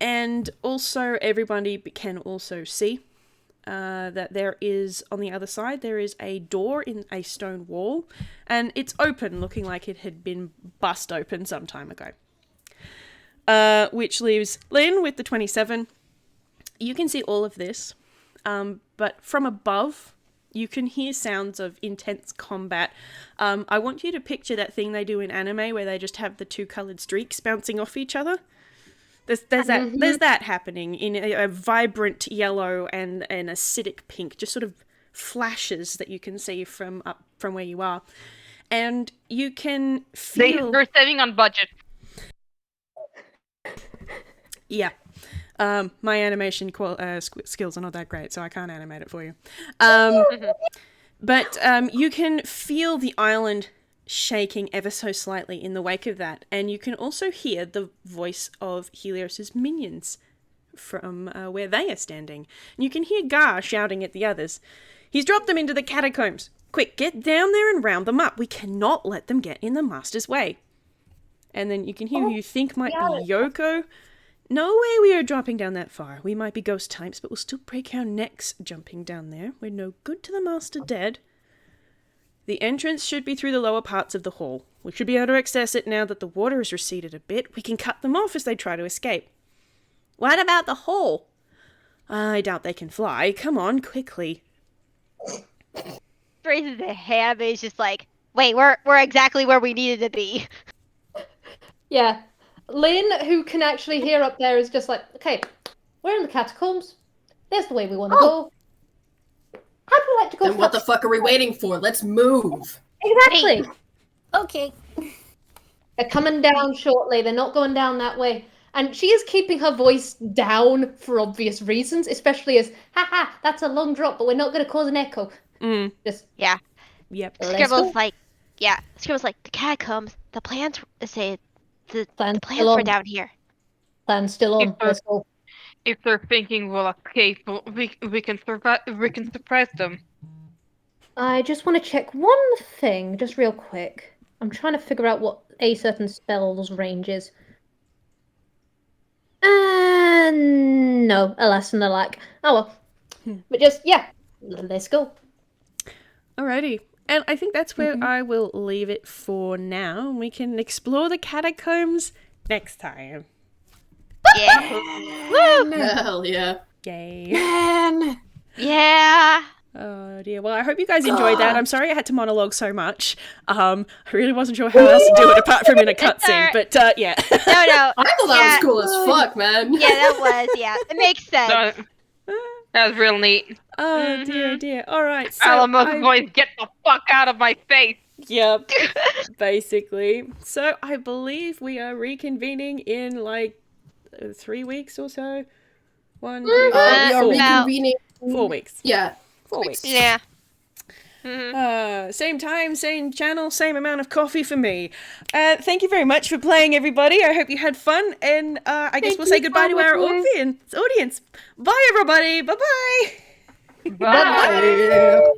And also everybody can also see that there is, on the other side, there is a door in a stone wall, and it's open, looking like it had been bust open some time ago. Which leaves Lynn with the 27. You can see all of this, but from above, you can hear sounds of intense combat. I want you to picture that thing they do in anime where they just have the 2 coloured streaks bouncing off each other. There's that happening in a vibrant yellow and an acidic pink, just sort of flashes that you can see from where you are, and you can feel. They're saving on budget. Yeah, my animation skills are not that great, so I can't animate it for you. But you can feel the island shaking ever so slightly in the wake of that, and you can also hear the voice of Helios's minions from where they are standing. And you can hear Gar shouting at the others. He's dropped them into the catacombs. Quick, get down there and round them up. We cannot let them get in the Master's way. And then you can hear who you think might be Yoko. No way we are dropping down that far. We might be ghost types, but we'll still break our necks jumping down there. We're no good to the Master dead. The entrance should be through the lower parts of the hall. We should be able to access it now that the water has receded a bit. We can cut them off as they try to escape. What about the hall? I doubt they can fly. Come on, quickly. Raises a hand, but he's just like, wait, we're exactly where we needed to be. Yeah. Lynn, who can actually hear up there, is just like, okay, we're in the catacombs. There's the way we want to go. How do you like to go Then what the first? fuck are we waiting for? Let's move. Exactly. Okay. They're coming down shortly. They're not going down that way. And she is keeping her voice down for obvious reasons, especially as, haha, that's a long drop, but we're not going to cause an echo. Just, Yeah. Yep. let's Scribbles go. like, Scribbles like, the catacombs, the plans say the Plan's plans still were on. down here. Plan's still on. Yeah. Let's go. If they're thinking we'll escape, we can surprise them. I just want to check one thing, just real quick. I'm trying to figure out what a certain spell's range is. No, alas and alack. Oh well. But just, yeah, let's go. Alrighty. And I think that's where I will leave it for now. We can explore the catacombs next time. Yeah. Woo! Hell yeah. Yay. Man. Yeah. Oh dear. Well, I hope you guys enjoyed that. I'm sorry I had to monologue so much. I really wasn't sure how else to do it apart from in a cutscene. But yeah. No. I thought that was cool as fuck, man. Yeah, that was. Yeah, it makes sense. That was real neat. Oh dear. All right. So Alamos voice, get the fuck out of my face. Yep. Basically. So I believe we are reconvening in like 3 weeks or so. 1, 2, We are 4. reconvening. 4 weeks. Yeah. 4 weeks. Yeah. Same time, same channel, same amount of coffee for me. Thank you very much for playing, everybody. I hope you had fun, and I guess we'll say goodbye to our audience. Bye, everybody. Bye-bye. Bye.